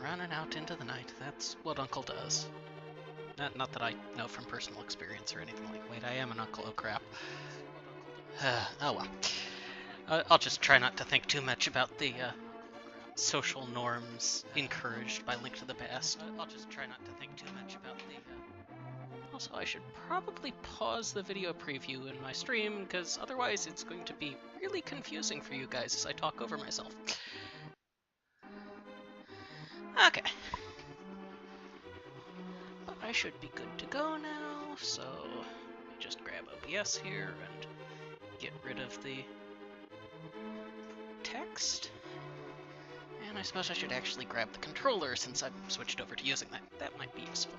running out into the night. That's what Uncle does. Not that I know from personal experience or anything like. Wait, I am an uncle. Oh crap. Oh well. I'll just try not to think too much about the social norms encouraged by Link to the Past. I'll just try not to think too much about the. Also, I should probably pause the video preview in my stream, because otherwise it's going to be really confusing for you guys as I talk over myself. Okay. But I should be good to go now, so let me just grab OBS here and get rid of the text. And I suppose I should actually grab the controller since I've switched over to using that. That might be useful.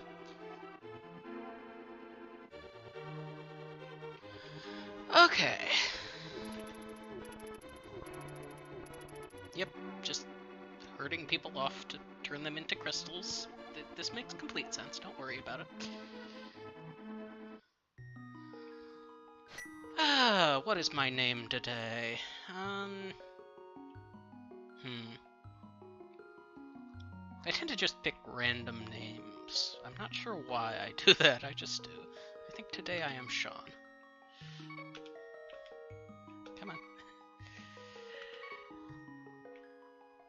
Okay. Yep, just herding people off to turn them into crystals. This makes complete sense, don't worry about it. What is my name today? I tend to just pick random names. I'm not sure why I do that, I just do. I think today I am Sean. Come on.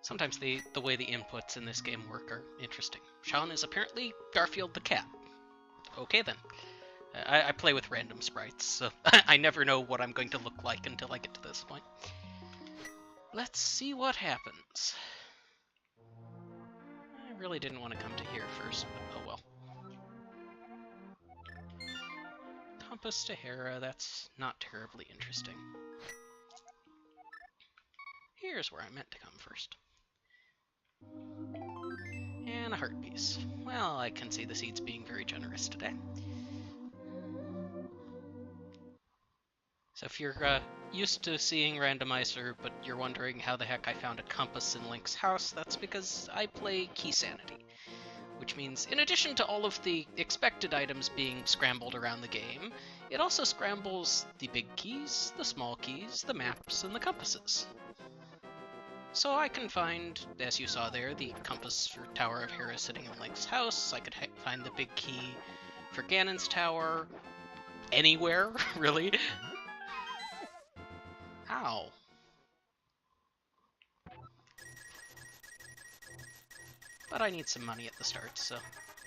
Sometimes the way the inputs in this game work are interesting. Sean is apparently Garfield the cat. Okay then. I play with random sprites, so I never know what I'm going to look like until I get to this point. Let's see what happens. I really didn't want to come to here first, but oh well. Compass to Hera, that's not terribly interesting. Here's where I meant to come first. And a heart piece. Well, I can see the seeds being very generous today. So if you're used to seeing Randomizer, but you're wondering how the heck I found a compass in Link's house, that's because I play key-sanity. Which means, in addition to all of the expected items being scrambled around the game, it also scrambles the big keys, the small keys, the maps, and the compasses. So I can find, as you saw there, the compass for Tower of Hera sitting in Link's house. I could find the big key for Ganon's tower. Anywhere, really. Ow. But I need some money at the start, so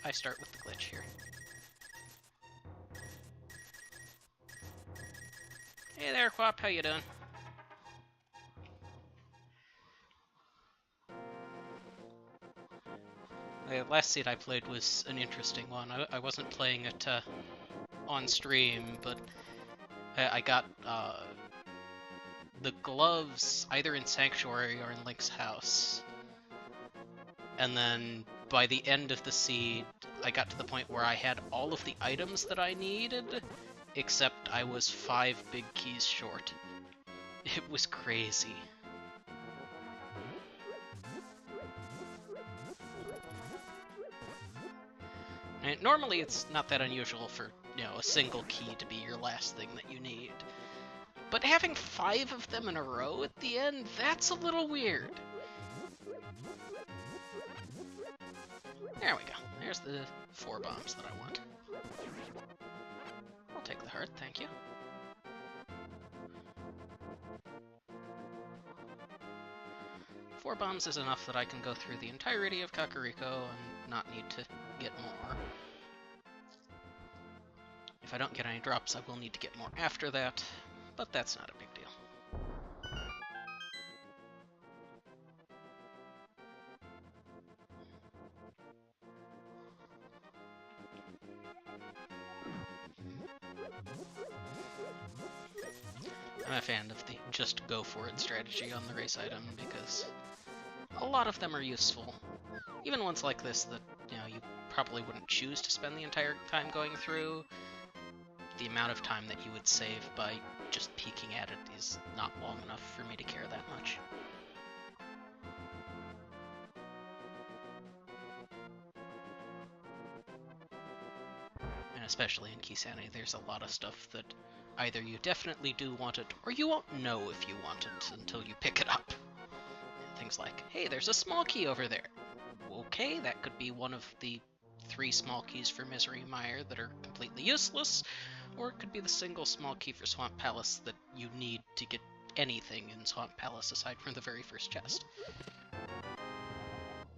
I start with the glitch here. Hey there, Quap, how you doing? The last seed I played was an interesting one. I wasn't playing it on stream, but I got the gloves either in Sanctuary or in Link's house. And then by the end of the seed, I got to the point where I had all of the items that I needed, except I was 5 big keys short. It was crazy. And normally it's not that unusual for, you know, a single key to be your last thing that you need. But having 5 of them in a row at the end, that's a little weird. There we go. There's the 4 bombs that I want. I'll take the heart, thank you. Four bombs is enough that I can go through the entirety of Kakariko and not need to get more. If I don't get any drops, I will need to get more after that, but that's not a big deal. I'm a fan of the just go for it strategy on the race item because a lot of them are useful. Even ones like this that, you know, you probably wouldn't choose to spend the entire time going through. The amount of time that you would save by just peeking at it is not long enough for me to care that much. And especially in key-sanity, there's a lot of stuff that either you definitely do want it, or you won't know if you want it until you pick it up. Things like, hey, there's a small key over there. Okay, that could be one of the 3 small keys for Misery Mire that are completely useless, or it could be the single small key for Swamp Palace that you need to get anything in Swamp Palace aside from the very first chest.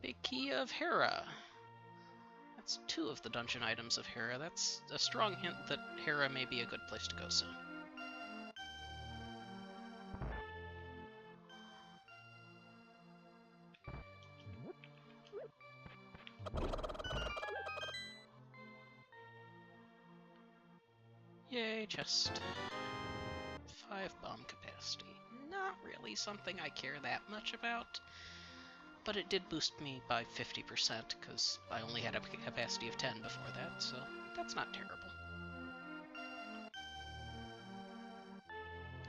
Big Key of Hera. That's 2 of the dungeon items of Hera. That's a strong hint that Hera may be a good place to go soon. Yay, chest. 5 bomb capacity. Not really something I care that much about, but it did boost me by 50% because I only had a capacity of 10 before that, so that's not terrible.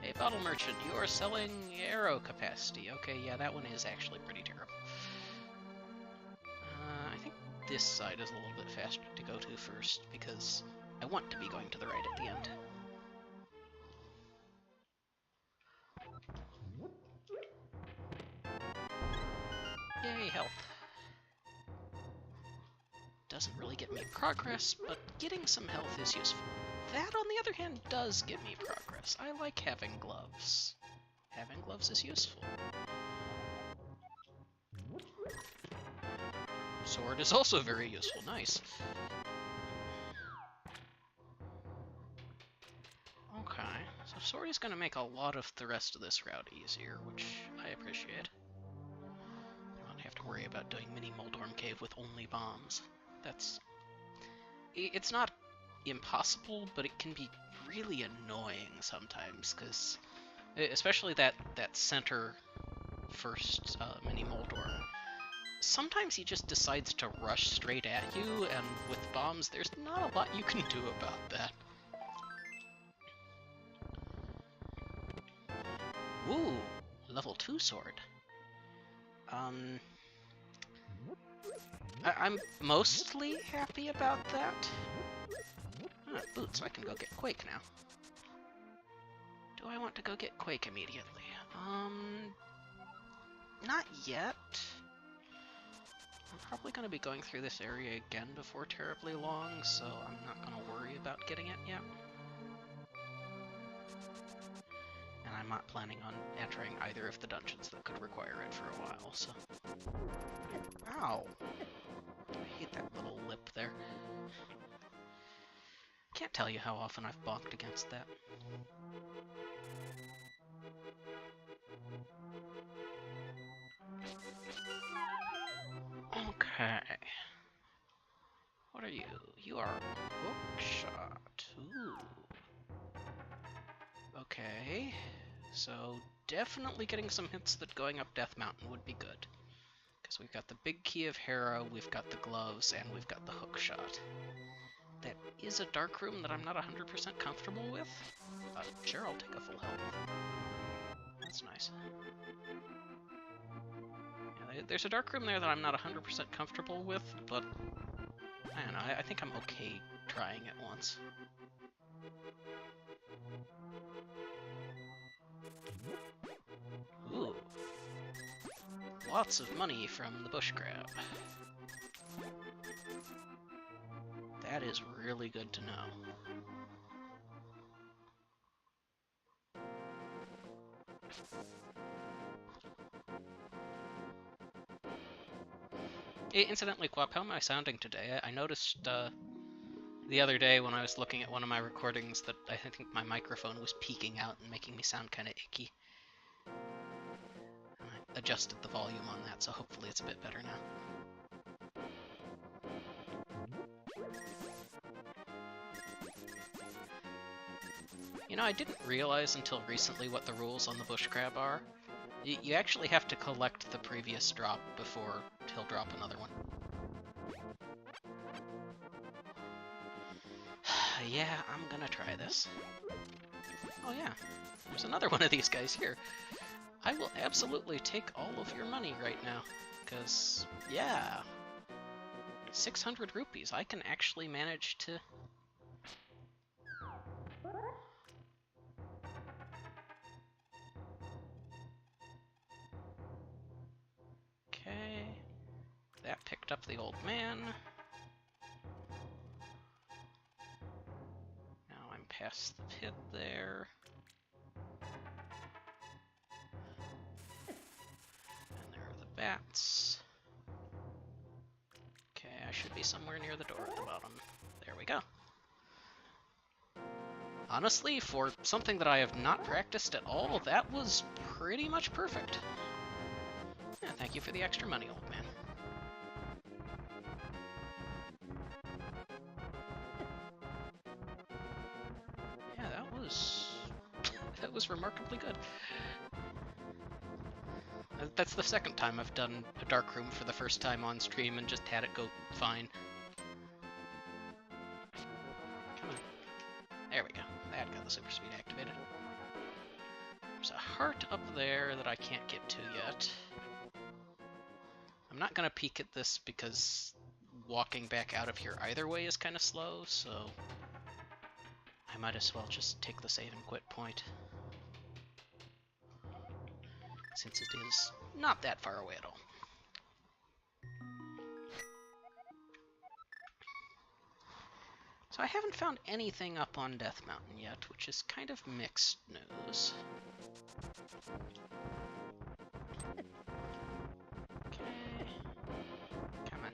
Hey, Bottle Merchant, you are selling arrow capacity. Okay, yeah, that one is actually pretty terrible. I think this side is a little bit faster to go to first because I want to be going to the right at the end. Yay, health. Doesn't really get me progress, but getting some health is useful. That, on the other hand, does get me progress. I like having gloves. Having gloves is useful. Sword is also very useful. Nice. Okay, so sword is going to make a lot of the rest of this route easier, which I appreciate. I don't have to worry about doing mini Moldorm Cave with only bombs. It's not impossible, but it can be really annoying sometimes, because especially that center first mini Moldorm. Sometimes he just decides to rush straight at you, and with bombs, there's not a lot you can do about that. Ooh, level 2 sword. I'm mostly happy about that. Boots, I can go get Quake now. Do I want to go get Quake immediately? Not yet. I'm probably going to be going through this area again before terribly long, so I'm not going to worry about getting it yet. And I'm not planning on entering either of the dungeons that could require it for a while, so... Ow! I hate that little lip there. Can't tell you how often I've bonked against that. Okay. What are you? You are hookshot. Ooh. Okay. So definitely getting some hints that going up Death Mountain would be good. Because we've got the big key of Hera, we've got the gloves, and we've got the hookshot. That is a dark room that I'm not 100% comfortable with. Sure, I'll take a full health. That's nice. Yeah, there's a dark room there that I'm not 100% comfortable with, but I don't know, I think I'm okay trying it once. Ooh. Lots of money from the bush grab. That is really good to know. Incidentally, Quap, how am I sounding today? I noticed the other day when I was looking at one of my recordings that I think my microphone was peaking out and making me sound kind of icky. And I adjusted the volume on that, so hopefully it's a bit better now. You know, I didn't realize until recently what the rules on the bush crab are. You actually have to collect the previous drop before he'll drop another one. Yeah, I'm gonna try this. Oh yeah, there's another one of these guys here. I will absolutely take all of your money right now, because, yeah, 600 rupees. I can actually manage to... Okay, that picked picked up the old man. Now I'm past the pit there. And there are the bats. Okay, I should be somewhere near the door at the bottom. There we go. Honestly, for something that I have not practiced at all, that was pretty much perfect. Yeah, thank you for the extra money, old man. Yeah, that was remarkably good. That's the second time I've done a dark room for the first time on stream and just had it go fine. Come on. There we go. That got the super speed activated. There's a heart up there that I can't get to yet. I'm not gonna peek at this because walking back out of here either way is kind of slow, so I might as well just take the save and quit point. Since it is not that far away at all. So I haven't found anything up on Death Mountain yet, which is kind of mixed news. Okay. Come on.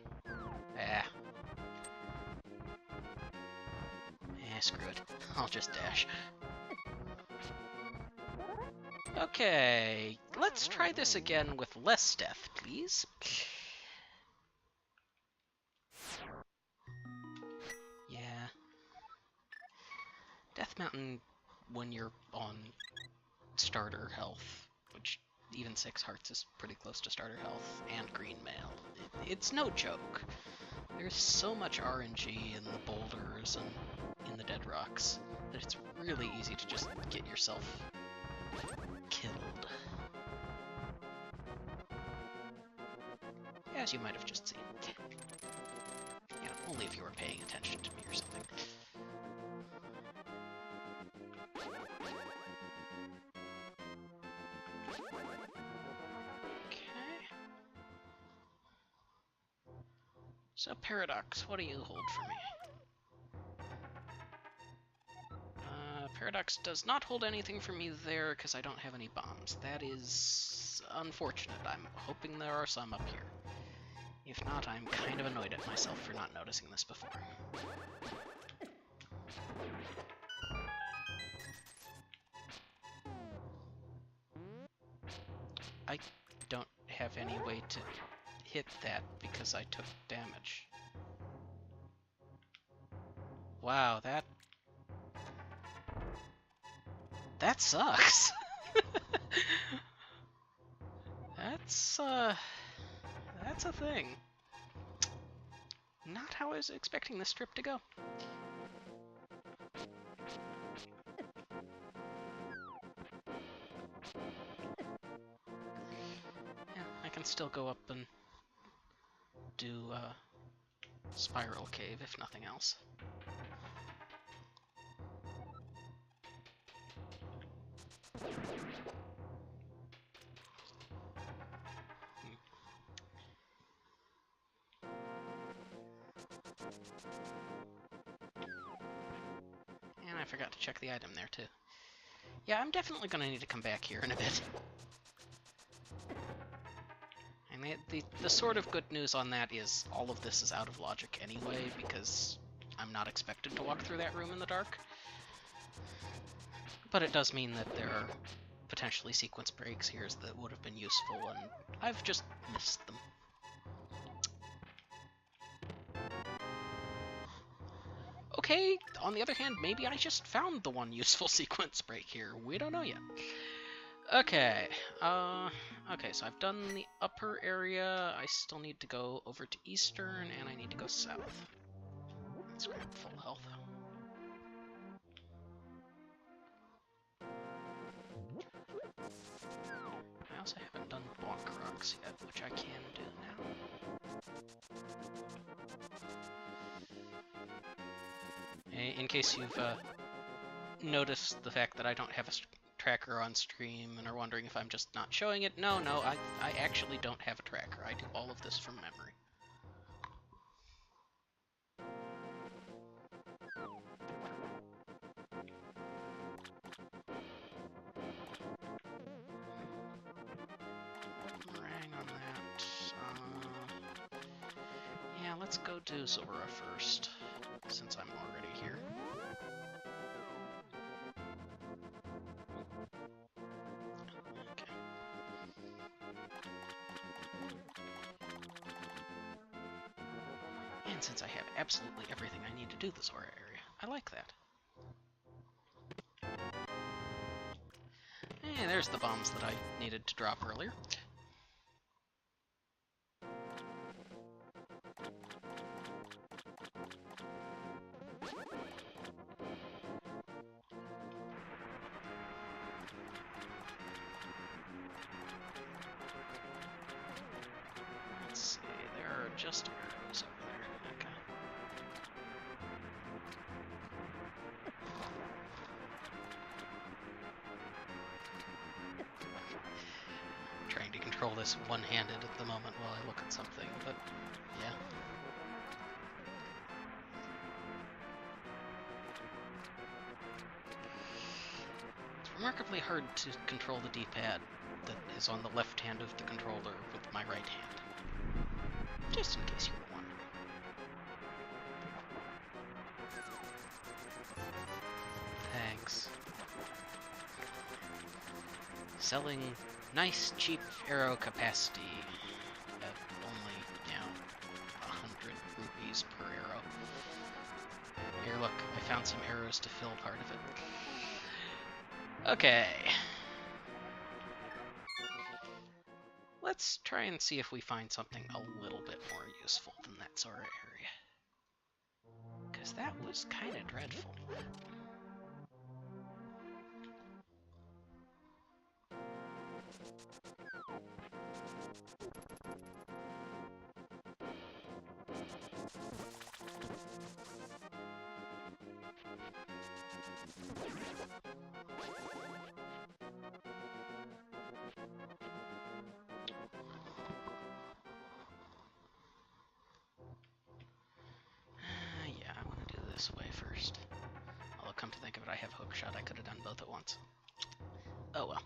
Ah. Screw it. I'll just dash. Okay, let's try this again with less death, please. Yeah. Death Mountain, when you're on starter health, which even 6 hearts is pretty close to starter health, and green mail, it's no joke. There's so much RNG in the boulders and in the dead rocks that it's really easy to just get yourself killed. As you might have just seen. You know, only if you were paying attention to me or something. Okay. So, Paradox, what do you hold for me? Paradox does not hold anything for me there because I don't have any bombs. That is unfortunate. I'm hoping there are some up here. If not, I'm kind of annoyed at myself for not noticing this before. I don't have any way to hit that because I took damage. Wow, that sucks. That's a thing. Not how I was expecting this trip to go. Yeah, I can still go up and do Spiral Cave if nothing else. And I forgot to check the item there, too. Yeah, I'm definitely going to need to come back here in a bit. And the sort of good news on that is all of this is out of logic anyway, because I'm not expected to walk through that room in the dark. But it does mean that there are potentially sequence breaks here that would have been useful, and I've just missed them. Okay, on the other hand, maybe I just found the one useful sequence break here. We don't know yet. Okay, okay, so I've done the upper area. I still need to go over to Eastern, and I need to go south. Let's grab full health. I also haven't done Bonk Rocks yet, which I can do now. In case you've noticed the fact that I don't have a tracker on stream and are wondering if I'm just not showing it, no, I actually don't have a tracker. I do all of this from memory. let's go do Zora first, since I'm already here. Okay. And since I have absolutely everything I need to do the Zora area, I like that. Hey, there's the bombs that I needed to drop earlier. Let's see, there are just arrows over there. Okay. Trying to control this one-handed at the moment while I look at something, but yeah. It's remarkably hard to control the D-pad that is on the left hand of the controller with my right hand. Just in case you were wondering. Thanks. Selling nice, cheap arrow capacity at only, 100 rupees per arrow. Here, look, I found some arrows to fill part of it. Okay. Let's try and see if we find something a little bit more useful than that Zora area. Because that was kind of dreadful. Yeah, I want to do this way first. Although, come to think of it, I have hookshot. I could have done both at once. Oh well.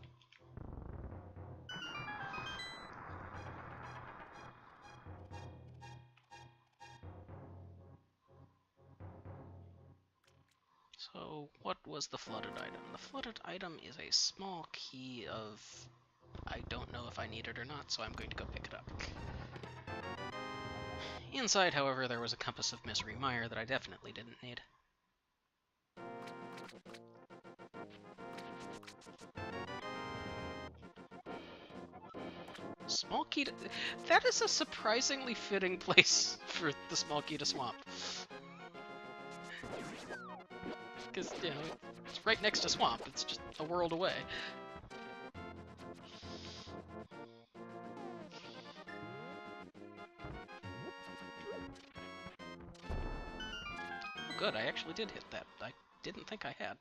So, what was the flooded item? The flooded item is a small key of... I don't know if I need it or not, so I'm going to go pick it up. Inside, however, there was a Compass of Misery Mire that I definitely didn't need. Small key to... That is a surprisingly fitting place for the small key to swamp. Because, it's right next to swamp. It's just a world away. Oh, good, I actually did hit that. I didn't think I had.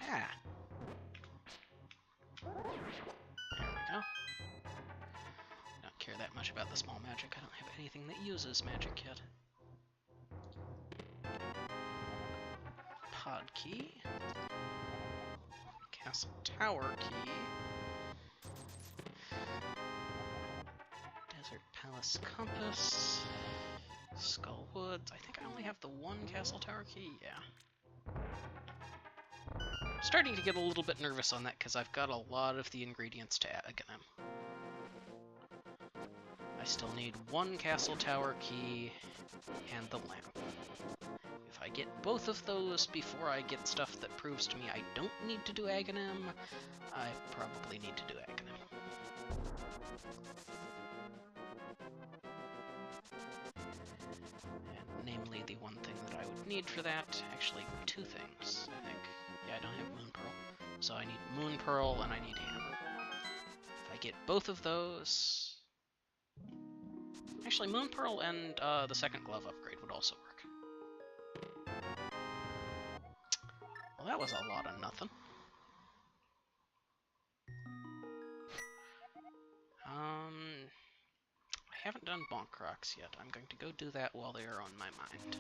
Ah. There we go. Don't care that much about the small magic. I don't have anything that uses magic yet. Pod key. Castle tower key. Desert Palace compass. Skull Woods. I think I only have the one castle tower key. Yeah. Starting to get a little bit nervous on that because I've got a lot of the ingredients to Aghanim. I still need one castle tower key and the lamp. If I get both of those before I get stuff that proves to me I don't need to do Aghanim, I probably need to do Aghanim. And namely the one thing that I would need for that, actually two things, I think. Yeah, I don't have Moon Pearl. So I need Moon Pearl and I need Hammer. If I get both of those... Actually, Moon Pearl and the second glove upgrade would also work. Well, that was a lot of nothing. I haven't done bonk rocks yet. I'm going to go do that while they are on my mind.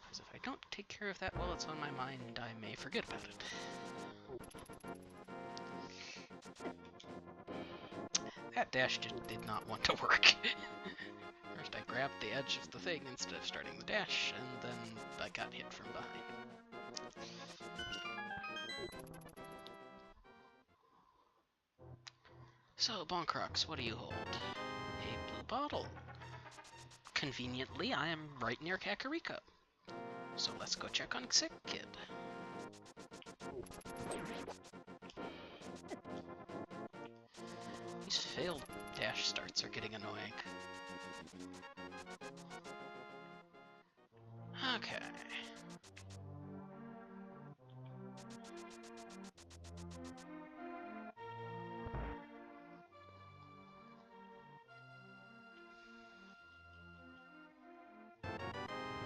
Because if I don't take care of that while it's on my mind, I may forget about it. That dash just did not want to work. First I grabbed the edge of the thing instead of starting the dash, and then I got hit from behind. So, bonk rocks, what do you hold? A blue bottle. Conveniently, I am right near Kakariko. So let's go check on Sick Kid. These failed dash starts are getting annoying. Okay.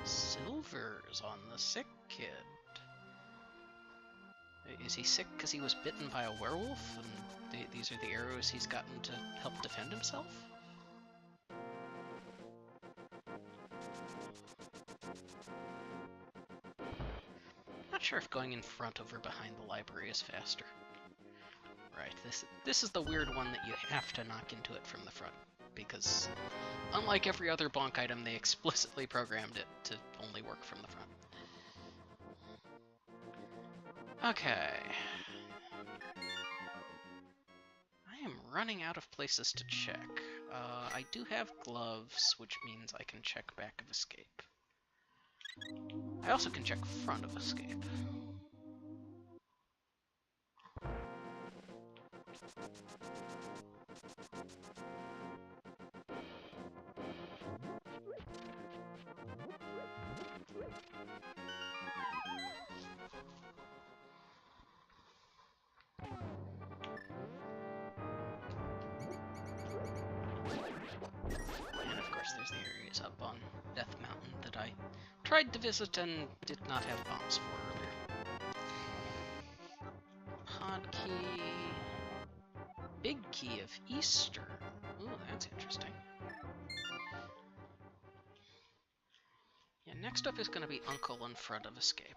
Silver's on the Sick Kid. Is he sick because he was bitten by a werewolf, and these are the arrows he's gotten to help defend himself? Not sure if going in front over behind the library is faster. Right, this is the weird one that you have to knock into it from the front, because unlike every other bonk item, they explicitly programmed it to only work from the front. Okay. I am running out of places to check. I do have gloves, which means I can check back of escape. I also can check front of escape. And of course there's the areas up on Death Mountain that I tried to visit and did not have bombs for earlier. Pod key... Big key of Easter. Ooh, that's interesting. Yeah, next up is going to be Uncle in front of escape.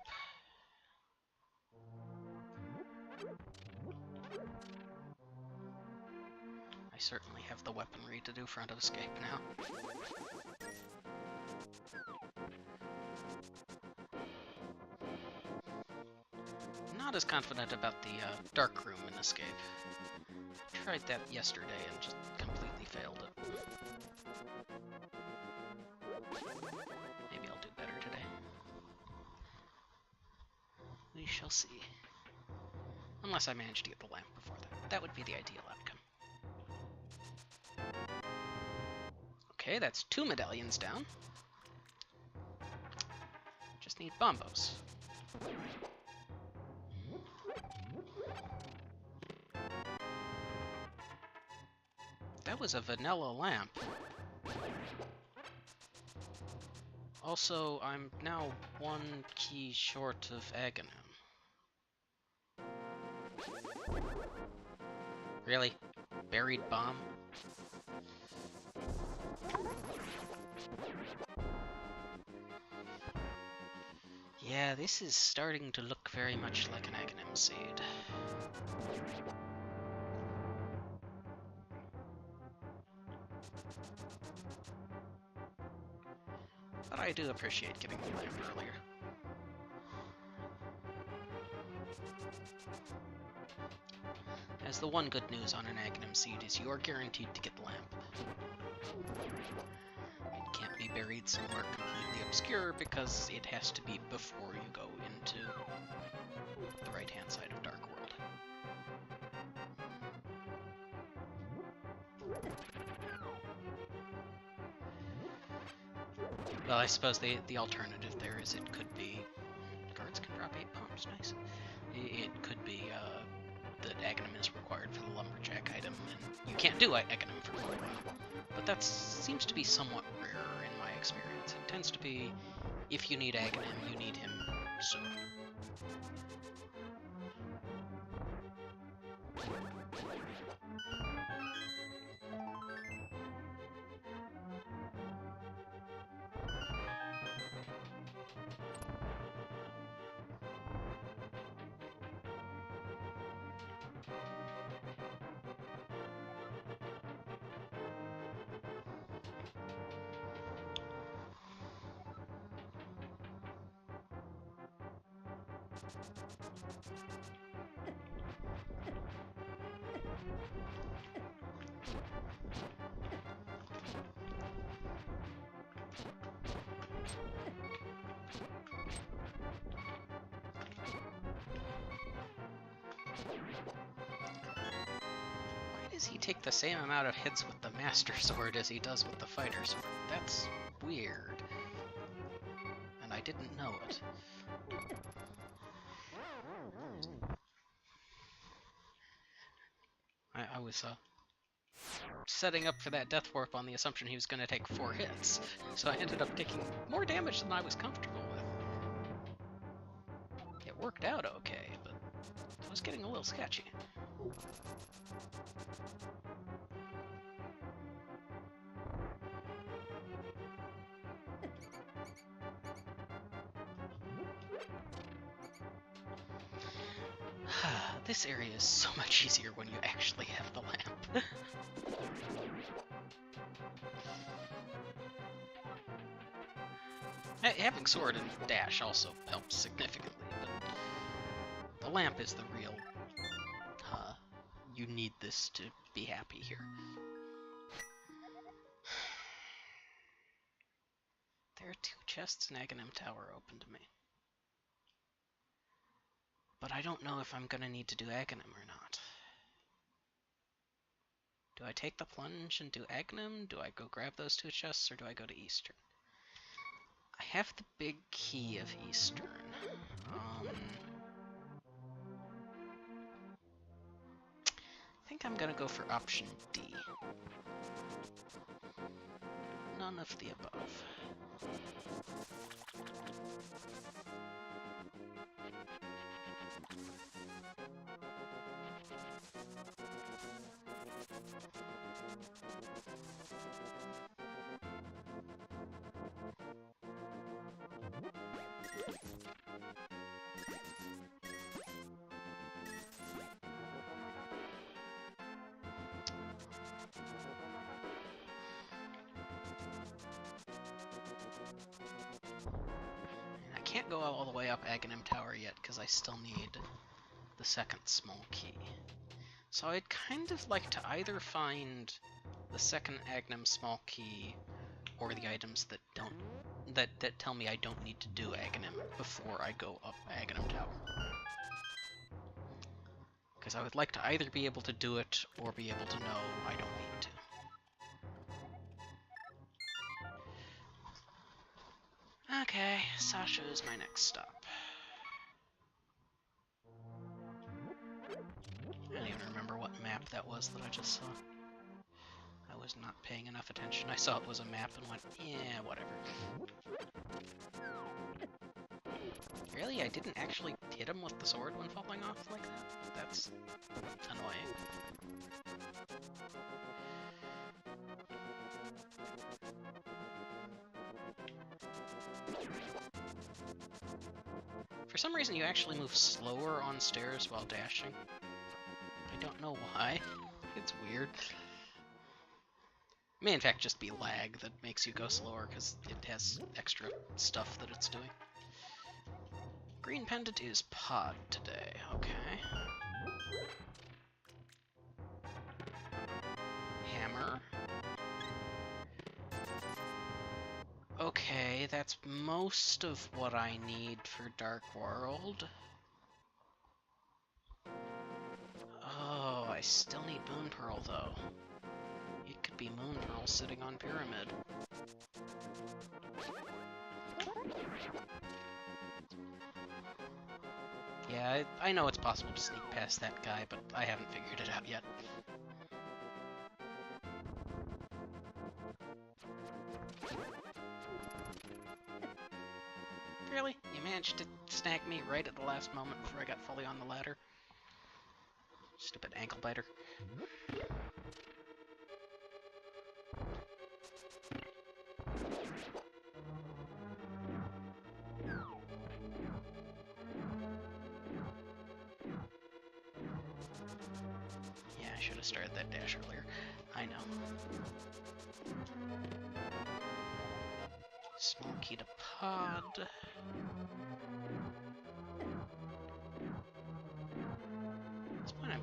I certainly have the weaponry to do front of escape now. Not as confident about the dark room in escape. Tried that yesterday and just completely failed it. Maybe I'll do better today. We shall see. Unless I manage to get the lamp before that. That would be the ideal outcome. Okay, that's 2 medallions down. Just need bombos. That was a vanilla lamp. Also, I'm now 1 key short of Aghanim. Really? Buried bomb? Yeah, this is starting to look very much like an Aghanim seed. But I do appreciate getting the lamp earlier. As the one good news on an Aghanim seed is you're guaranteed to get the lamp. It can't be buried somewhere completely obscure because it has to be before you go into the right-hand side of Dark World. Well, I suppose the alternative there is it could be... Guards can drop 8 pumps, nice. It could be that Aghanim is required for the lumberjack item, and you can't do Aghanim for quite a while. But that seems to be somewhat rare in my experience. It tends to be, if you need Aghanim, you need him soon. Why does he take the same amount of hits with the Master Sword as he does with the Fighter Sword? That's weird. And I didn't know it. I was setting up for that Death Warp on the assumption he was going to take 4 hits, so I ended up taking more damage than I was comfortable with. It worked out okay, but it was getting a little sketchy. This area is so much easier when you actually have the lamp. Having sword and dash also helps significantly, but the lamp is the real, you need this to be happy here. There are 2 chests in Aghanim Tower open to me. But I don't know if I'm gonna need to do Aghanim or not. Do I take the plunge and do Aghanim? Do I go grab those 2 chests, or do I go to Eastern? I have the big key of Eastern. I think I'm gonna go for option D. None of the above. Can't go all the way up Aghanim Tower yet because I still need the second small key. So I'd kind of like to either find the second Aghanim small key or the items that don't that tell me I don't need to do Aghanim before I go up Aghanim Tower. Because I would like to either be able to do it or be able to know I don't need to. Okay, Sasha is my next stop. I don't even remember what map that was that I just saw. I was not paying enough attention. I saw it was a map and went, yeah, whatever. Really? I didn't actually hit him with the sword when falling off like that? That's annoying. For some reason, you actually move slower on stairs while dashing. I don't know why. It's weird. It may in fact just be lag that makes you go slower because it has extra stuff that it's doing. Green pendant is pod today, okay. Hammer. Okay, that's most of what I need for Dark World. Oh, I still need Moon Pearl, though. It could be Moon Pearl sitting on Pyramid. Yeah, I know it's possible to sneak past that guy, but I haven't figured it out yet. Really? You managed to snag me right at the last moment before I got fully on the ladder? Stupid ankle biter. Yeah, I should have started that dash earlier. I know. Small key to pod.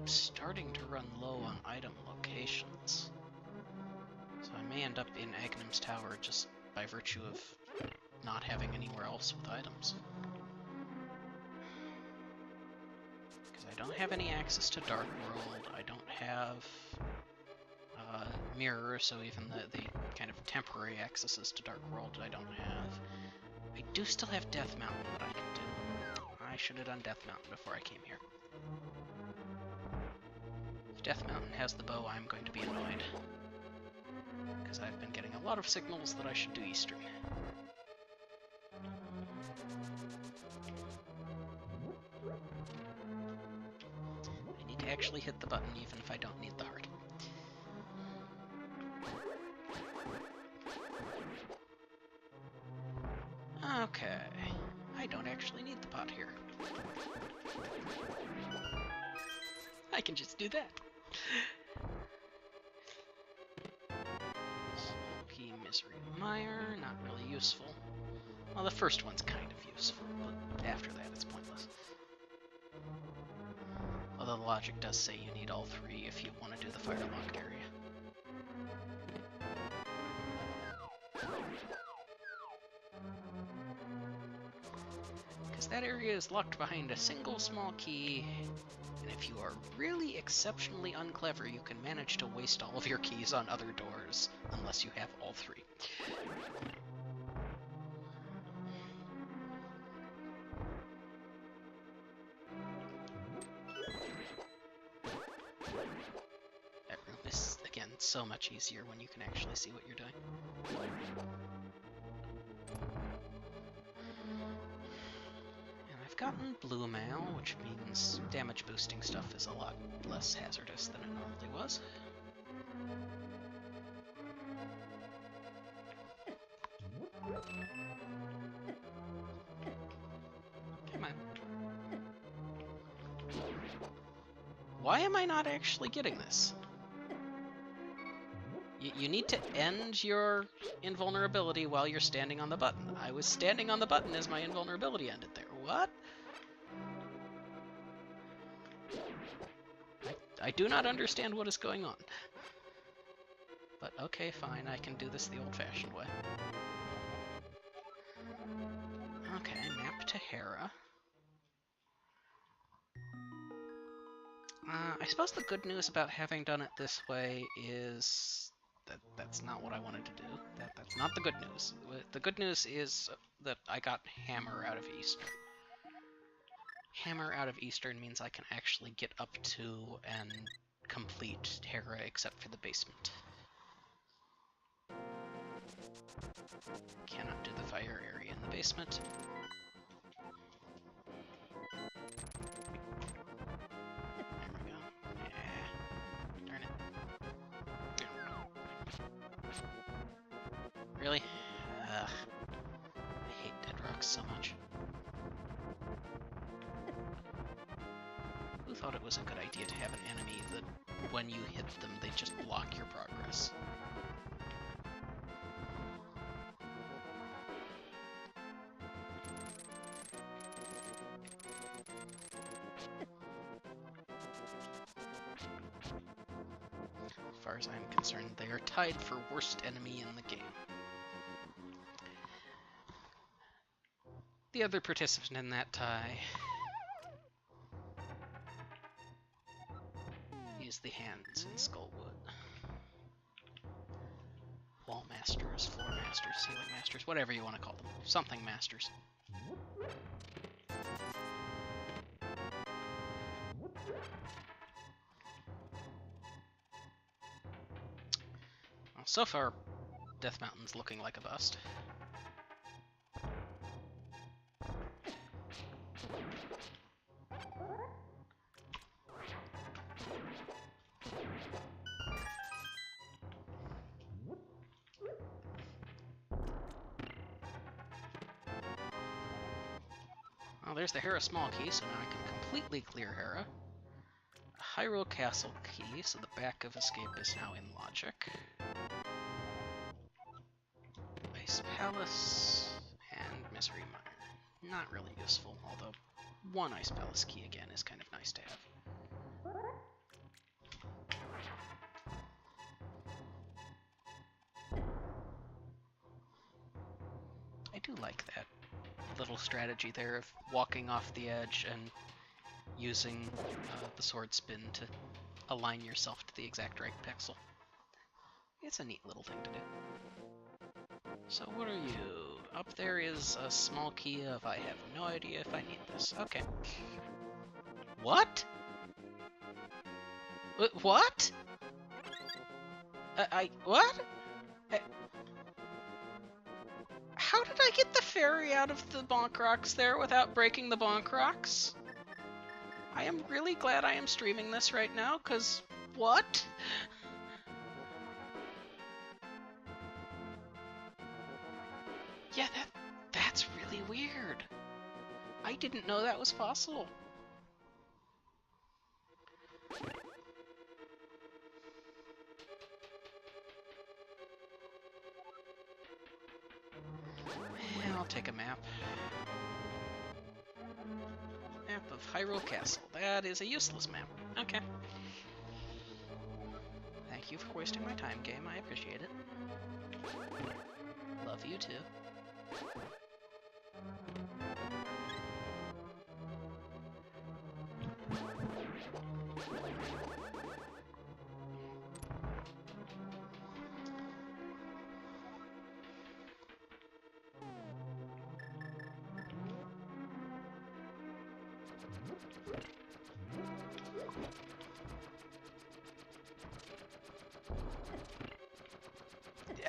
starting to run low on item locations. So I may end up in Aghanim's Tower just by virtue of not having anywhere else with items. Because I don't have any access to Dark World, I don't have Mirror, so even the kind of temporary accesses to Dark World I don't have. I do still have Death Mountain that I can do. I should have done Death Mountain before I came here. If Death Mountain has the bow, I'm going to be annoyed. Because I've been getting a lot of signals that I should do Eastern. I need to actually hit the button even if I don't need the heart. Okay, I don't actually need the pot here. I can just do that. Smoky Misery Mire, not really useful. Well, the first one's kind of useful, but after that it's pointless. Although the logic does say you need all three if you want to do the fire-locked area. That area is locked behind a single small key, and if you are really exceptionally unclever, you can manage to waste all of your keys on other doors, unless you have all three. That room is, again, so much easier when you can actually see what you're doing. I've gotten blue mail, which means damage boosting stuff is a lot less hazardous than it normally was. Come on. Why am I not actually getting this? You need to end your invulnerability while you're standing on the button. I was standing on the button as my invulnerability ended there. What? I do not understand what is going on. But okay, fine, I can do this the old-fashioned way. Okay, map to Hera. I suppose the good news about having done it this way is that that's not what I wanted to do. That's not the good news. The good news is that I got Hammer out of Eastern. Hammer out of Eastern means I can actually get up to and complete Hera except for the basement. Cannot do the fire area in the basement. There we go. Yeah. Darn it. Really? Ugh. I hate dead rocks so much. Who thought it was a good idea to have an enemy that, when you hit them, they just block your progress? As far as I'm concerned, they are tied for worst enemy in the game. The other participant in that tie is the hands in Skullwood. Wall masters, floor masters, ceiling masters, whatever you want to call them. Something masters. Well, so far, Death Mountain's looking like a bust. Well, there's the Hera small key, so now I can completely clear Hera. A Hyrule Castle key, so the back of escape is now in logic. Ice Palace and Misery Mire. Not really useful, although one Ice Palace key again is kind of nice to have. do like that little strategy there of walking off the edge and using the sword spin to align yourself to the exact right pixel. It's a neat little thing to do. So what are you? Up there is a small key of I have no idea if I need this. Okay. What? What? What? How did I get the fairy out of the bonk rocks there without breaking the bonk rocks? I am really glad I am streaming this right now, cause what? Yeah, that's really weird. I didn't know that was possible. I'll take a map. Map of Hyrule Castle. That is a useless map. Okay. Thank you for wasting my time, game. I appreciate it. Love you too.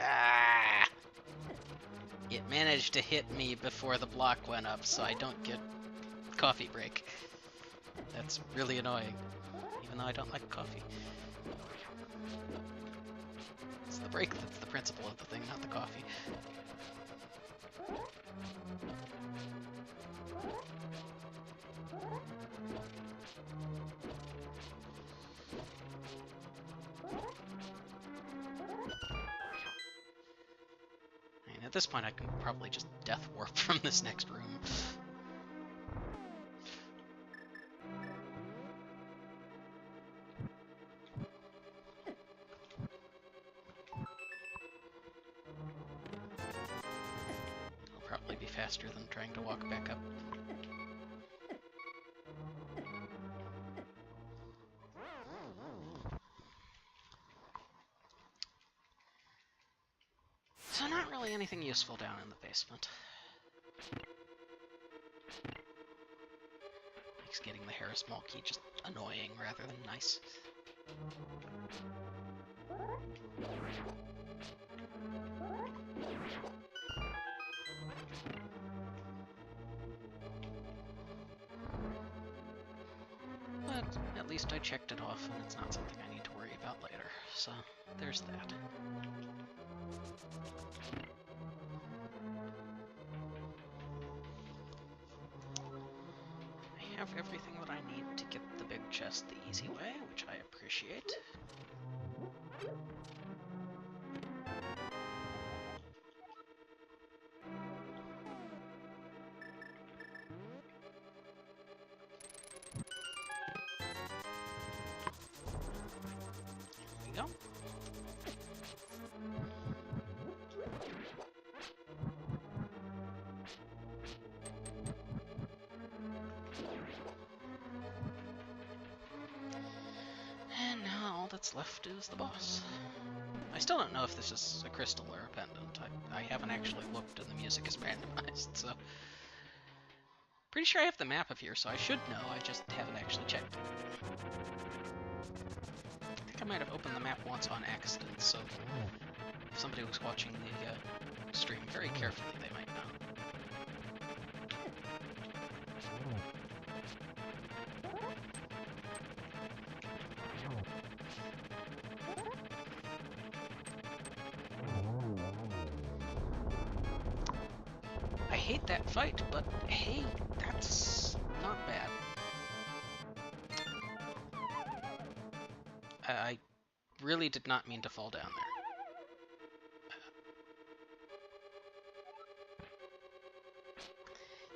Ah! It managed to hit me before the block went up, so I don't get coffee break. That's really annoying, even though I don't like coffee. It's the break that's the principle of the thing, not the coffee. At this point, I can probably just death warp from this next room. It'll probably be faster than trying to walk back up. So not really anything useful down in the basement. Makes getting the Harris Mall key just annoying rather than nice. But at least I checked it off and it's not something I need to worry about later. So there's that. I have everything that I need to get the big chest the easy way, which I appreciate. There we go. And now all that's left is the boss. I still don't know if this is a crystal or a pendant. I haven't actually looked and the music is randomized, so... Pretty sure I have the map of here, so I should know, I just haven't actually checked it. I think I might have opened the map once on accident, so if somebody was watching the stream very carefully, they might know. I hate that fight, but hey, that's not bad. I really did not mean to fall down there.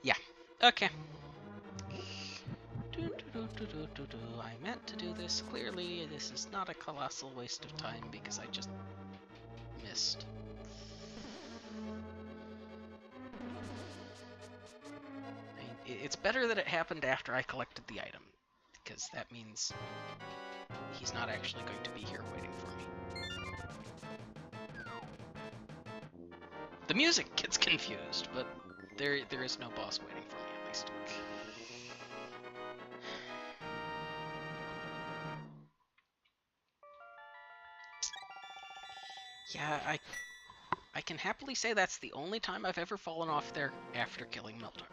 Yeah, okay. I meant to do this. Clearly, this is not a colossal waste of time because I just missed. It's better that it happened after I collected the item, because that means he's not actually going to be here waiting for me. The music gets confused, but there is no boss waiting for me, at least. Yeah, I can happily say that's the only time I've ever fallen off there after killing Mildar.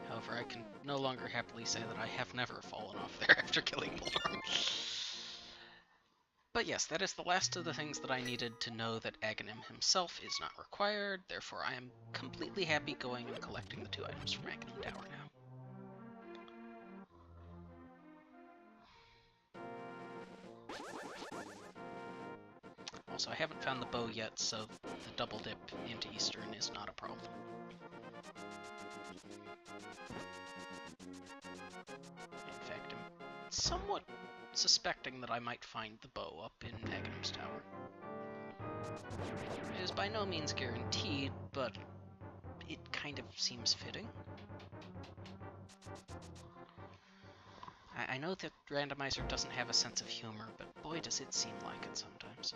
However, I can no longer happily say that I have never fallen off there after killing Mildar. But yes, that is the last of the things that I needed to know that Aghanim himself is not required, therefore I am completely happy going and collecting the 2 items from Aghanim Tower now. Also, I haven't found the bow yet, so the double dip into Eastern is not a problem. In fact, I'm somewhat suspecting that I might find the bow up in Aghanim's Tower. It is by no means guaranteed, but it kind of seems fitting. I know that Randomizer doesn't have a sense of humor, but boy does it seem like it sometimes.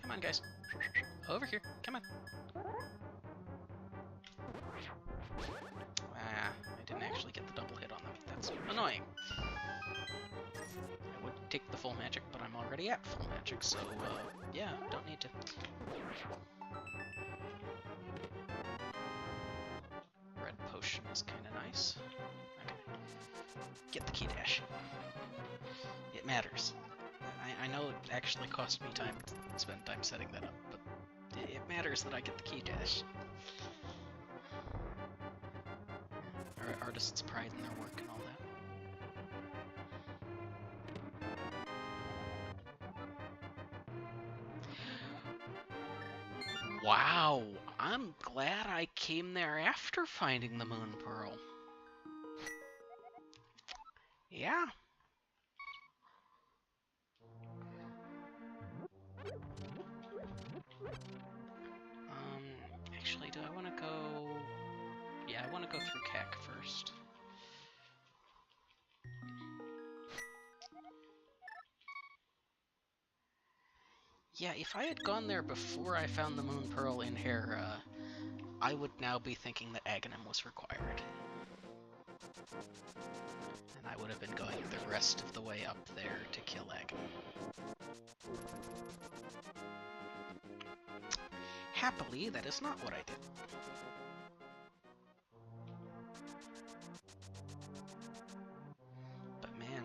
Come on, guys. Over here. Come on. Ah, I didn't actually get the double hit on them. That's annoying. I would take the full magic, but I'm already at full magic, so, yeah, don't need to. Red potion is kind of nice. Okay. Get the key dash. It matters. I know it actually cost me time to spend time setting that up, but it matters that I get the key dash. Artists' pride in their work and all that. Wow! I'm glad I came there after finding the Moon Pearl. Yeah. Actually, do I want to go... Yeah, I want to go through CAC first. Yeah, if I had gone there before I found the Moon Pearl in Hera, I would now be thinking that Aghanim was required. And I would have been going the rest of the way up there to kill Aghanim. Happily, that is not what I did. But man,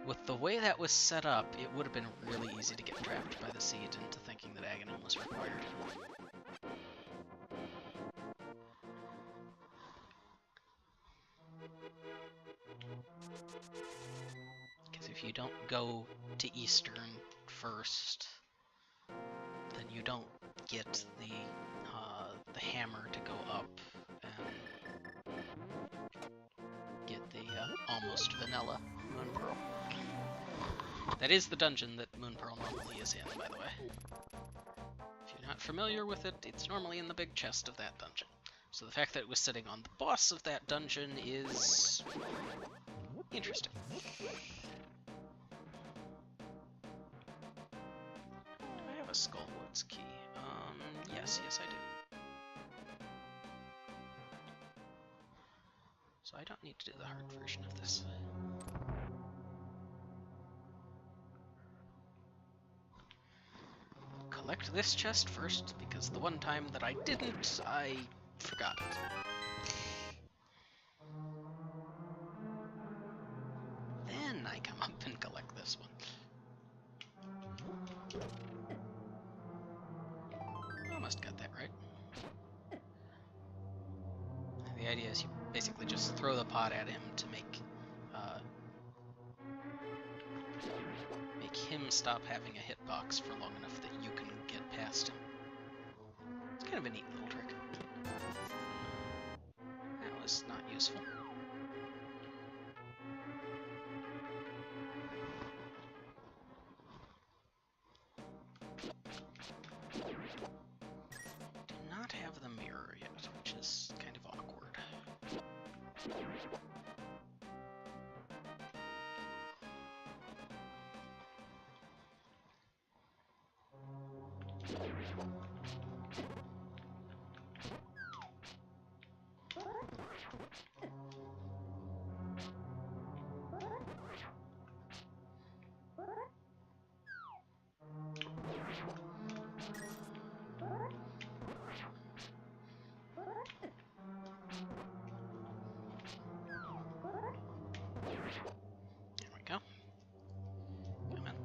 with the way that was set up, it would have been really easy to get trapped by the seed into thinking that Aghanim was required. Because if you don't go to Eastern first, then you don't get the hammer to go up and get the almost vanilla Moon Pearl. That is the dungeon that Moon Pearl normally is in, by the way. If you're not familiar with it, it's normally in the big chest of that dungeon. So the fact that it was sitting on the boss of that dungeon is interesting. Do I have a Skullwoods key? Yes, I do. So I don't need to do the hard version of this. Collect this chest first, because the one time that I didn't, I forgot it. Then I come up and collect this one. Almost got that right. The idea is you basically just throw the pot at him to make him stop having a hitbox for long enough that you can get past him. It's kind of a neat little trick. That was not useful. There we go. Come on.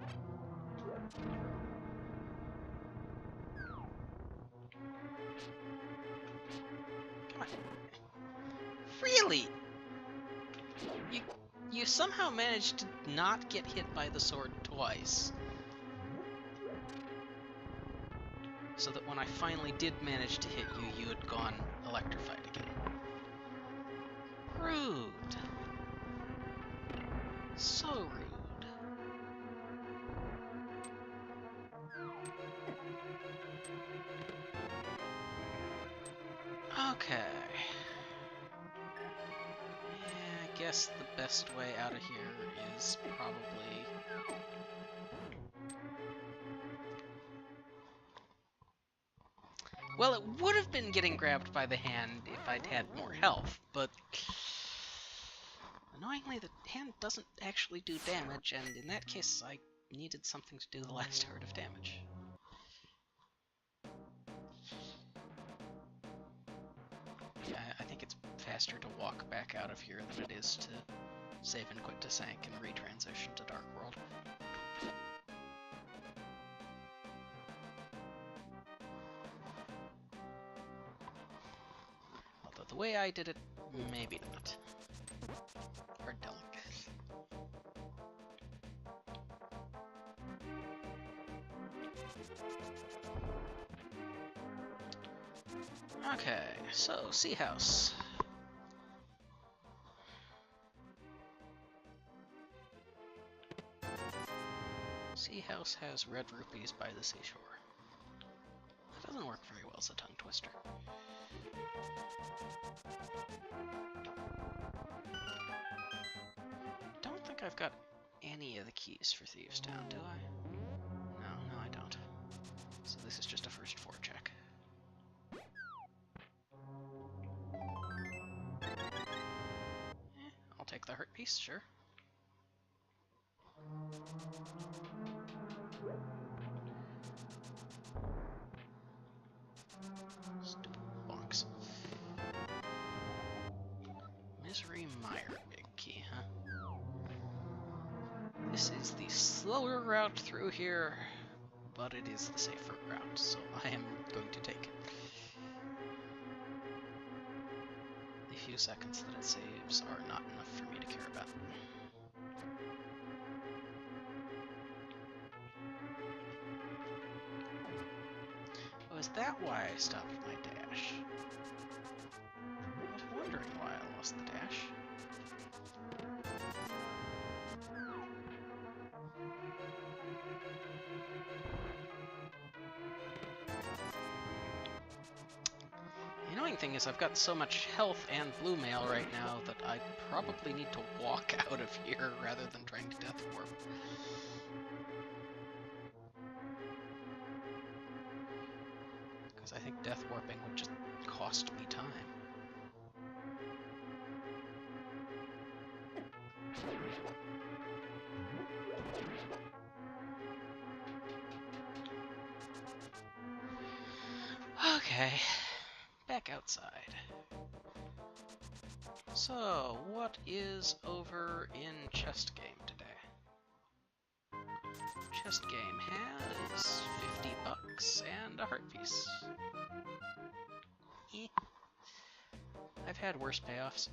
Come on. Really? You somehow managed to not get hit by the sword twice. So that when I finally did manage to hit you, you had gone electrified again. Rude. So rude. Okay. Yeah, I guess the best way out of here is probably... Well, it would have been getting grabbed by the hand if I'd had more health, but... Annoyingly, the hand doesn't actually do damage, and in that case, I needed something to do the last hurt of damage. Yeah, I think it's faster to walk back out of here than it is to save and quit to Sank and retransition to Dark World. Although the way I did it, maybe not. Or delicate. Okay, so Sea House. Sea House has red rupees by the seashore. That doesn't work very well as a tongue twister. Don't think I've got any of the keys for Thieves Town, do I? No, I don't. So this is just a first 4 check. I'll take the heart piece, sure. Stupid box. Misery Mire, big key, huh? This is the slower route through here, but it is the safer route, so I am going to take it. The few seconds that it saves are not enough for me to care about. Oh, is that why I stopped my dash? I was wondering why I lost the dash. The annoying thing is I've got so much health and blue mail right now that I probably need to walk out of here rather than trying to death warp. Because I think death warping would just cost me time. Okay, back outside. So, what is over in Chest Game today? Chest Game has $50 and a heart piece. Eh. I've had worse payoffs.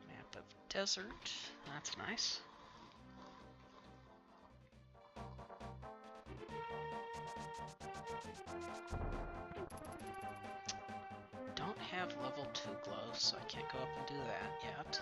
Map of desert, that's nice. Don't have level 2 gloves, so I can't go up and do that yet.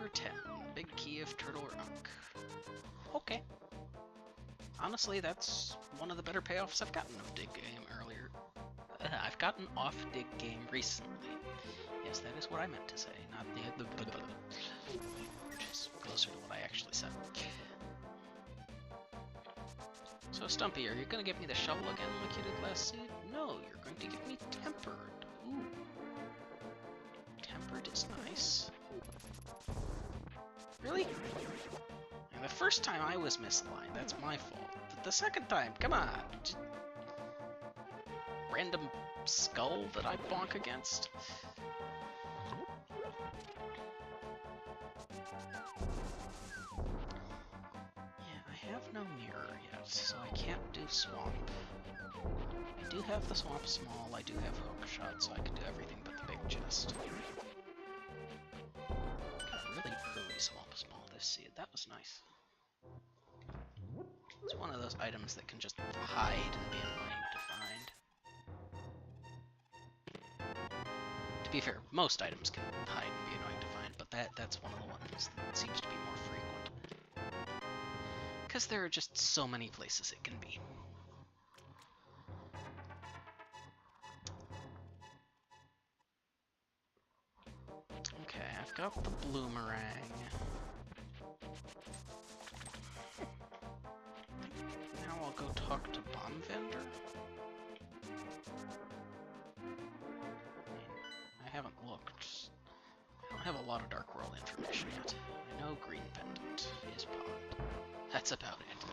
Number 10, Big Key of Turtle Rock. Okay. Honestly, that's one of the better payoffs I've gotten of Dig Game earlier. I've gotten off Dig Game recently. Yes, that is what I meant to say, not the which is closer to what I actually said. So, Stumpy, are you going to give me the shovel again like you did last seed? No, you're going to give me Tempered. Ooh. Tempered is nice. Really? And the first time I was misaligned, that's my fault. The second time, come on! Just random skull that I bonk against? Yeah, I have no mirror yet, so I can't do swamp. I do have the swamp small, I do have hook shot, so I can do everything but the big chest. Got really early swamp small this seed, that was nice. It's one of those items that can just hide and be annoying to find. To be fair, most items can hide and be annoying to find, but that's one of the ones that seems to be more frequent. Because there are just so many places it can be. Okay, I've got the bloomerang. Now I'll go talk to Bomb Vendor. I haven't looked. I don't have a lot of Dark World information yet. I know Green Pendant is pond. That's about it.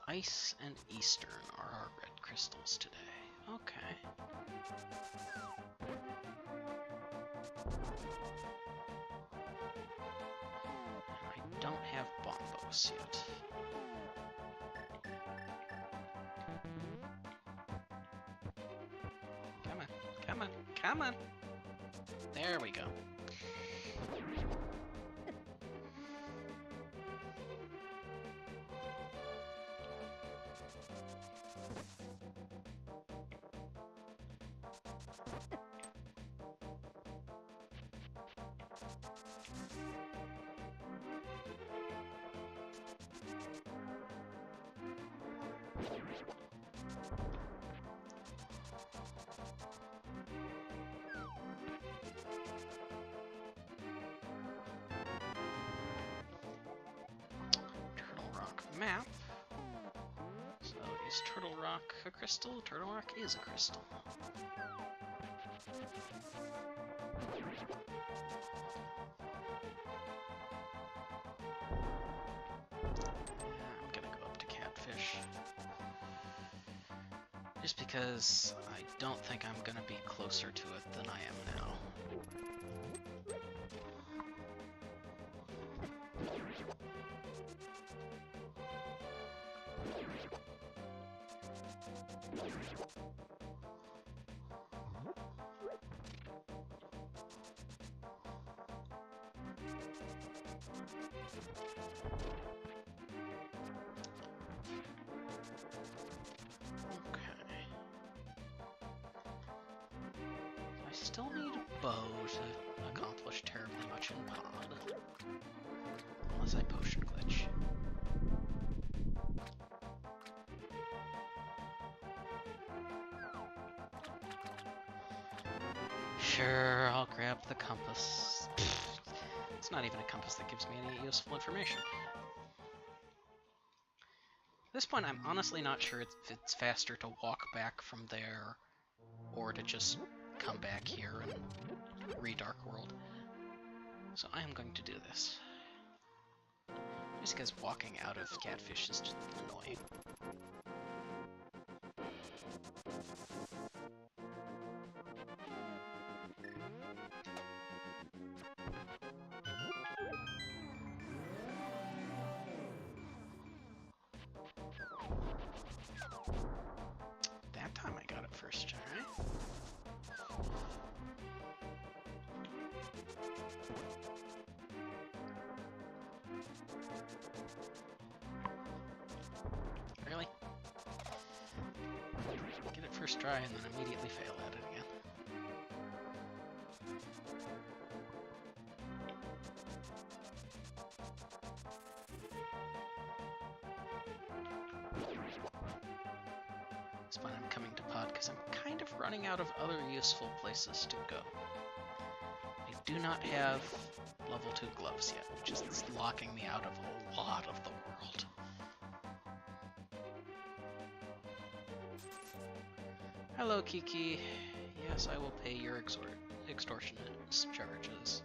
Ice and Eastern are our red crystals today. Okay. I don't have Bombos yet. Come on, come on, come on! There we go. Map. So is Turtle Rock a crystal? Turtle Rock is a crystal. I'm gonna go up to Catfish. Just because I don't think I'm gonna be closer to it than I am now. I still need a bow to accomplish terribly much in pod. Unless I potion glitch. Sure, I'll grab the compass. It's not even a compass that gives me any useful information. At this point, I'm honestly not sure if it's faster to walk back from there or to just come back here and re-Dark World. So I am going to do this. Just because walking out of Catfish is just annoying. That time I got it first try. Really? Get it first try and then immediately fail at it again. It's fine I'm coming to pod because I'm kind of running out of other useful places to go. I do not have level 2 gloves yet, which is locking me out of a lot of the world. Hello, Kiki. Yes, I will pay your extortionate charges.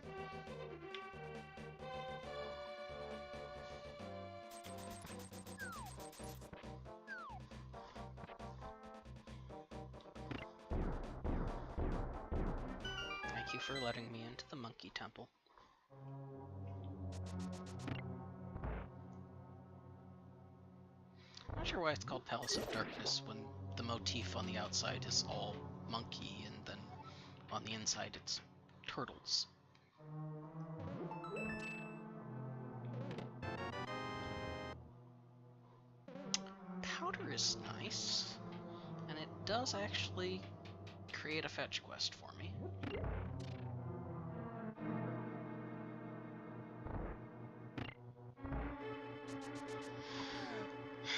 Thank you for letting me into the monkey temple. I'm not sure why it's called Palace of Darkness when the motif on the outside is all monkey and then on the inside it's turtles. Powder is nice, and it does actually create a fetch quest for me.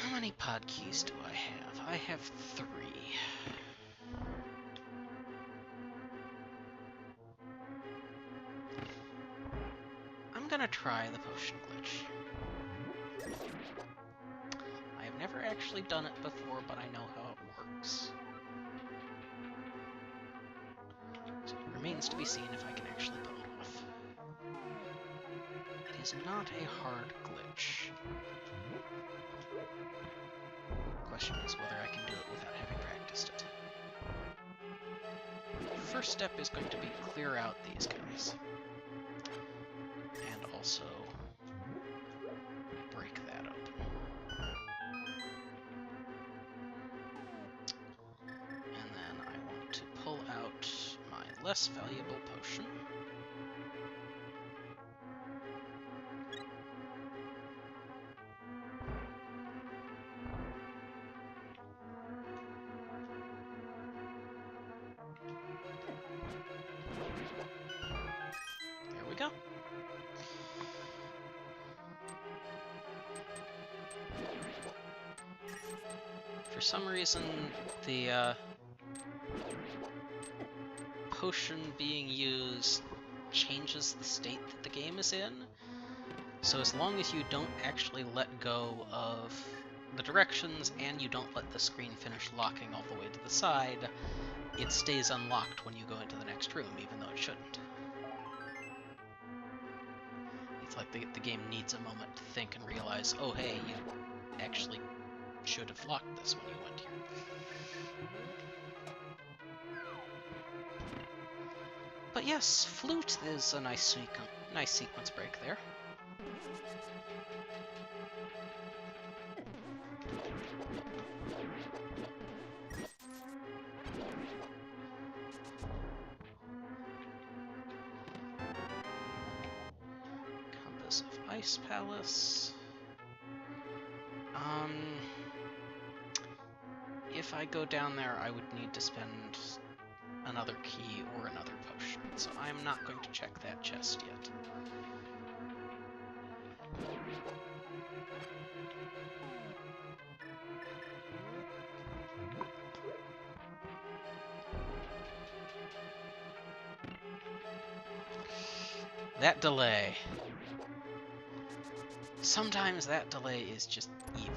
How many pod keys do I have? I have 3. I'm gonna try the potion glitch. I have never actually done it before, but I know how it works. So it remains to be seen if I can actually pull it off. It is not a hard glitch. The question is whether I can do it without having practiced it. The first step is going to be clear out these guys. And also break that open. And then I want to pull out my less valuable potion. There we go. For some reason, the potion being used changes the state that the game is in. So as long as you don't actually let go of the directions and you don't let the screen finish locking all the way to the side, it stays unlocked when you go into the next room, even though it shouldn't. It's like the game needs a moment to think and realize, oh hey, you actually should have locked this when you went here. But yes, flute is a nice sequence break there. Compass of Ice Palace. If I go down there, I would need to spend another key or another potion, so I'm not going to check that chest yet. That delay. Sometimes that delay is just evil.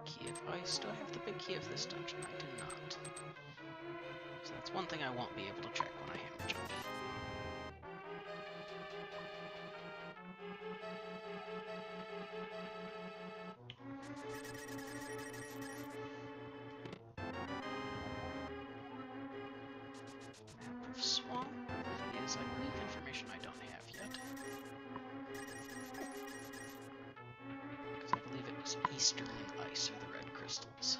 Key of Ice. Do I have the big key of this dungeon? I do not. So that's one thing I won't be able to check when I hammer jump. Map of Swamp is, I believe, information I don't have yet. Because I believe it was Eastern Ice or the red crystals.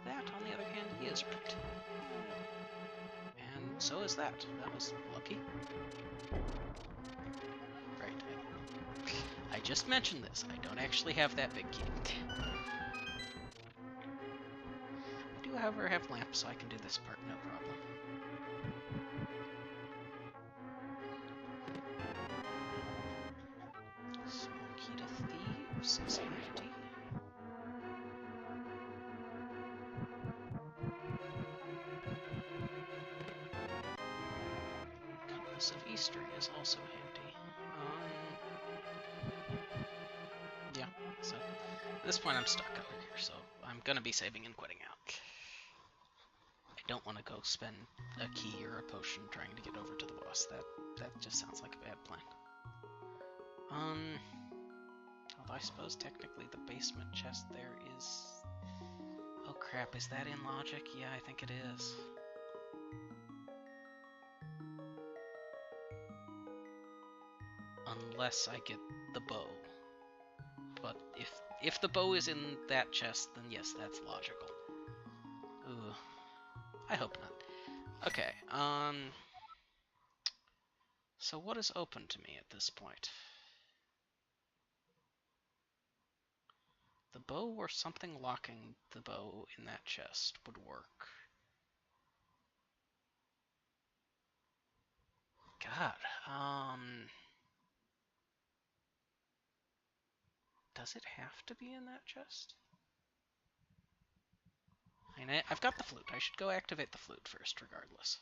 That, on the other hand, is right. And so is that. That was lucky. Right. I just mentioned this. I don't actually have that big key. I do, however, have lamps, so I can do this part no problem. Small key to thieves is handy. Compass of Eastern is also handy. Yeah, so at this point I'm stuck over here, so I'm gonna be saving and quitting out. I don't want to go spend a key or a potion trying to get over to the boss. That just sounds like a bad plan. Although I suppose technically the basement chest there is... Oh crap, is that in logic? Yeah, I think it is. Unless I get the bow. But if the bow is in that chest, then yes, that's logical. Ooh. I hope not. Okay, so what is open to me at this point? The bow or something locking the bow in that chest would work. God, does it have to be in that chest? I mean, I've got the flute. I should go activate the flute first, regardless.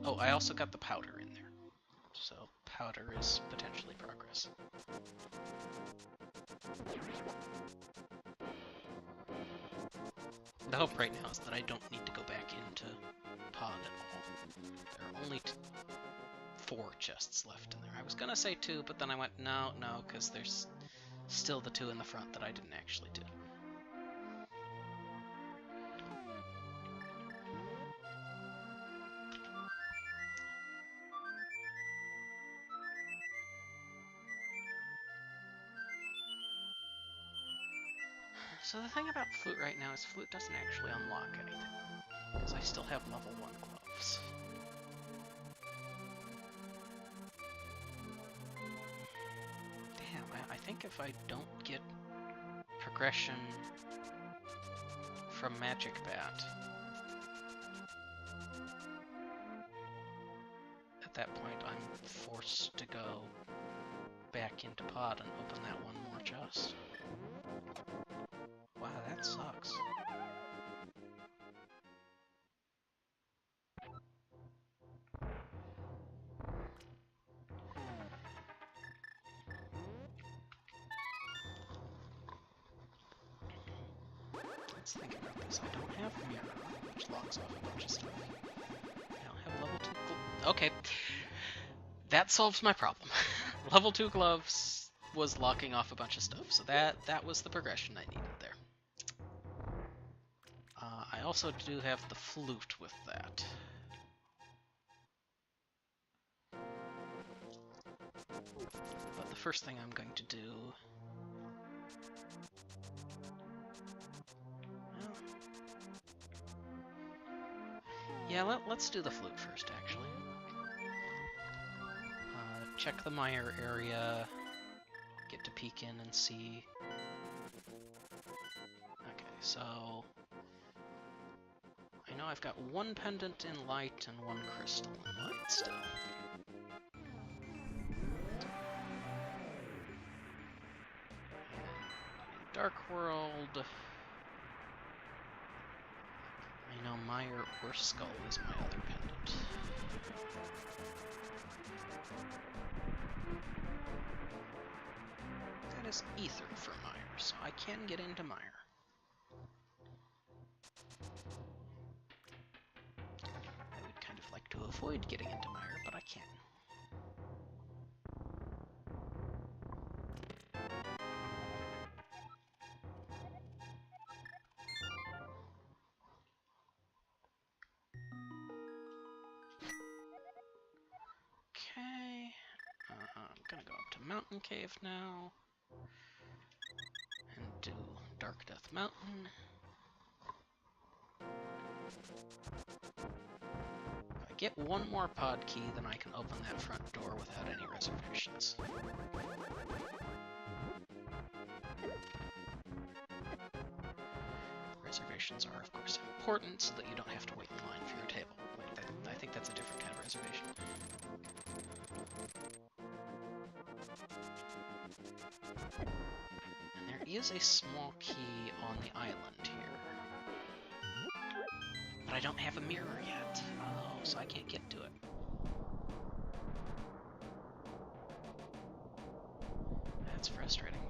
Oh, I also got the powder in there. So, powder is potentially progress. The hope right now is that I don't need to go back into pod at all. There are only 4 chests left in there. I was gonna say 2, but then I went, no, because there's still the 2 in the front that I didn't actually do. So the thing about flute right now is flute doesn't actually unlock anything, because I still have level 1 gloves. Damn, I think if I don't get progression from Magic Bat, at that point I'm forced to go back into pod and open that one more chest. Wow, that sucks. Let's think about this. I don't have mirror, which locks off a bunch of stuff. I don't have level 2 okay. That solves my problem. Level 2 gloves was locking off a bunch of stuff, so that was the progression I needed there. I also do have the flute with that. But the first thing I'm going to do... Well, yeah, let's do the flute first, actually. Check the mire area, get to peek in and see. Okay, so... I know I've got 1 pendant in light and 1 crystal in light still. Dark World... I know Mire or Skull is my other pendant. That is Ether for Mire, so I can get into Mire. I would kind of like to avoid getting into Mire, but I can. Okay, I'm gonna go up to Mountain Cave now. And do Dark Death Mountain. If I get one more pod key, then I can open that front door without any reservations. Reservations are, of course, important so that you don't have to wait in line for your table. Wait, I think that's a different kind of reservation. And there is a small key on the island here. But I don't have a mirror yet. Oh, so I can't get to it. That's frustrating.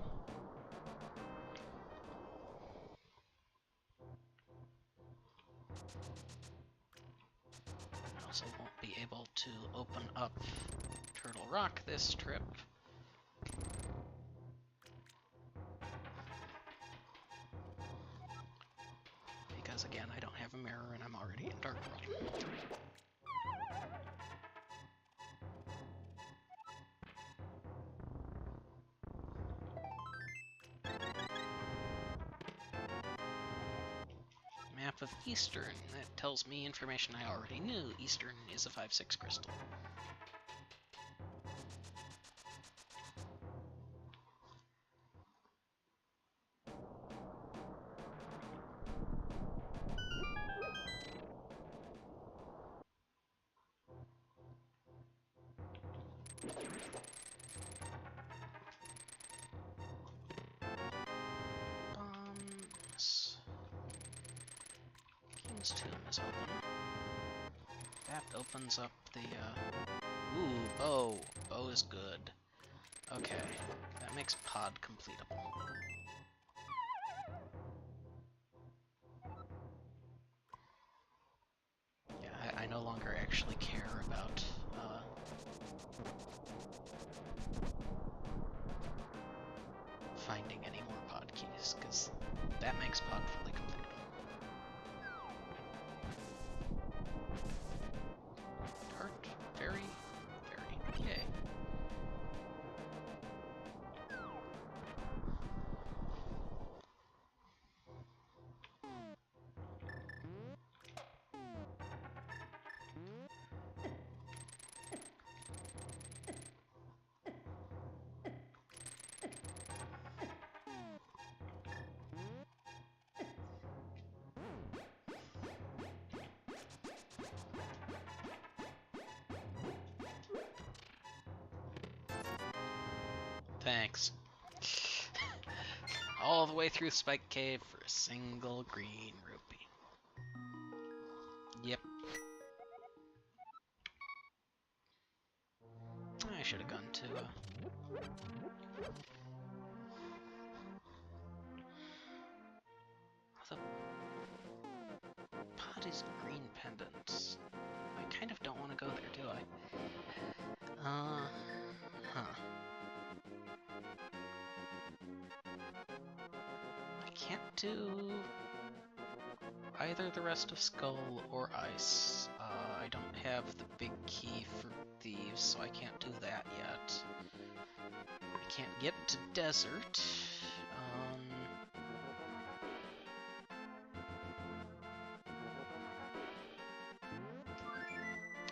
I also won't be able to open up Turtle Rock this trip. Because again, I don't have a mirror and I'm already in Dark World. Map of Eastern. That tells me information I already knew. Eastern is a 5/6 crystal. Bombs. King's Tomb is open. That opens up the, Ooh, bow. Bow is good. Okay, that makes pod completable. Yeah, I no longer actually care about, finding any more pod keys, because that makes pod fully completable. Heart, very, yay. Thanks. All the way through Spike Cave for a single green rupee. Yep. I should have gone to, the pot is green pendants. I kind of don't want to go there, do I? Huh. I can't do either the rest of Skull or Ice. I don't have the big key for Thieves, so I can't do that yet. I can't get to Desert.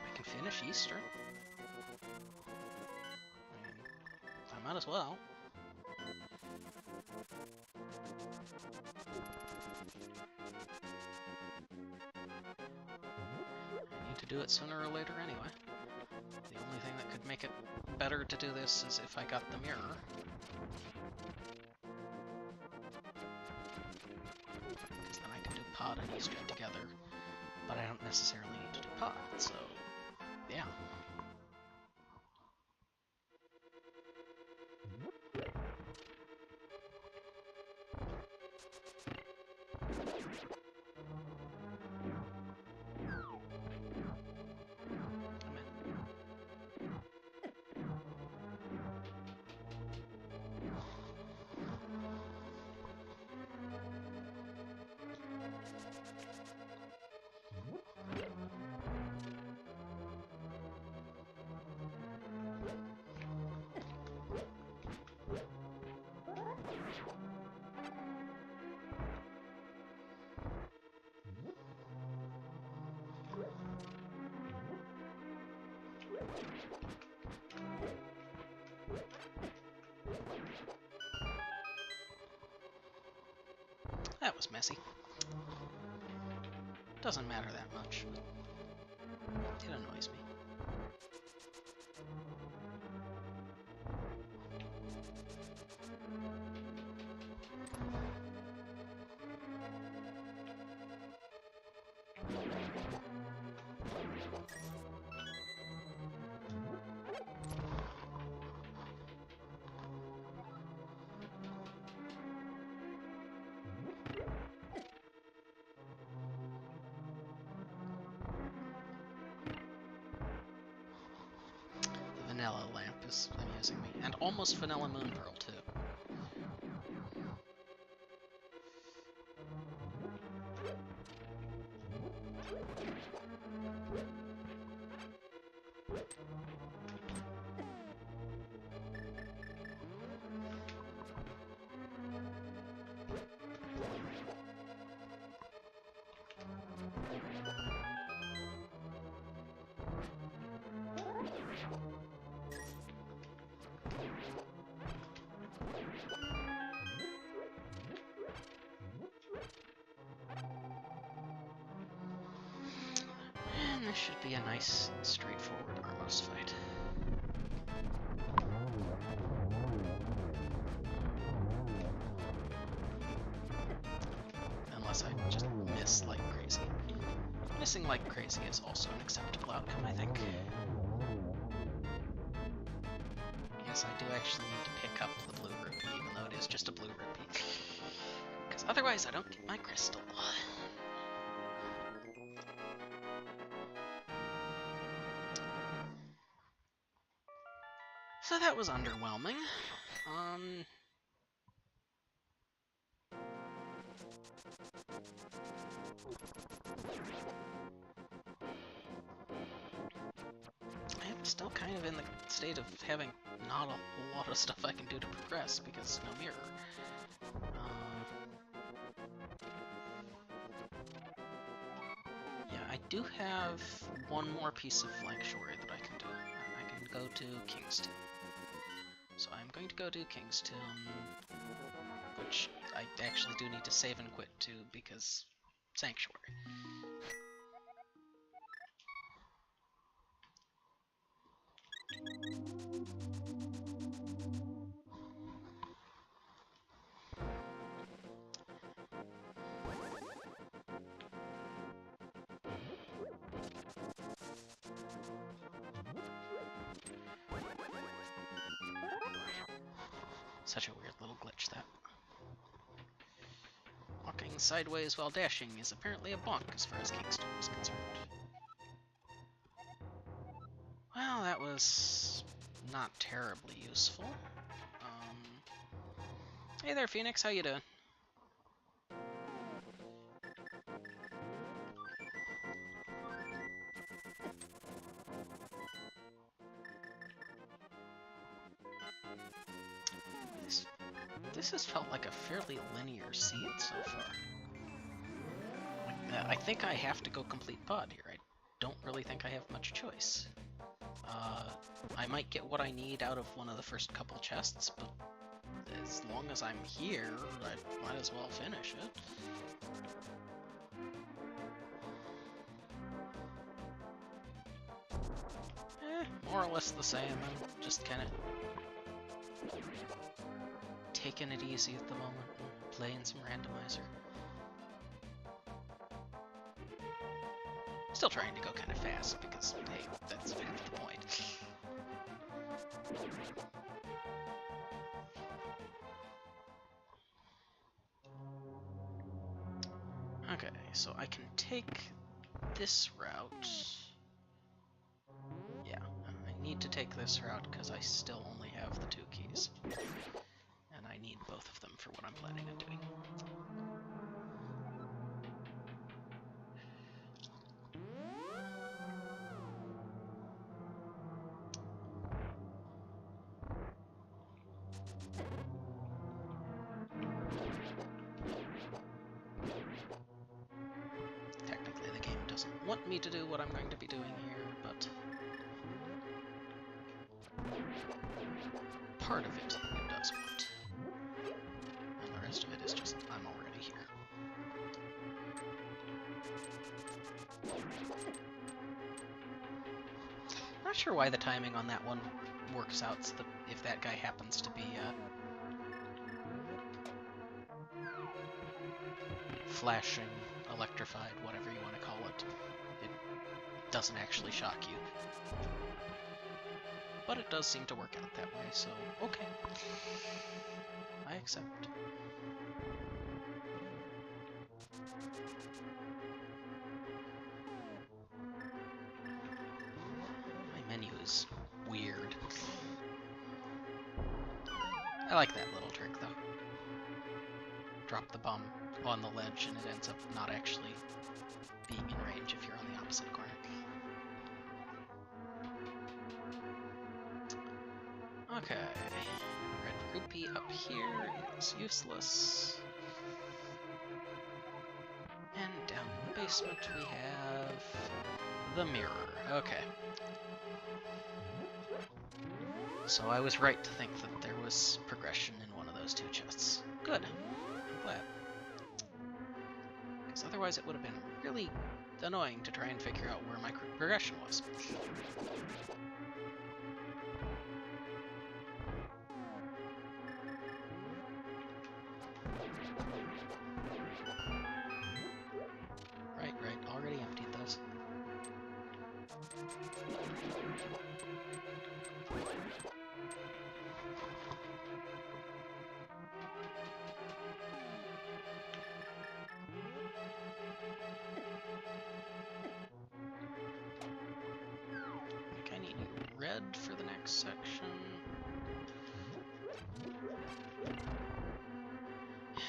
I can finish Eastern. I might as well. I need to do it sooner or later anyway. The only thing that could make it better to do this is if I got the mirror. Because then I can do pod and Eastern together. But I don't necessarily need to do pod, so yeah. That was messy. Doesn't matter that much, but it annoys me. Vanilla lamp is amusing me. And almost vanilla moon pearl, too. And this should be a nice, straightforward Armos fight. Unless I just miss like crazy. Missing like crazy is also an acceptable outcome, I think. Yes, I do actually need to pick up the blue rupee, even though it is just a blue rupee. Because otherwise I don't get my crystal. So that was underwhelming. I'm still kind of in the state of having not a whole lot of stuff I can do to progress because no mirror. Yeah, I do have one more piece of flank shore that I can do. I can go to Kingstown. So I'm going to go to Kingstown, which I actually do need to save and quit to because Sanctuary. Such a weird little glitch, that. Walking sideways while dashing is apparently a bonk as far as Kingstown is concerned. Well, that was not terribly useful. Hey there, Phoenix, how you doing? This has felt like a fairly linear scene so far. I think I have to go complete pod here. I don't really think I have much choice. I might get what I need out of one of the first couple chests, but as long as I'm here, I might as well finish it. More or less the same. I'm just kind of taking it easy at the moment and playing some randomizer. Still trying to go kind of fast because, hey, that's half the point. Okay, so I can take this route. Yeah, I need to take this route because I still only have the 2 keys. And I need both of them for what I'm planning on doing. Technically, the game doesn't want me to do what I'm going to be doing here, but part of it does want. And the rest of it is just, I'm already here. Not sure why the timing on that one works out so that if that guy happens to be flashing, electrified, whatever you want to call it, it doesn't actually shock you. But it does seem to work out that way, so okay. I accept. My menu is weird. I like that little trick, though. Drop the bomb on the ledge and it ends up not actually being in range if you're on the opposite corner. Okay. Red rupee up here is useless. And down in the basement we have the mirror. Okay. So I was right to think that there was progression in one of those two chests. Good. I'm glad. Because otherwise it would have been really annoying to try and figure out where my progression was. Right, already emptied those. I need red for the next section.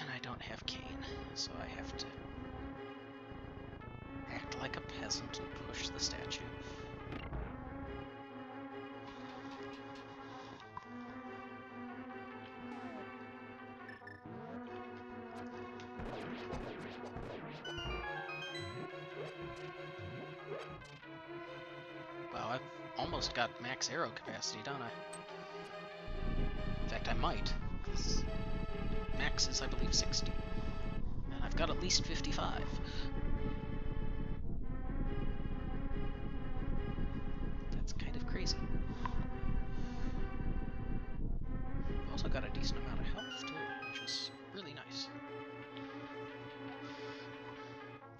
And I don't have cane, so I have to act like a peasant and push the statue. Wow, I've almost got max arrow capacity, don't I? In fact, I might. Max is, I believe, 60. And I've got at least 55. That's kind of crazy. I've also got a decent amount of health, too, which is really nice.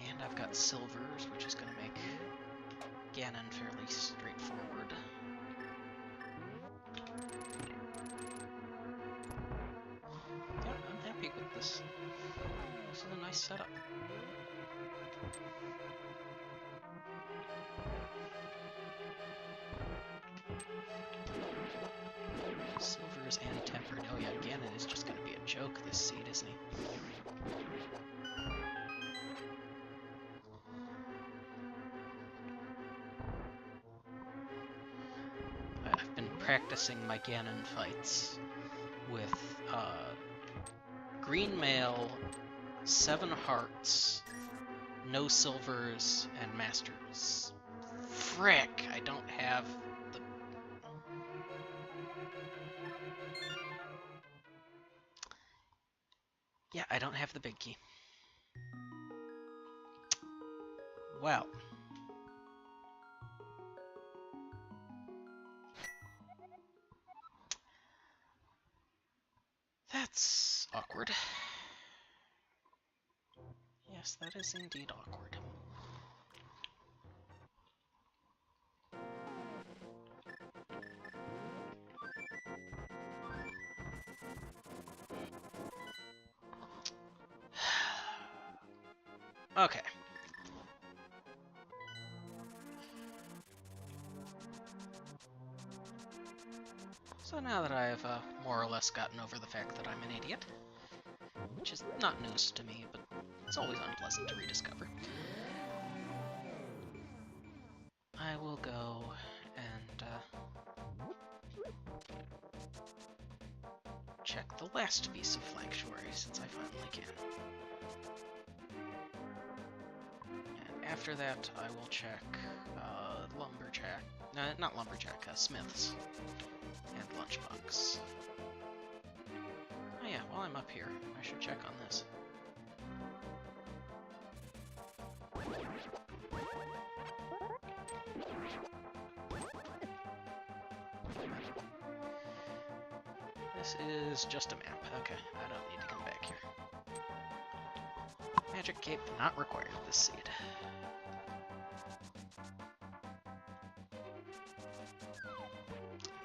And I've got silvers, which is going to make Ganon fairly straightforward. Yeah, I'm happy with this. This is a nice setup. Silvers and tempered. Oh yeah, Ganon is just going to be a joke this seed, isn't he? I've been practicing my Ganon fights with green mail, 7 hearts, no silvers, and masters. Frick! I don't have the... Yeah, I don't have the big key. Well. That's awkward. Yes, that is indeed awkward. Okay. So now that I've more or less gotten over the fact that I'm an idiot, which is not news to me, but it's always unpleasant to rediscover, I will go and check the last piece of Flanktuary since I finally can. And after that, I will check Lumberjack, not Lumberjack, Smith's, and Lunchbox. Oh yeah, while I'm up here, I should check on this. This is just a map. Okay, I don't need to come back here. Magic cape not required this seed.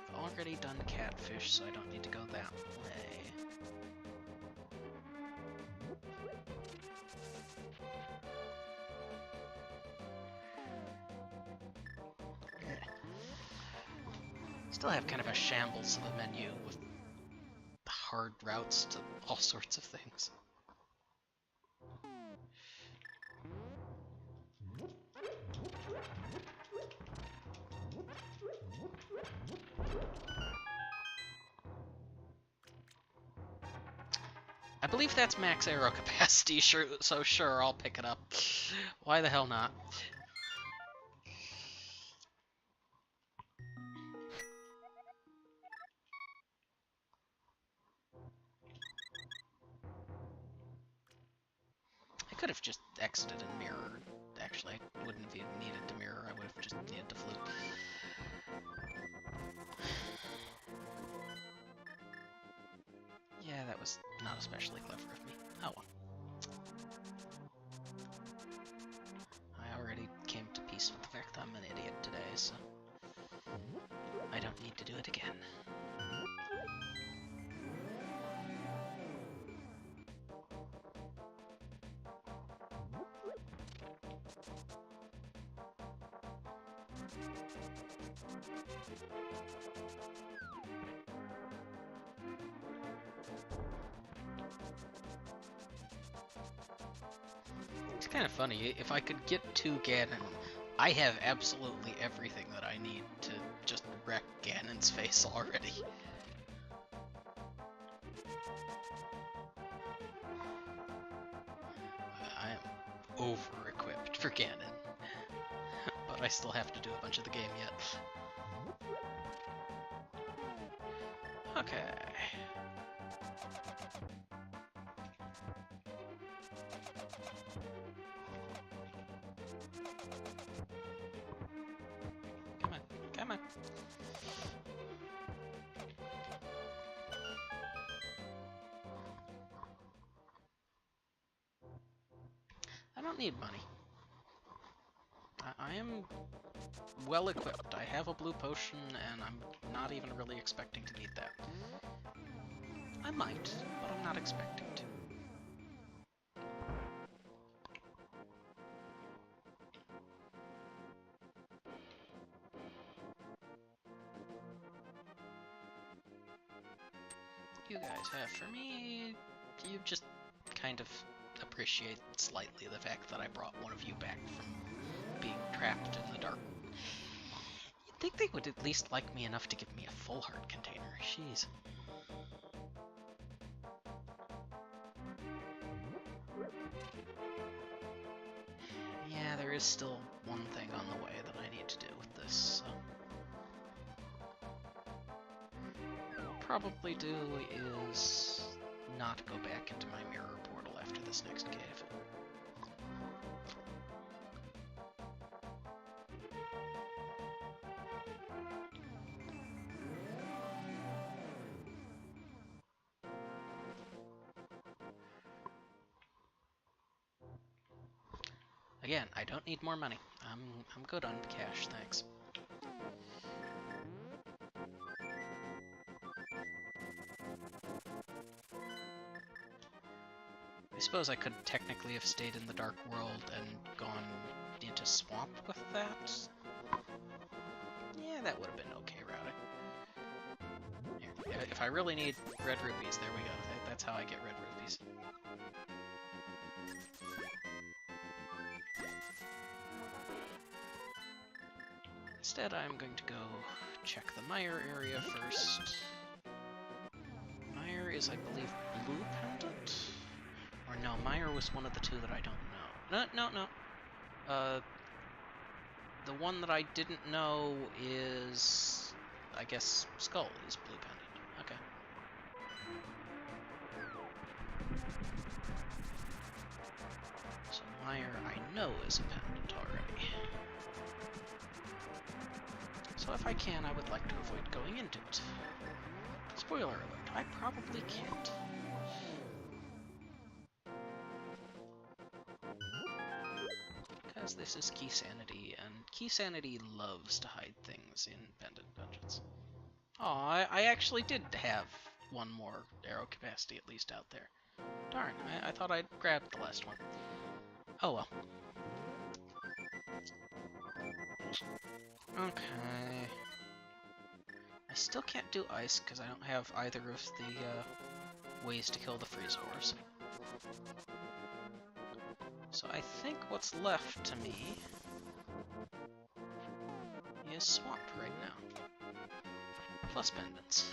I've already done catfish, so I don't need to go that way. Still have kind of a shambles of a menu with hard routes to all sorts of things. I believe that's max arrow capacity, so sure, I'll pick it up. Why the hell not? I could have just exited and mirrored. Actually, I wouldn't have even needed to mirror, I would have just needed to flute. Yeah, that was not especially clever of me. Oh well. I already came to peace with the fact that I'm an idiot today, so I don't need to do it again. It's kind of funny, if I could get to Ganon, I have absolutely everything that I need to just wreck Ganon's face already. I am over-equipped for Ganon, but I still have to do a bunch of the game yet. Okay. Come on, come on. I don't need money. I am well equipped. I have a blue potion, and I'm not even really expecting to need that. I might, but I'm not expecting to. You guys have for me, you just kind of appreciate slightly the fact that I brought one of you back from being trapped in the dark. You'd think they would at least like me enough to give me a full heart container. Jeez. Yeah, there is still one thing on the way that I need to do with this, so... what I'll probably do is not go back into my mirror portal after this next cave. Again, I don't need more money. I'm good on cash, thanks. I suppose I could technically have stayed in the Dark World and gone into Swamp with that. Yeah, that would have been okay routing. Here, if I really need red rupees, there we go. That's how I get red rupees. Instead, I'm going to go check the Mire area first. Mire is, I believe, Blue Pendant? Or no, Mire was one of the two that I don't know. No. The one that I didn't know is, I guess, Skull is Blue Pendant. Okay. So Mire I know is a pendant already. So if I can, I would like to avoid going into it. Spoiler alert, I probably can't. Because this is key-sanity, and key-sanity loves to hide things in pendant dungeons. Oh, I actually did have one more arrow capacity at least out there. Darn, I thought I'd grabbed the last one. Oh well. Okay. I still can't do ice because I don't have either of the ways to kill the freeze-ores. So I think what's left to me is swamp right now. Plus pendants.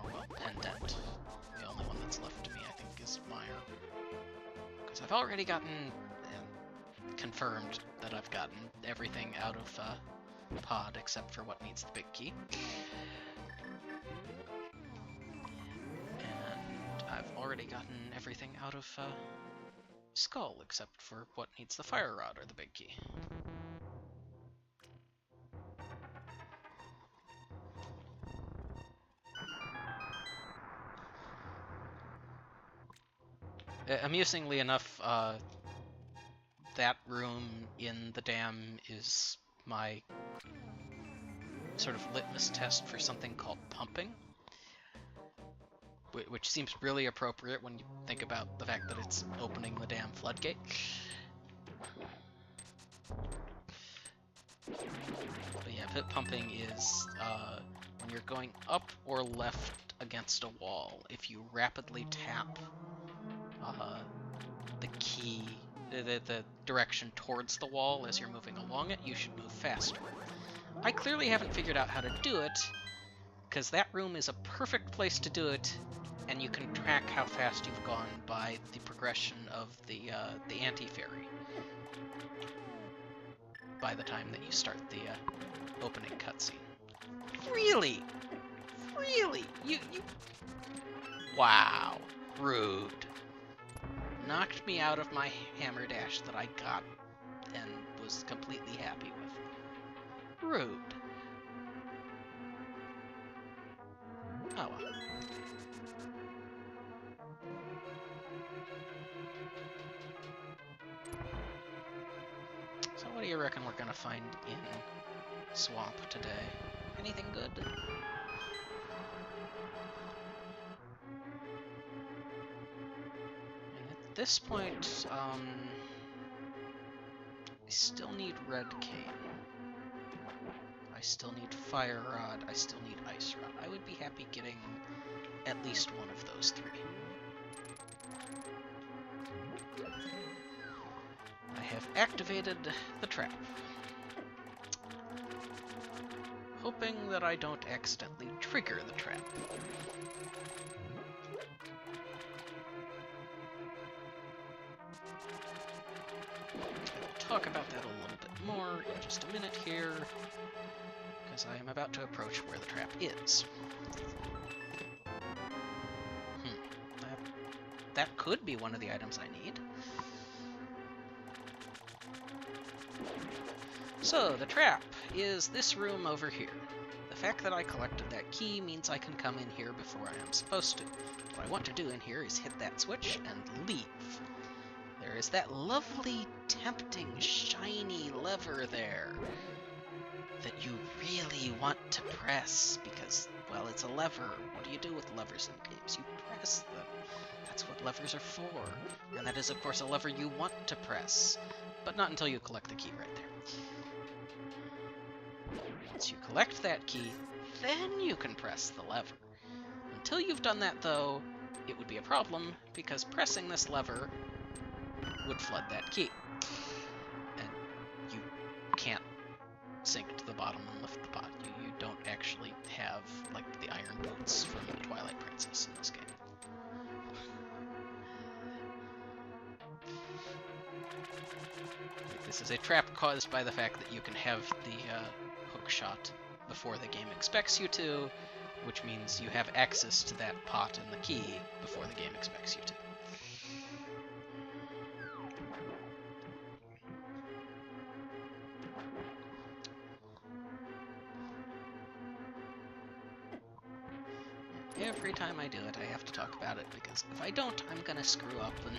Or well, pendant. The only one that's left to me, I think, is Mire. Because I've already gotten confirmed that I've gotten everything out of Pod except for what needs the big key. And I've already gotten everything out of Skull except for what needs the fire rod or the big key. Amusingly enough, that room in the dam is my sort of litmus test for something called pumping, which seems really appropriate when you think about the fact that it's opening the damn floodgate. But yeah, pit pumping is when you're going up or left against a wall, if you rapidly tap the key, the direction towards the wall as you're moving along it, you should move faster. I clearly haven't figured out how to do it, because that room is a perfect place to do it, and you can track how fast you've gone by the progression of the anti-fairy by the time that you start the opening cutscene. Really? Really? You... Wow. Rude. Knocked me out of my hammer dash that I got and was completely happy with. Rude. Oh well. So what do you reckon we're gonna find in Swamp today? Anything good? And at this point, I still need red cane. I still need fire rod. I still need ice rod. I would be happy getting at least one of those three. I have activated the trap, hoping that I don't accidentally trigger the trap. I'll talk about that a little bit more in just a minute here, because I am about to approach where the trap is. That could be one of the items I need. So, the trap is this room over here. The fact that I collected that key means I can come in here before I am supposed to. What I want to do in here is hit that switch and leave. There is that lovely, tempting, shiny lever there that you really want to press because, well, it's a lever. What do you do with levers in games? You press them. That's what levers are for. And that is, of course, a lever you want to press. But not until you collect the key right there. Once you collect that key, then you can press the lever. Until you've done that, though, it would be a problem, because pressing this lever would flood that key. And you can't sink to the bottom and lift the pot. You don't actually have, like, the iron boots from the Twilight Princess in this game. This is a trap caused by the fact that you can have the hook shot before the game expects you to, which means you have access to that pot and the key before the game expects you to. every time I do it, I have to talk about it, because if I don't, I'm gonna screw up and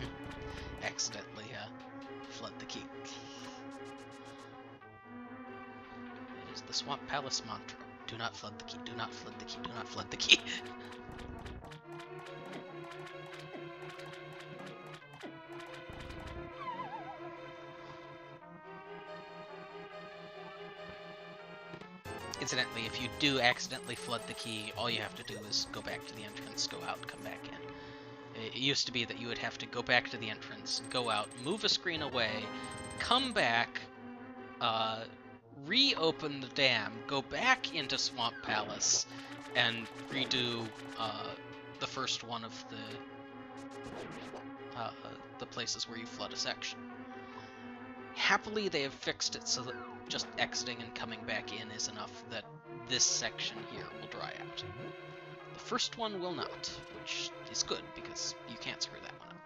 accidentally flood the key. It is the Swamp Palace mantra. Do not flood the key, do not flood the key, do not flood the key. Incidentally, if you do accidentally flood the key, all you have to do is go back to the entrance, go out, come back in. It used to be that you would have to go back to the entrance, go out, move a screen away, come back, reopen the dam, go back into Swamp Palace, and redo the first one of the places where you flood a section. Happily, they have fixed it so that just exiting and coming back in is enough that this section here will dry out. The first one will not, which is good, because you can't screw that one up.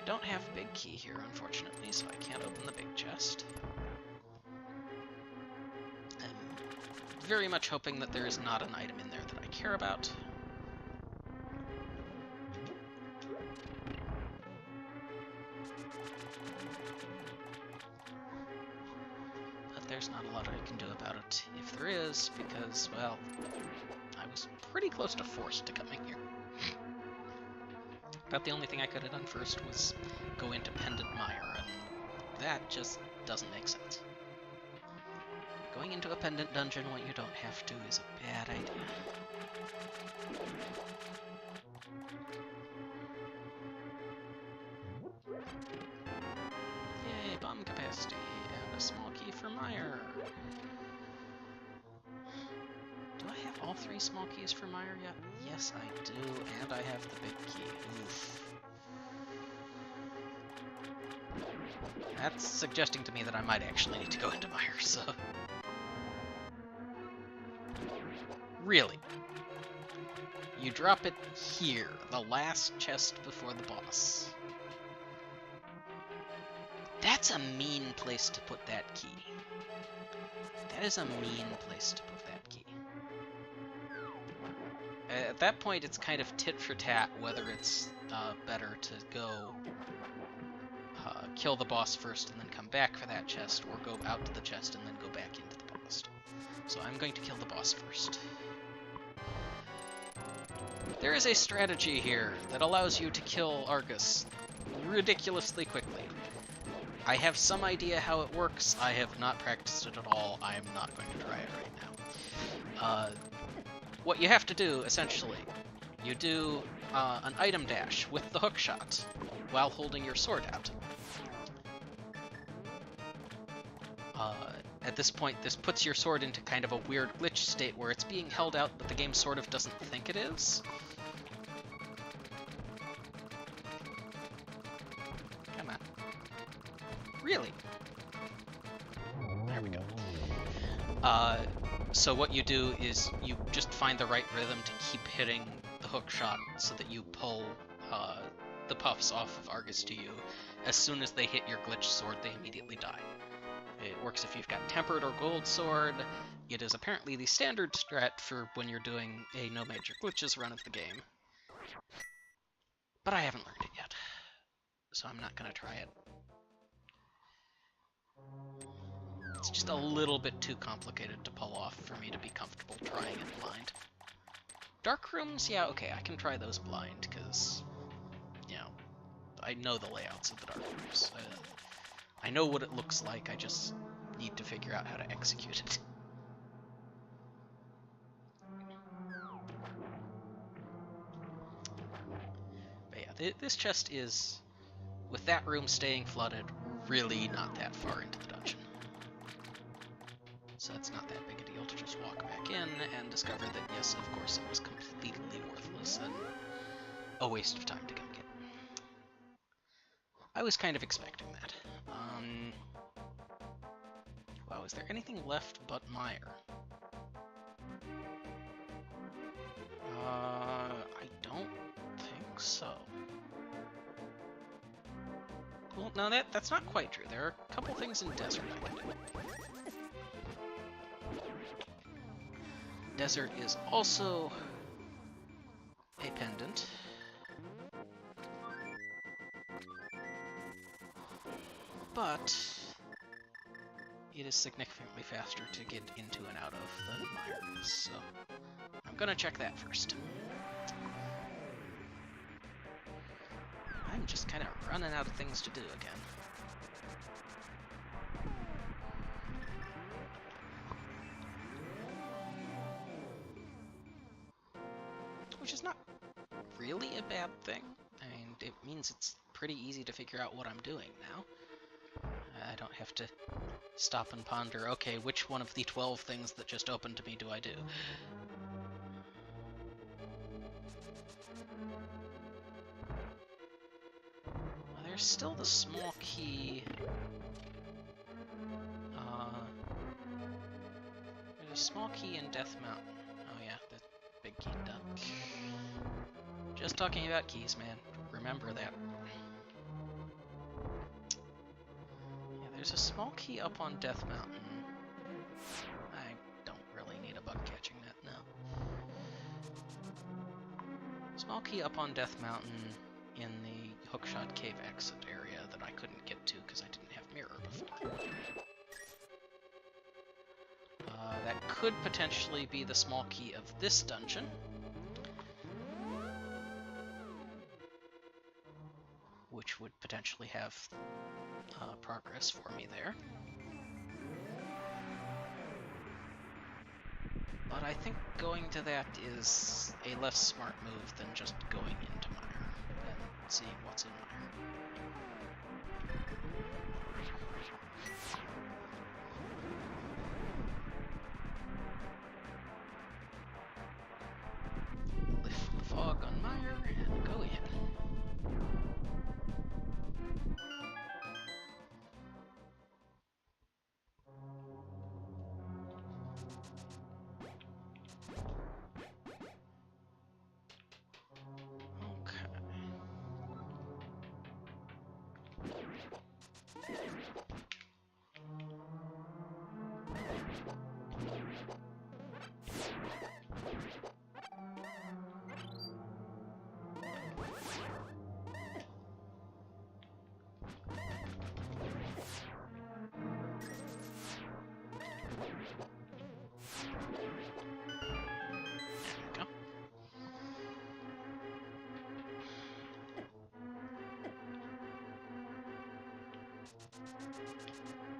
I don't have big key here, unfortunately, so I can't open the big chest. I'm very much hoping that there is not an item in there that I care about. There's not a lot I can do about it, if there is, because, well, I was pretty close to forced to coming here. About the only thing I could have done first was go into Pendant Mire, and that just doesn't make sense. Going into a pendant dungeon when you don't have to is a bad idea. Yay, bomb capacity, and a small key for Mire. Do I have all 3 small keys for Mire yet? Yes, I do, and I have the big key. Oof. That's suggesting to me that I might actually need to go into Mire, so... Really? You drop it here, the last chest before the boss. That's a mean place to put that key. That is a mean place to put that key. At that point, it's kind of tit for tat whether it's better to go kill the boss first and then come back for that chest, or go out to the chest and then go back into the boss. So I'm going to kill the boss first. There is a strategy here that allows you to kill Argus ridiculously quickly. I have some idea how it works. I have not practiced it at all. I am not going to try it right now. What you have to do, essentially, you do an item dash with the hookshot while holding your sword out. At this point, this puts your sword into kind of a weird glitch state where it's being held out, but the game sort of doesn't think it is. Come on. Really? There we go. So what you do is you just find the right rhythm to keep hitting the hook shot so that you pull the puffs off of Argus to you. As soon as they hit your glitch sword, they immediately die. It works if you've got Tempered or Gold Sword. It is apparently the standard strat for when you're doing a no major glitches run of the game. But I haven't learned it yet, so I'm not going to try it. It's just a little bit too complicated to pull off for me to be comfortable trying it blind. Dark rooms, yeah, okay, I can try those blind, because, you know, I know the layouts of the dark rooms. I know what it looks like, I just need to figure out how to execute it. But yeah, this chest is, with that room staying flooded, really not that far into the dungeon. So it's not that big a deal to just walk back in and discover that, yes, of course, it was completely worthless and a waste of time to come get. I was kind of expecting that. Wow, is there anything left but Mire? I don't think so. Well, no, that's not quite true. There are a couple things in Desert I can do. Desert is also a pendant. But it is significantly faster to get into and out of than Mire is, so I'm gonna check that first. I'm just kind of running out of things to do again. Which is not really a bad thing. I mean, it means it's pretty easy to figure out what I'm doing now. I don't have to stop and ponder, okay, which one of the 12 things that just opened to me do I do? There's still the small key. There's a small key in Death Mountain. Oh yeah, the big key, duh. Just talking about keys, man. Remember that. Yeah, there's a small key up on Death Mountain. I don't really need a bug catching that, no. Small key up on Death Mountain in the Hookshot Cave exit area that I couldn't get to because I didn't have mirror before. That could potentially be the small key of this dungeon. Which would potentially have progress for me there. But I think going to that is a less smart move than just going into Mire and seeing what's in Mire. Lift the fog on Mire and go in.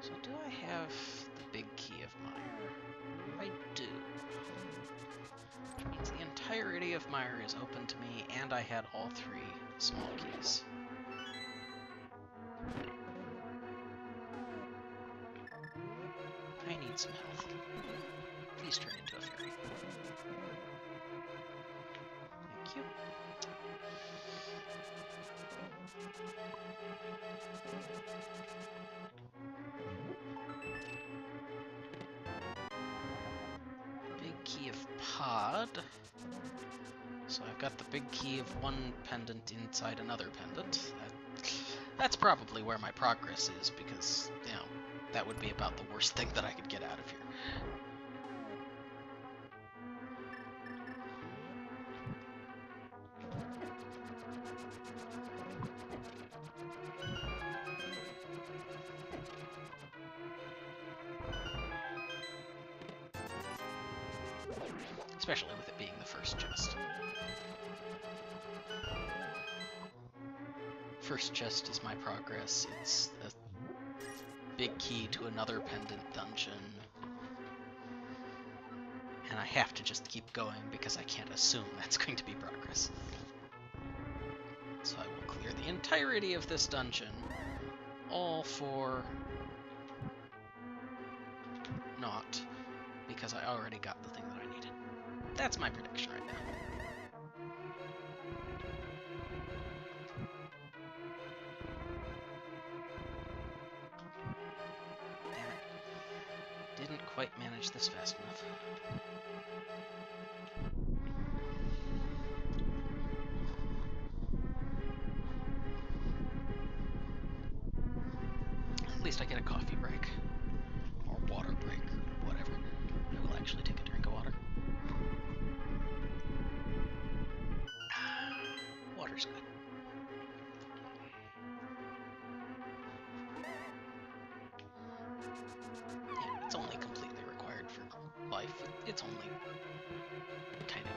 So do I have the big key of Mire? I do. Which means the entirety of Mire is open to me, and I had all 3 small keys. I need some health. Please turn into a fairy. Thank you. Big key of pod. So I've got the big key of one pendant inside another pendant. That's probably where my progress is, because, you know, that would be about the worst thing that I could get out of here. Especially with it being the first chest. First chest is my progress. It's a big key to another pendant dungeon. And I have to just keep going because I can't assume that's going to be progress. So I will clear the entirety of this dungeon, all for naught, because I already got the thing that I needed. That's my prediction right now. Damn it. Didn't quite manage this fast enough. At least I get a coffee break. Or water break, or whatever. I will actually take a drink of water. Yeah, it's only completely required for life. It's only kind of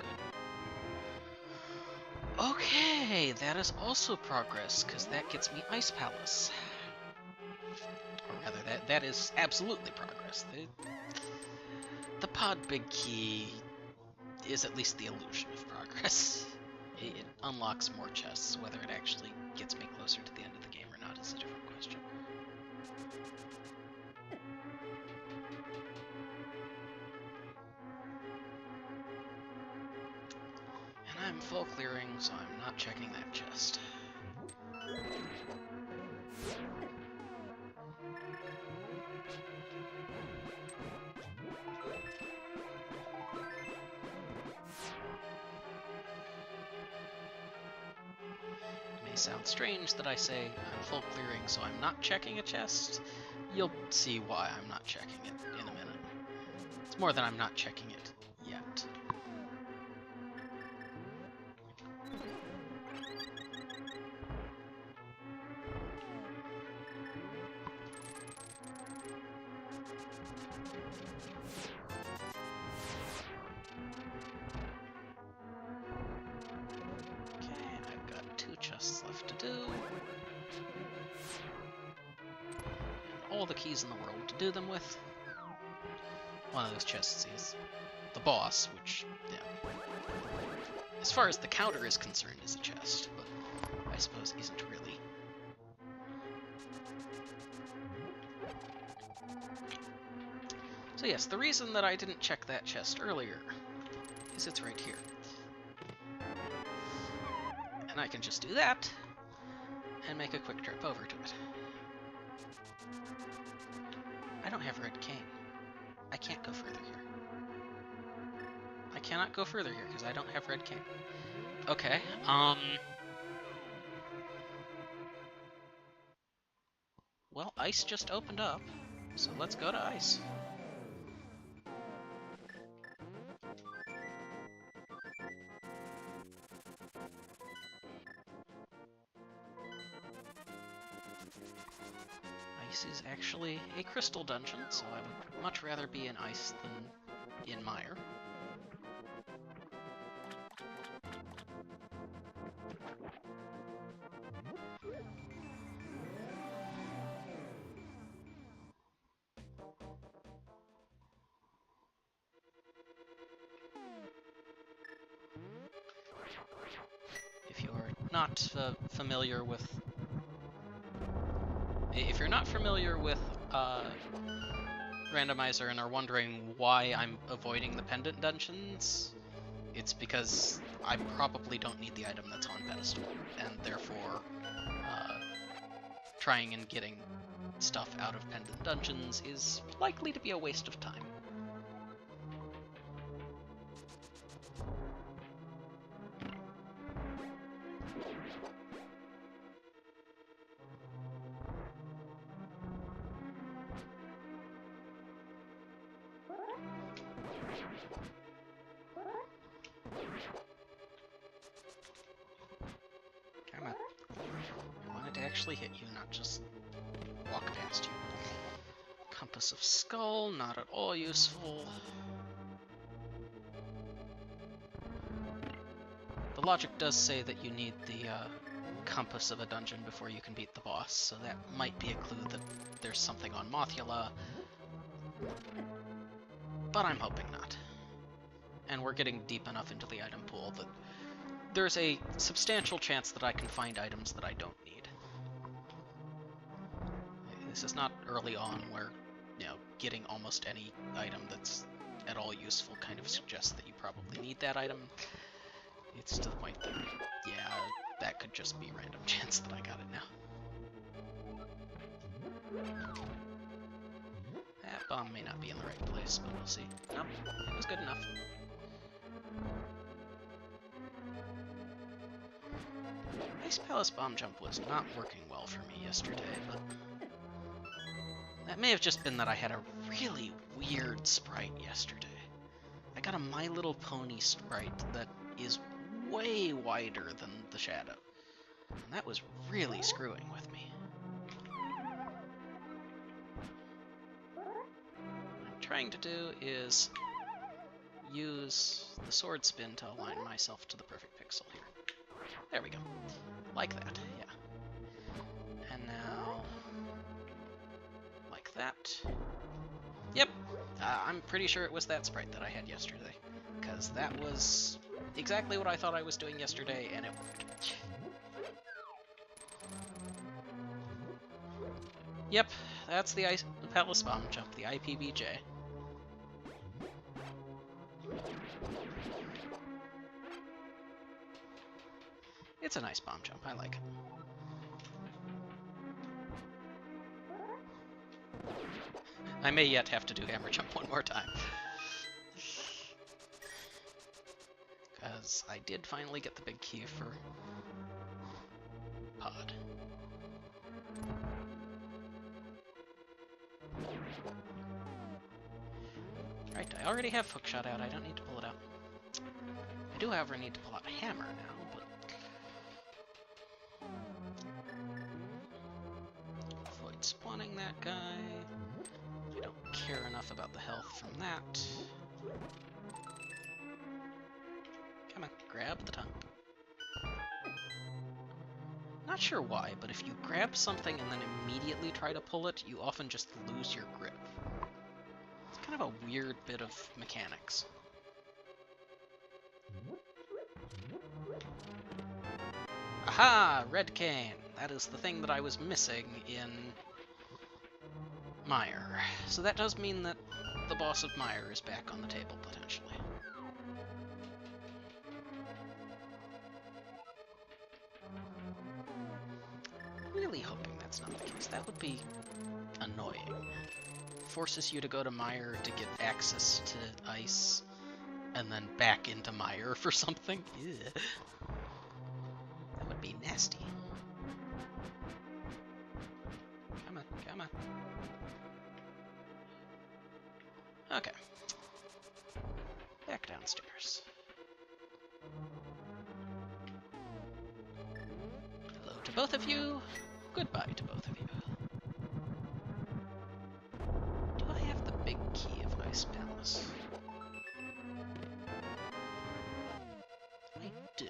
good. Okay, that is also progress, because that gets me Ice Palace. Or rather, that is absolutely progress. The pod big key is at least the illusion of progress. It unlocks more chests. Whether it actually gets me closer to the end of the game or not is a different question. And I'm full clearing, so I'm not checking that chest. It may sound strange that I say I'm full clearing, so I'm not checking a chest. You'll see why I'm not checking it in a minute. It's more than I'm not checking it yet. Left to do. And all the keys in the world to do them with. One of those chests is the boss, which, yeah, as far as the counter is concerned, is a chest, but I suppose isn't really. So yes, the reason that I didn't check that chest earlier is it's right here. And I can just do that, and make a quick trip over to it. I don't have red cane. I can't go further here. I cannot go further here, because I don't have red cane. Okay, well, ice just opened up, so let's go to ice. Ice is actually a crystal dungeon, so I would much rather be in ice than in mire. If you're not familiar with Randomizer and are wondering why I'm avoiding the pendant dungeons, it's because I probably don't need the item that's on pedestal, and therefore trying and getting stuff out of pendant dungeons is likely to be a waste of time. I wanted to actually hit you, not just walk past you. Compass of Skull, not at all useful. The logic does say that you need the compass of a dungeon before you can beat the boss, so that might be a clue that there's something on Mothula, but I'm hoping not. And we're getting deep enough into the item pool that there's a substantial chance that I can find items that I don't need. This is not early on where, you know, getting almost any item that's at all useful kind of suggests that you probably need that item. It's to the point that, yeah, that could just be random chance that I got it now. That bomb may not be in the right place, but we'll see. Nope, it was good enough. Ice Palace bomb jump was not working well for me yesterday, but that may have just been that I had a really weird sprite yesterday. I got a My Little Pony sprite that is way wider than the shadow, and that was really screwing with me. trying to do is use the sword spin to align myself to the perfect pixel here. There we go. Like that, yeah. And now... like that. Yep, I'm pretty sure it was that sprite that I had yesterday, because that was exactly what I thought I was doing yesterday, and it worked. Yep, that's the Palace Bomb Jump, the IPBJ. It's a nice bomb jump, I like it. I may yet have to do hammer jump one more time. Because I did finally get the big key for Pod. Right, I already have hookshot out, I don't need to pull it out. I do, however, need to pull out a hammer now, but... avoid spawning that guy. I don't care enough about the health from that. Come on, grab the tongue. Not sure why, but if you grab something and then immediately try to pull it, you often just lose your grip. It's kind of a weird bit of mechanics. Aha! Red cane! That is the thing that I was missing in Mire. So that does mean that the boss of Mire is back on the table, potentially. Really hoping that's not the case. That would be annoying. Forces you to go to Mire to get access to ice, and then back into Mire for something. Ew. That would be nasty. Come on, come on. Okay. Back downstairs. Hello to both of you. Goodbye to both of you. Do I have the big key of Ice Palace? I do.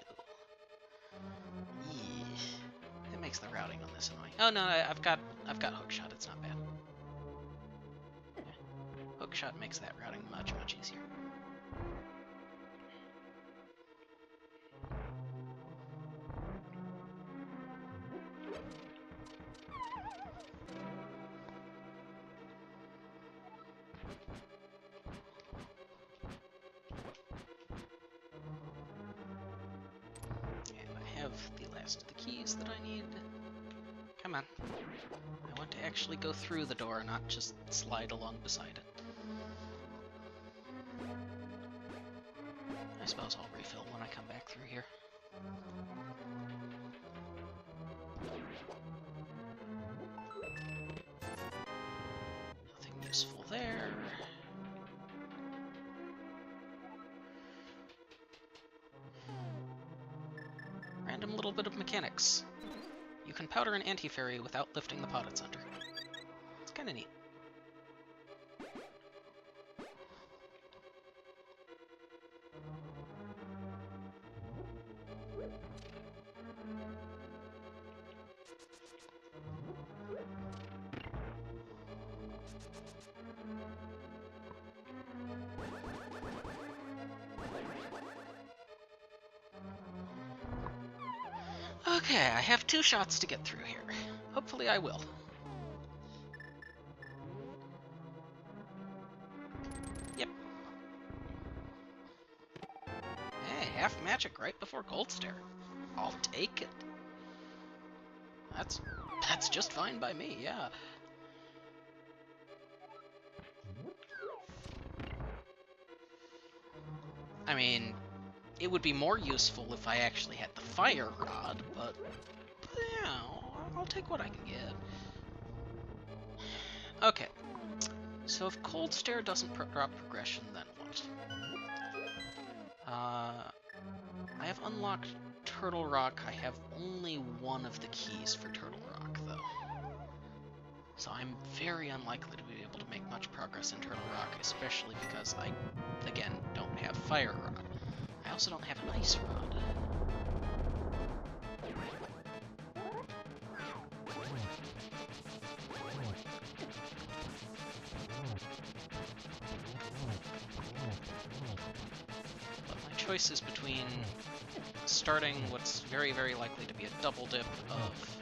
Yeah. That makes the routing on this annoying. Oh no, I've got hookshot. It's not bad. Yeah. Hookshot makes that routing much easier. The last of the keys that I need. Come on. I want to actually go through the door, not just slide along beside it. I suppose I'll refill when I come back through here. Nothing useful there. Random little bit of mechanics. You can powder an anti-fairy without lifting the pot it's under. It's kinda neat. Okay, I have 2 shots to get through here. Hopefully I will. Yep. Hey, half magic right before Gold Stare. I'll take it. That's just fine by me, yeah. I mean, it would be more useful if I actually had the fire rod, but yeah, I'll take what I can get. Okay, so if Cold Stare doesn't drop progression, then what? I have unlocked Turtle Rock. I have only one of the keys for Turtle Rock, though. So I'm very unlikely to be able to make much progress in Turtle Rock, especially because I, again, don't have Fire Rod. I also don't have an Ice Rod. But my choice is between starting what's very, very likely to be a double dip of...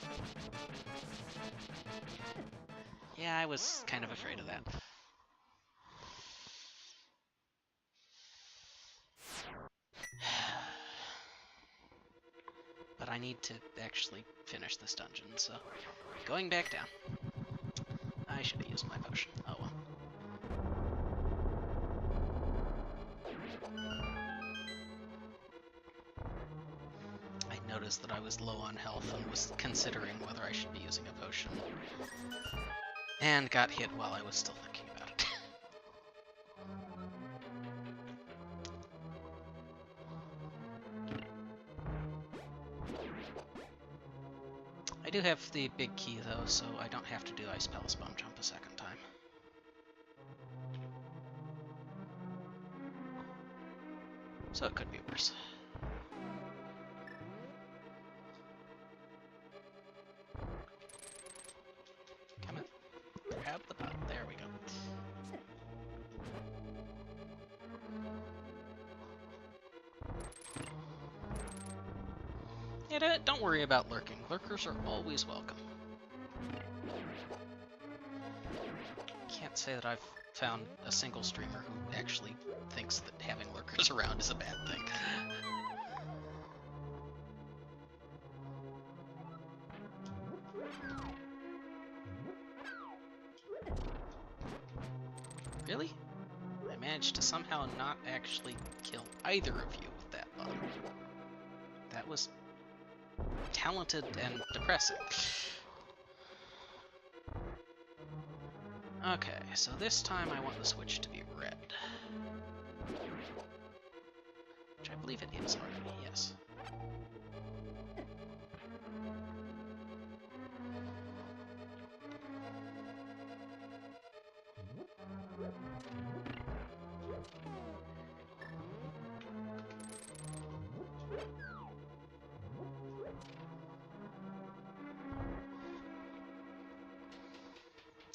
Yeah, I was kind of afraid of that. But I need to actually finish this dungeon, so... Going back down. I should have used my potion. Oh well. I noticed that I was low on health and was considering whether I should be using a potion. And got hit while I was still thinking about it. I do have the big key though, so I don't have to do Ice Palace Bomb Jump a second time. So it could be worse. Come on. Grab the pot. There we go. Yeah, don't worry about lurking. Lurkers are always welcome. Can't say that I've found a single streamer who actually thinks that having lurkers around is a bad thing. Really? I managed to somehow not actually kill either of you with that bug. That was talented and depressing. Okay, so this time I want the switch to be red. Which I believe it is already, yes.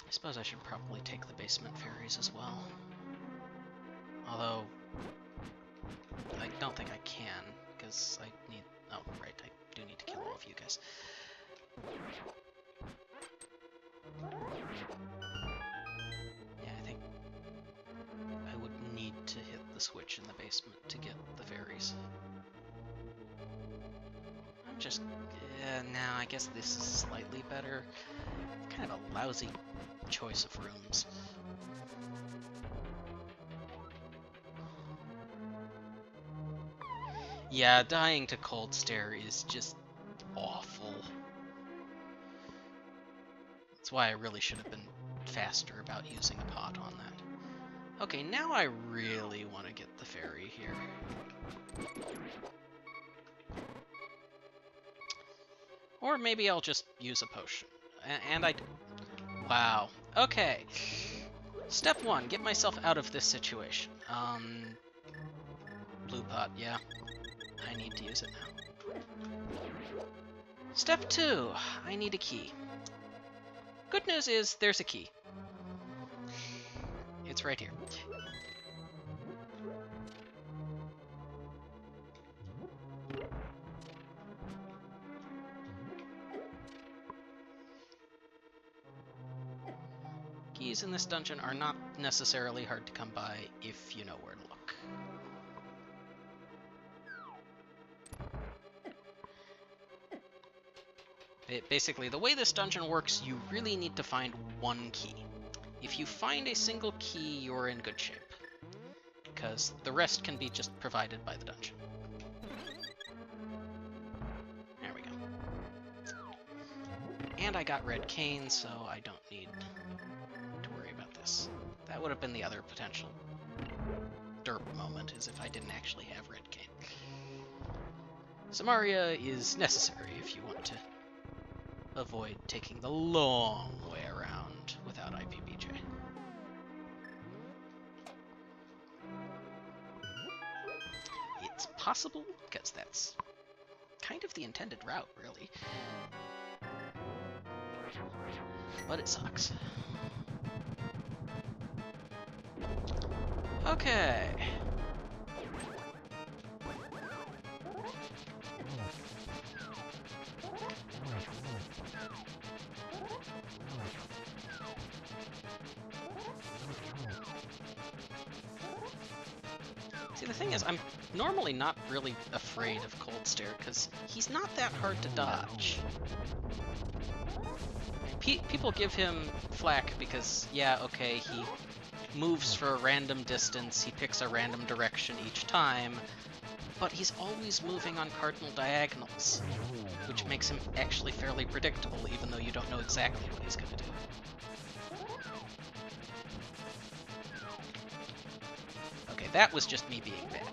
I suppose I should probably take the basement fairies as well. Although, I don't think I can, because I need... Oh, right, I do need to kill all of you guys. Yeah, I think I would need to hit the switch in the basement to get the fairies. I'm just... now I guess this is slightly better. Kind of a lousy choice of rooms. Yeah, dying to Cold Stare is just awful. That's why I really should have been faster about using a pot on that. Okay, now I really want to get the fairy here. Or maybe I'll just use a potion. And I do. Wow. Okay. Step 1, get myself out of this situation. Blue pot, yeah. I need to use it now. Step 2, I need a key. Good news is, there's a key. It's right here. Keys in this dungeon are not necessarily hard to come by if you know where to look. Basically, the way this dungeon works, you really need to find one key. If you find a single key, you're in good shape, because the rest can be just provided by the dungeon. There we go. And I got red cane, so I don't need to worry about this. That would have been the other potential derp moment, is if I didn't actually have red cane. Samaria is necessary if you want to avoid taking the long way around. impossible, because that's kind of the intended route, really. But it sucks. Okay. See, the thing is, I'm normally not really afraid of Cold Stare, because he's not that hard to dodge. People give him flack because, yeah, okay, he moves for a random distance, he picks a random direction each time, but he's always moving on cardinal diagonals, which makes him actually fairly predictable, even though you don't know exactly what he's going to do. Okay, that was just me being bad.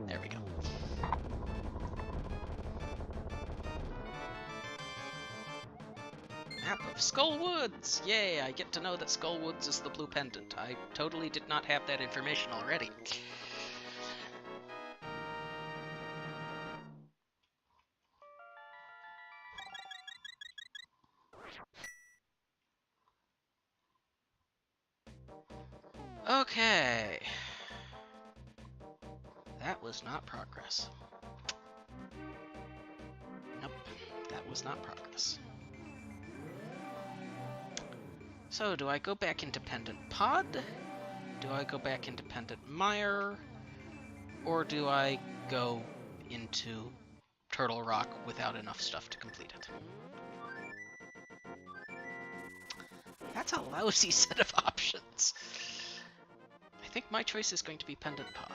There we go. Map of Skull Woods! Yay, I get to know that Skull Woods is the blue pendant. I totally did not have that information already. Okay. That was not progress. Nope, that was not progress. So, do I go back into Pendant Pod? Do I go back into Pendant Mire? Or do I go into Turtle Rock without enough stuff to complete it? That's a lousy set of options. I think my choice is going to be Pendant Pod.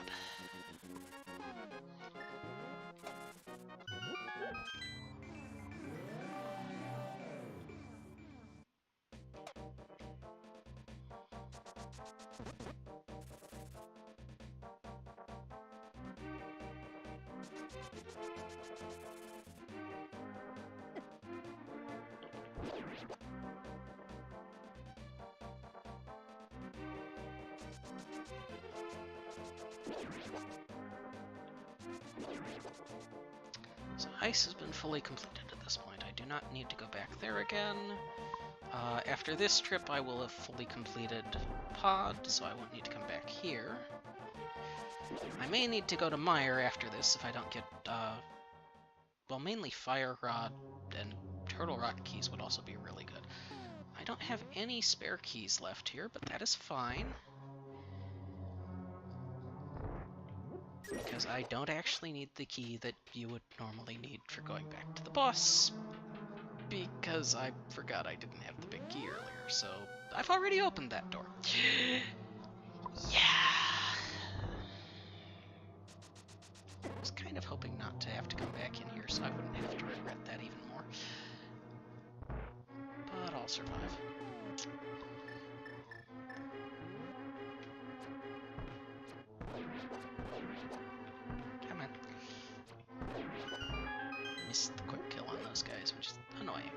So ice has been fully completed at this point. I do not need to go back there again. After this trip, I will have fully completed Pod, so I won't need to come back here. I may need to go to Mire after this if I don't get, well, mainly Fire Rod and Turtle Rock keys would also be really good. I don't have any spare keys left here, but that is fine. Because I don't actually need the key that you would normally need for going back to the boss. Because I forgot I didn't have the big key earlier, so I've already opened that door. Yeah! I was kind of hoping not to have to come back in here so I wouldn't have to regret that even more. But I'll survive. Come on. Missed the quick kill on those guys, which is annoying.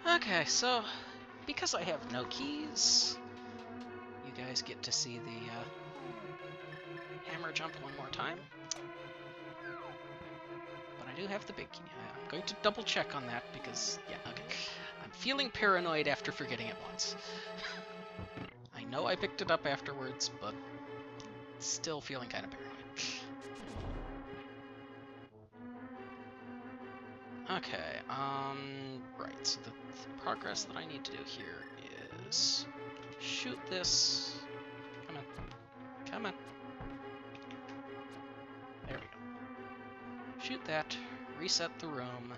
Okay, so because I have no keys, you guys get to see the hammer jump one more time. But I do have the big key. I'm going to double check on that because, yeah, okay. I'm feeling paranoid after forgetting it once. I know I picked it up afterwards, but still feeling kind of paranoid. Okay, right, so the progress that I need to do here is shoot this. Come on. Come on. There we go. Shoot that, reset the room,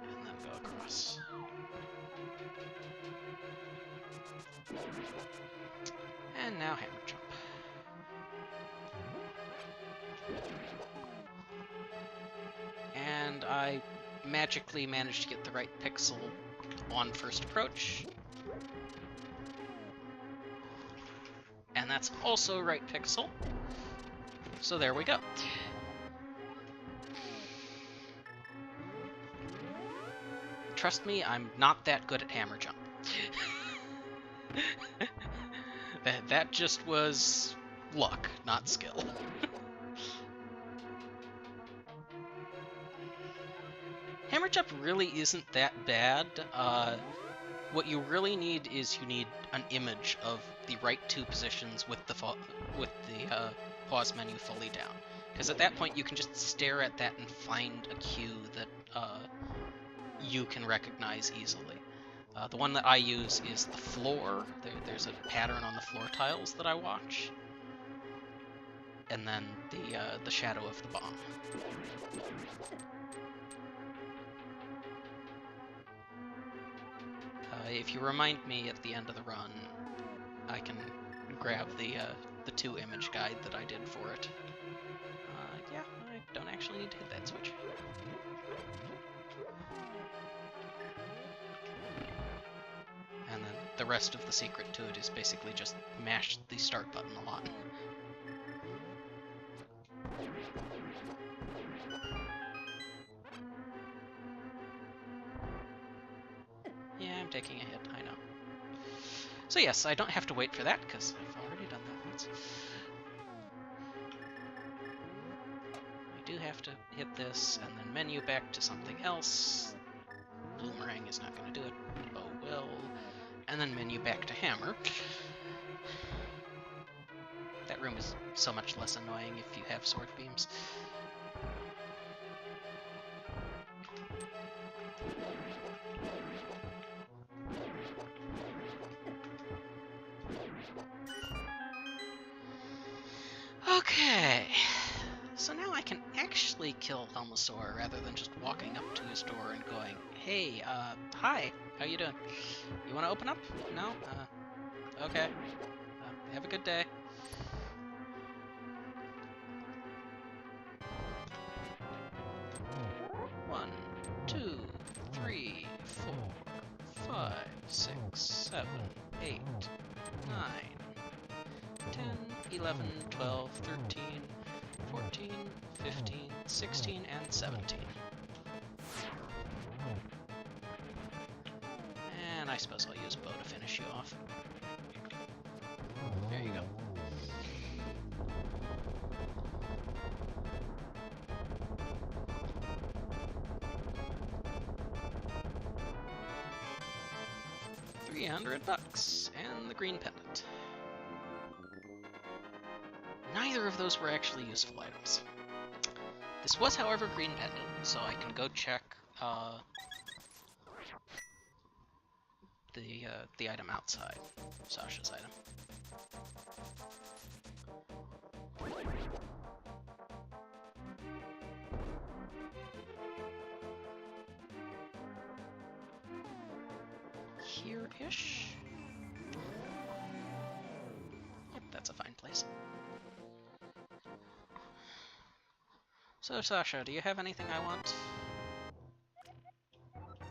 and then go across. And now hammer jump. And I magically managed to get the right pixel on first approach. And that's also right pixel. So there we go. trust me, I'm not that good at hammer jump. That just was luck, not skill. Hammer jump really isn't that bad. What you really need is you need an image of the right two positions with the pause menu fully down. Because at that point you can just stare at that and find a cue that you can recognize easily. The one that I use is the floor. There's a pattern on the floor tiles that I watch. And then the shadow of the bomb. If you remind me at the end of the run, I can grab the 2 image guide that I did for it. Yeah, I don't actually need to hit that switch. And then the rest of the secret to it is basically just mash the start button a lot. Yeah, I'm taking a hit, I know. So yes, I don't have to wait for that, because I've already done that once. I do have to hit this, and then menu back to something else. Boomerang is not going to do it. Oh well. And then menu back to hammer. That room is so much less annoying if you have sword beams. Okay, so now I can actually kill Helmosaur rather than just walking up to his door and going, hey, hi, how you doing? You want to open up? No? Okay. Have a good day. One, 2, 3, 4, 5, 6, 7, 8, 9, 10, 11, 12, 13, 14, 15, 16, and 17. And I suppose I'll use bow to finish you off. There you go. $300 and the green pendant. Neither of those were actually useful items. This was, however, green pendant, so I can go check the item outside, Sasha's item. Here-ish? Yep, that's a fine place. So, Sasha, do you have anything I want?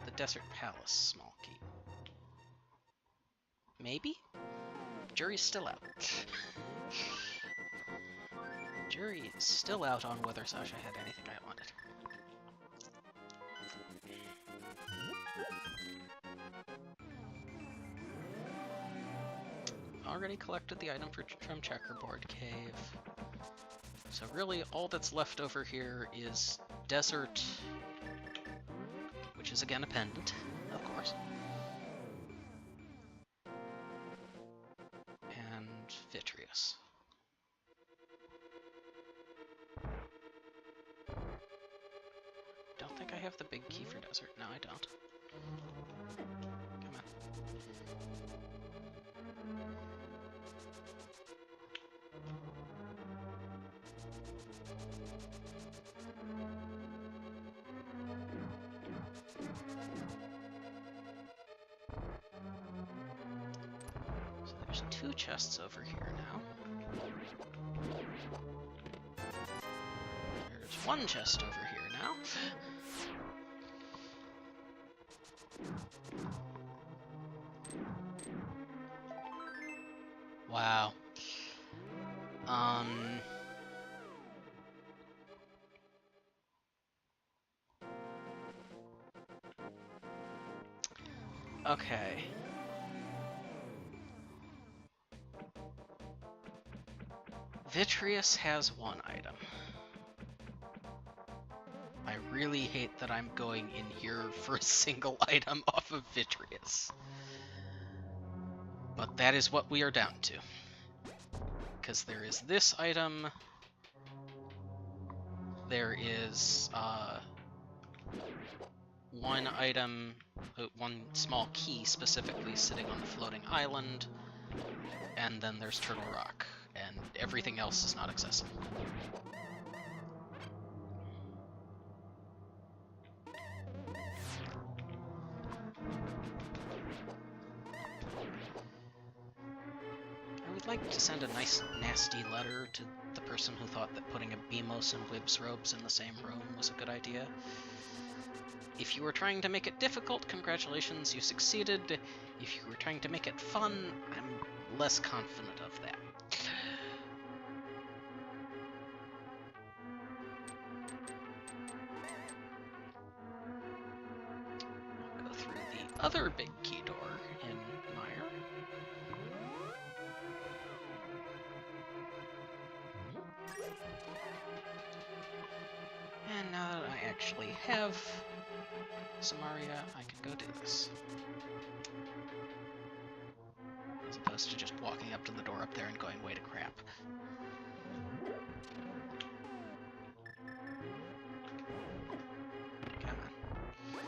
The Desert Palace, small key. Maybe? Jury's still out. Jury is still out on whether Sasha had anything I wanted. Already collected the item from Checkerboard Cave. So really, all that's left over here is Desert, which is again a pendant, of course, and Vitreous. Don't think I have the big key for Desert. No, I don't. Come on. So there's 2 chests over here now. There's 1 chest over here now. Wow. Okay. Vitreous has one item. I really hate that I'm going in here for a single item off of Vitreous. But that is what we are down to. Because there is this item, there is one item, one small key specifically sitting on the floating island, and then there's Turtle Rock, and everything else is not accessible. I would like to send a nice, nasty letter to the person who thought that putting a Beamos and Wibbs robes in the same room was a good idea. If you were trying to make it difficult, congratulations, you succeeded. If you were trying to make it fun, I'm less confident of that. I'll go through the other big key door in Meyer. And now that I actually have Samaria, I can go do this. As opposed to just walking up to the door up there and going, wait a crap. Come on.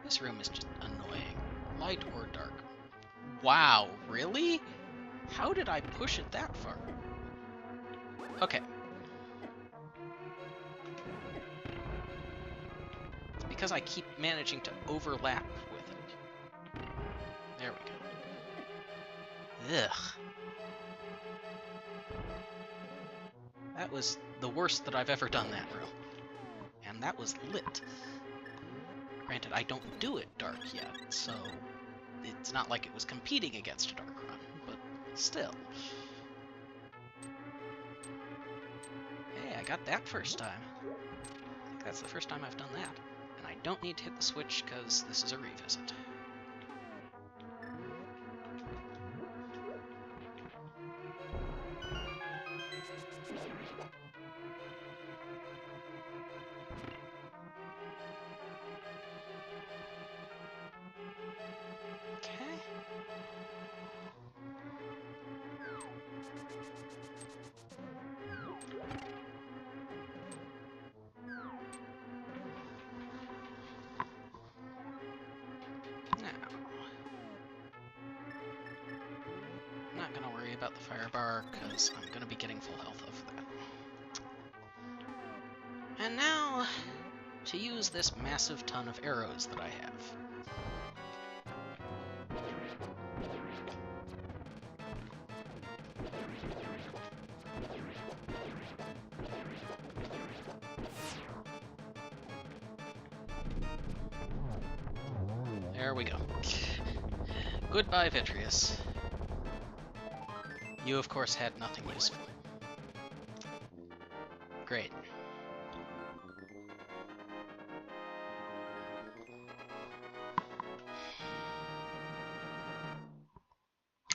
This room is just annoying. Light or dark? Wow, really? How did I push it that far? Okay. It's because I keep managing to overlap with it. There we go. Ugh. That was the worst that I've ever done that room. And that was lit. Granted, I don't do it dark yet, so it's not like it was competing against a dark run, but still. Hey, I got that first time. I think that's the first time I've done that. And I don't need to hit the switch because this is a revisit. I'm not going to worry about the fire bar, because I'm going to be getting full health of that. And now, to use this massive ton of arrows that I have. There we go. Goodbye, Vitreous. You, of course, had nothing useful. Great.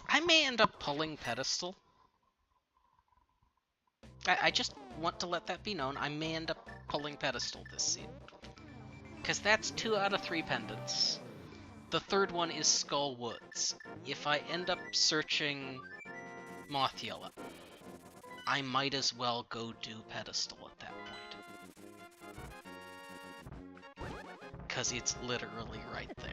I may end up pulling Pedestal. I just want to let that be known. I may end up pulling Pedestal this season. Because that's 2 out of 3 pendants. The third one is Skull Woods. If I end up searching Moth Yellow, I might as well go do Pedestal at that point. Because it's literally right there.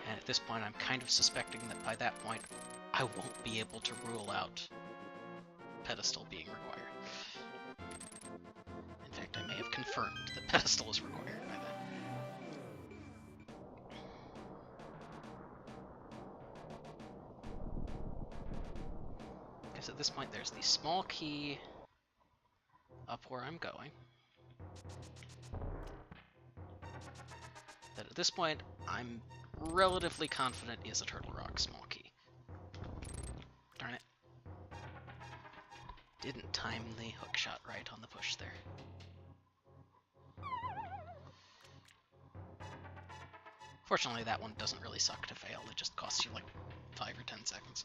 And at this point, I'm kind of suspecting that by that point, I won't be able to rule out Pedestal being required. In fact, I may have confirmed that Pedestal is required by then. Because at this point, there's the small key up where I'm going. That at this point, I'm relatively confident is a Turtle Rock small key. Darn it. Didn't time the hook shot right on the push there. Fortunately, that one doesn't really suck to fail. It just costs you like 5 or 10 seconds.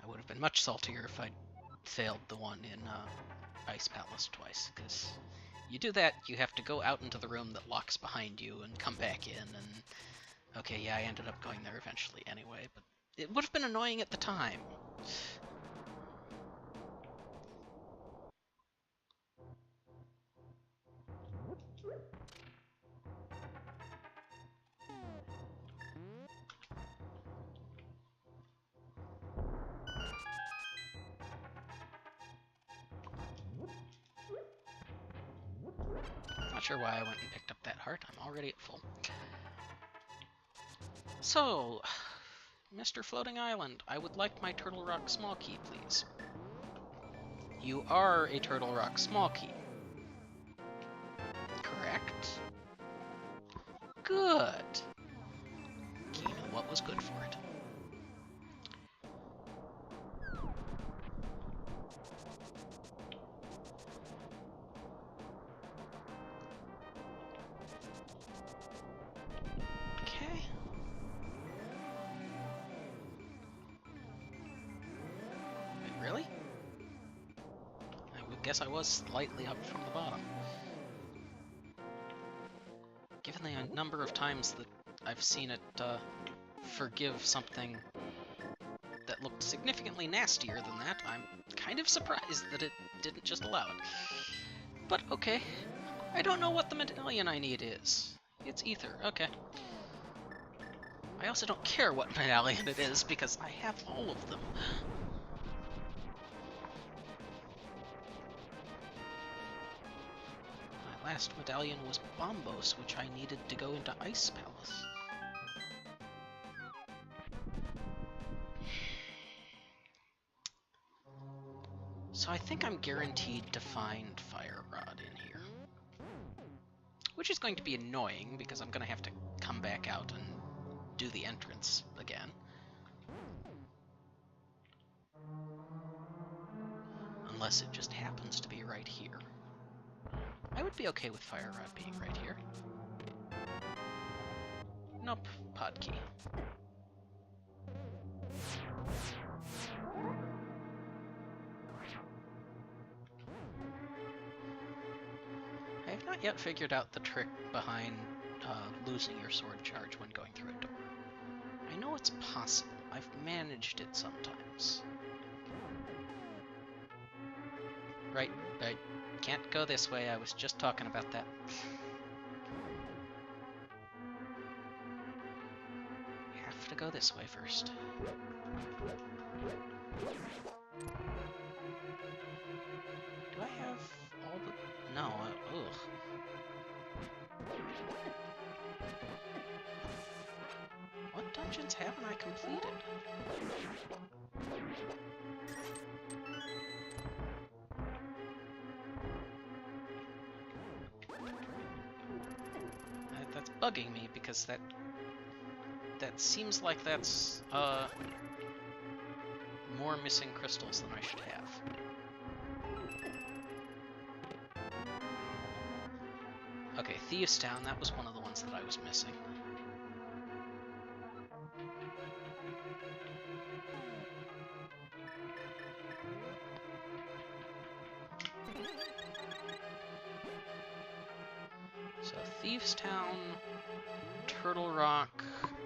I would have been much saltier if I'd failed the one in Ice Palace twice, because you do that, you have to go out into the room that locks behind you and come back in, and okay, yeah, I ended up going there eventually anyway, but it would have been annoying at the time. Not sure why I went and picked up that heart. I'm already at full. So, Mr. Floating Island, I would like my Turtle Rock small key, please. You are a Turtle Rock small key. Correct? Good. You know what was good for it. Okay. Wait, really? I would guess I was slightly up from the bottom. Given the number of times that I've seen it forgive something that looked significantly nastier than that, I'm kind of surprised that it didn't just allow it. But okay. I don't know what the medallion I need is. It's ether, okay. I also don't care what medallion it is, because I have all of them. My last medallion was Bombos, which I needed to go into Ice Palace. So I think I'm guaranteed to find Fire Rod in here. Which is going to be annoying, because I'm going to have to come back out and do the entrance again. Unless it just happens to be right here. I would be okay with Fire Rod being right here. Nope, pod key. I have not yet figured out the trick behind losing your sword charge when going through a door. I know it's possible. I've managed it sometimes. Right, I can't go this way. I was just talking about that. Have to go this way first. Do I have all the... No, ugh. What dungeons haven't I completed? That's bugging me, because that seems like that's more missing crystals than I should have. Okay, Thieves Town, that was one of the ones that I was missing. So Thieves Town, Turtle Rock,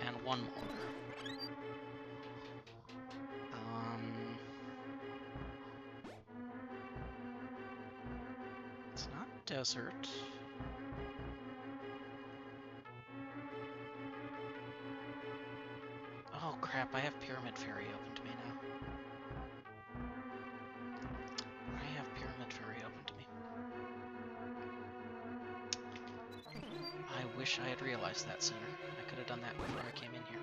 and one more. It's not desert. Oh crap, I have Pyramid Fairy open to me now. I have Pyramid Fairy open to me. I wish I had realized that sooner. I could have done that before I came in here.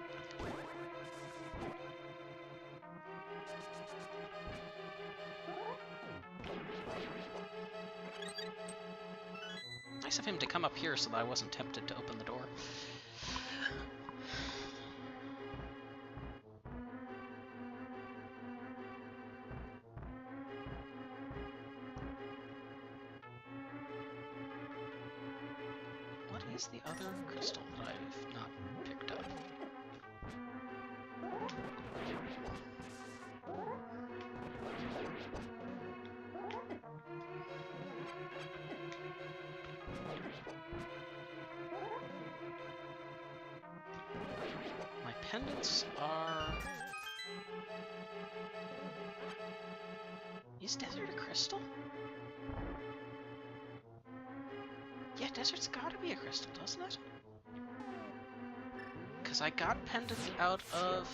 nice of him to come up here so that I wasn't tempted to open the door. What is the other crystal that I've not picked up? My pendants are... Is desert a crystal? Yeah, desert's gotta be a crystal, doesn't it? Because I got pendant out of...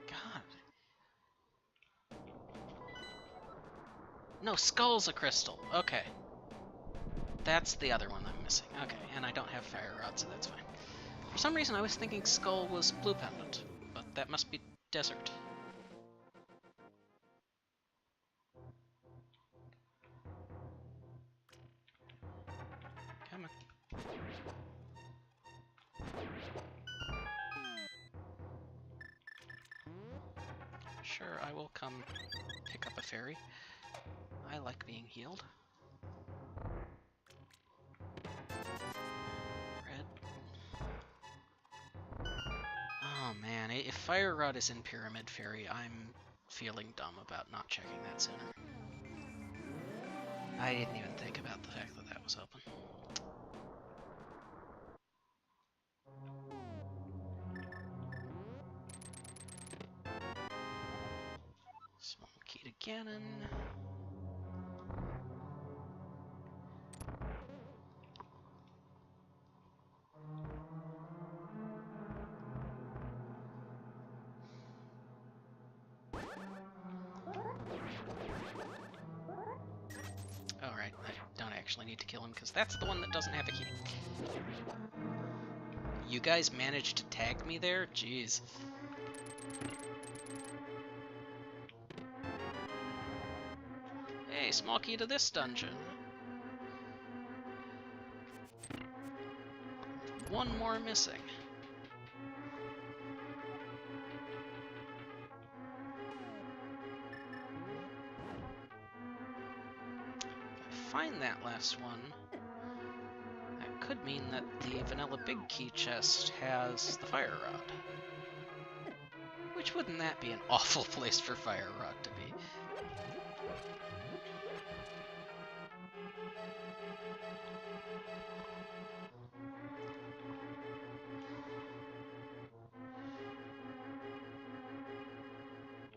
God. No, skull's a crystal. Okay. That's the other one I'm missing. Okay, and I don't have fire rod, so that's fine. For some reason I was thinking skull was blue pendant, but that must be desert. Come on. Sure, I will come pick up a fairy. I like being healed. Red. Oh man, if Fire Rod is in Pyramid Fairy, I'm feeling dumb about not checking that sooner. I didn't even think about the fact that that was open. Small key to cannon. Alright, I don't actually need to kill him because that's the one that doesn't have a key. You guys managed to tag me there? Jeez. Hey, small key to this dungeon. One more missing. If I find that last one, that could mean that the vanilla big key chest has the fire rod. Which wouldn't that be an awful place for fire rod to be?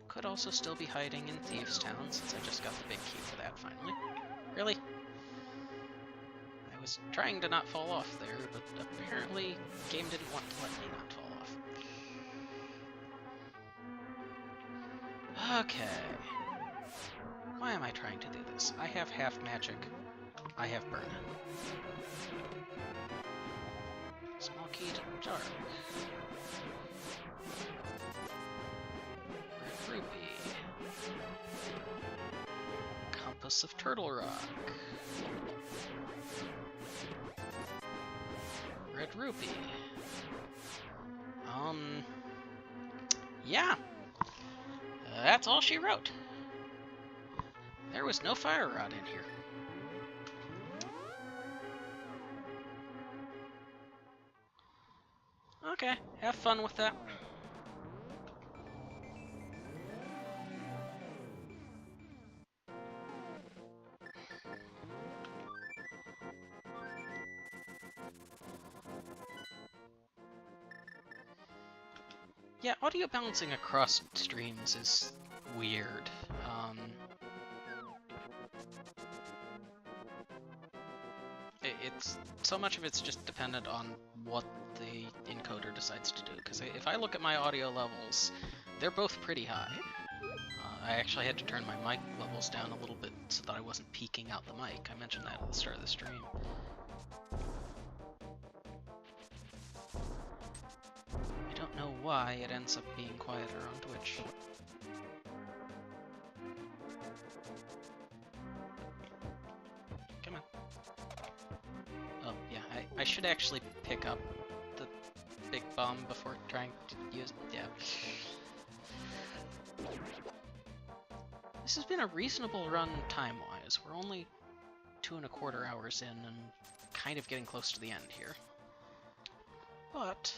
Could also still be hiding in Thieves' Town, since I just got the big key for that finally. Really? I was trying to not fall off there, but apparently the game didn't want to let me not fall off. Okay. Why am I trying to do this? I have half magic. I have burn. Small key to dark. Red rupee. Compass of Turtle Rock. Red rupee. Yeah. That's all she wrote. There was no fire rod in here. Okay, have fun with that. Yeah, audio balancing across streams is weird. It's so much of it's just dependent on what the encoder decides to do. Because if I look at my audio levels, they're both pretty high. I actually had to turn my mic levels down a little bit so that I wasn't peeking out the mic. I mentioned that at the start of the stream. I don't know why it ends up being quieter on Twitch. I should actually pick up the big bomb before trying to use it. Yeah. This has been a reasonable run time-wise. We're only 2¼ hours in and kind of getting close to the end here. But...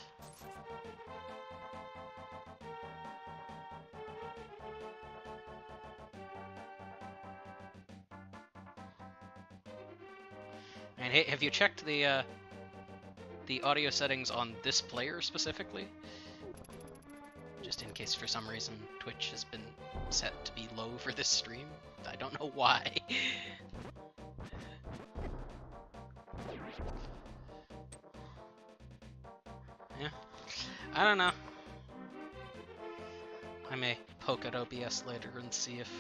and hey, have you checked the audio settings on this player specifically? Just in case for some reason Twitch has been set to be low for this stream. I don't know why. Yeah, I don't know. I may poke at OBS later and see if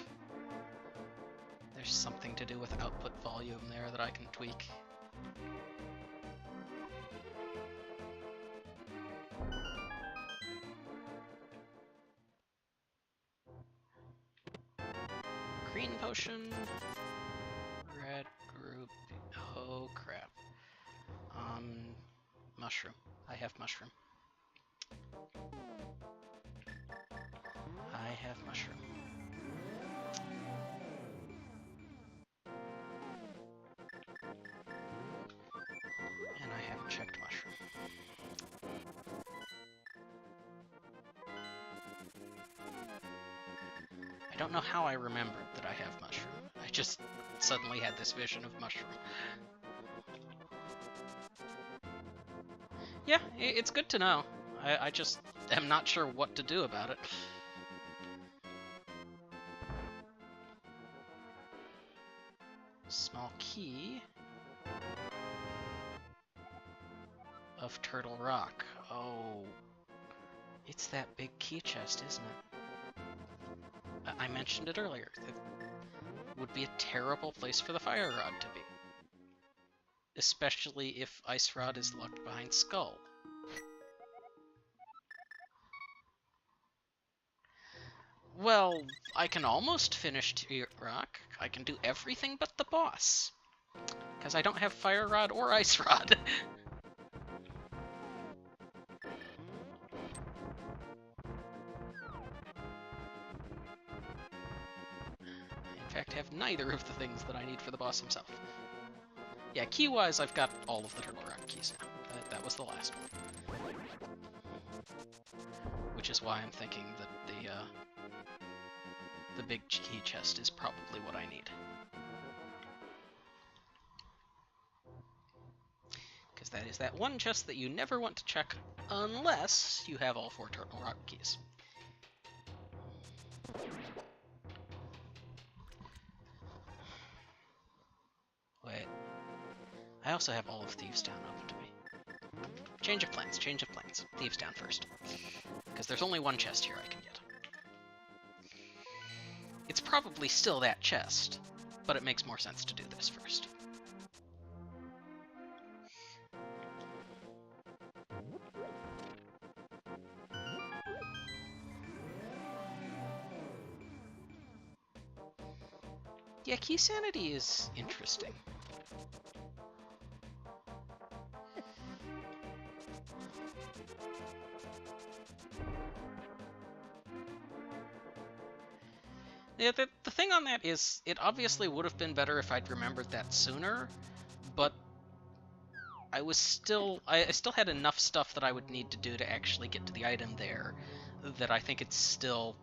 there's something to do with output volume there that I can tweak. Green potion, red group, oh crap. Mushroom. I have mushroom. I have mushroom. And I haven't checked mushroom. I don't know how I remembered that I have mushroom. I just suddenly had this vision of mushroom. Yeah, it's good to know. I just am not sure what to do about it. Small key of Turtle Rock. Oh, it's that big key chest, isn't it? I mentioned it earlier. It would be a terrible place for the fire rod to be. Especially if Ice Rod is locked behind Skull. Well, I can almost finish T-Rock. I can do everything but the boss. Because I don't have Fire Rod or Ice Rod. In fact, I have neither of the things that I need for the boss himself. Yeah, key-wise, I've got all of the Turtle Rock keys now. That was the last one. Which is why I'm thinking that the big key chest is probably what I need. Because that is that one chest that you never want to check unless you have all 4 Turtle Rock keys. Wait. I also have all of Thieves Town open to me. Change of plans, change of plans. Thieves Town first. Because there's only one chest here I can get. It's probably still that chest, but it makes more sense to do this first. Yeah, key-sanity is interesting. Yeah, the thing on that is, it obviously would have been better if I'd remembered that sooner, but I still had enough stuff that I would need to do to actually get to the item there, that I think it's still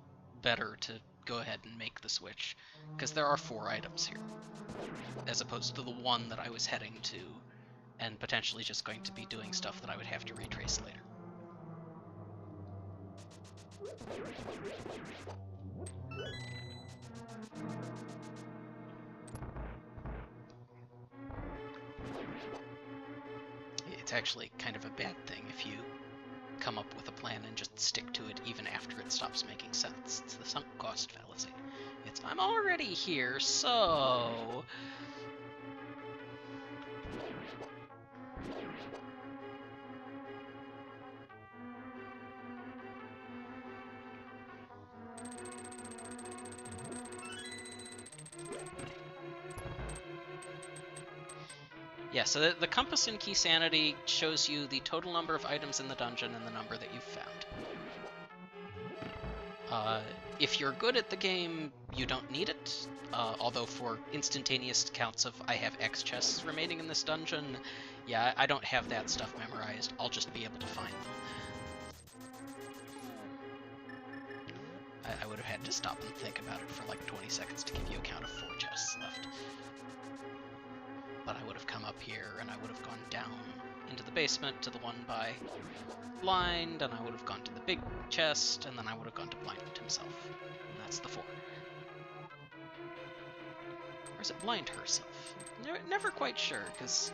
better to go ahead and make the switch, because there are 4 items here, as opposed to the one that I was heading to, and potentially just going to be doing stuff that I would have to retrace later. It's actually kind of a bad thing if you come up with a plan and just stick to it even after it stops making sense. It's the sunk cost fallacy. It's, I'm already here, so... Yeah, so the compass in key-sanity shows you the total number of items in the dungeon and the number that you've found. If you're good at the game, you don't need it, although for instantaneous counts of I have X chests remaining in this dungeon, yeah, I don't have that stuff memorized. I'll just be able to find them. I would have had to stop and think about it for like 20 seconds to give you a count of 4 chests left. But I would have come up here, and I would have gone down into the basement to the one by Blind, and I would have gone to the big chest, and then I would have gone to Blind himself. And that's the 4. Or is it Blind herself? Never quite sure, because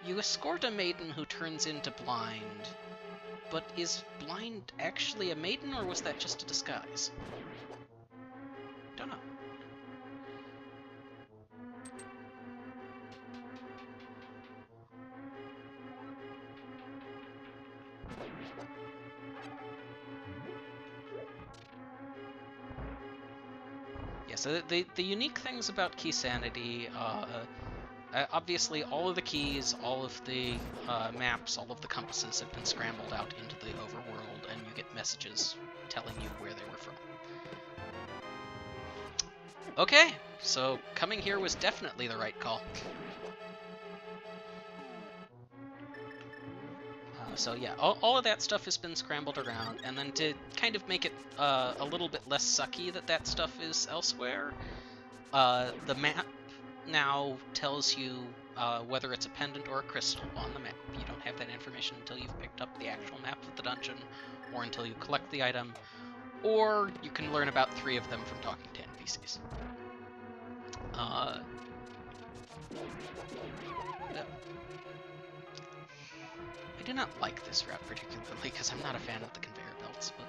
you escort a maiden who turns into Blind, but is Blind actually a maiden, or was that just a disguise? Don't know. Yeah, so the unique things about key-sanity, obviously all of the keys, all of the maps, all of the compasses have been scrambled out into the overworld, and you get messages telling you where they were from. Okay, so coming here was definitely the right call. So yeah, all of that stuff has been scrambled around, and then to kind of make it a little bit less sucky that stuff is elsewhere, the map now tells you whether it's a pendant or a crystal on the map. You don't have that information until you've picked up the actual map of the dungeon, or until you collect the item, or you can learn about 3 of them from talking to NPCs. I do not like this route particularly, because I'm not a fan of the conveyor belts, but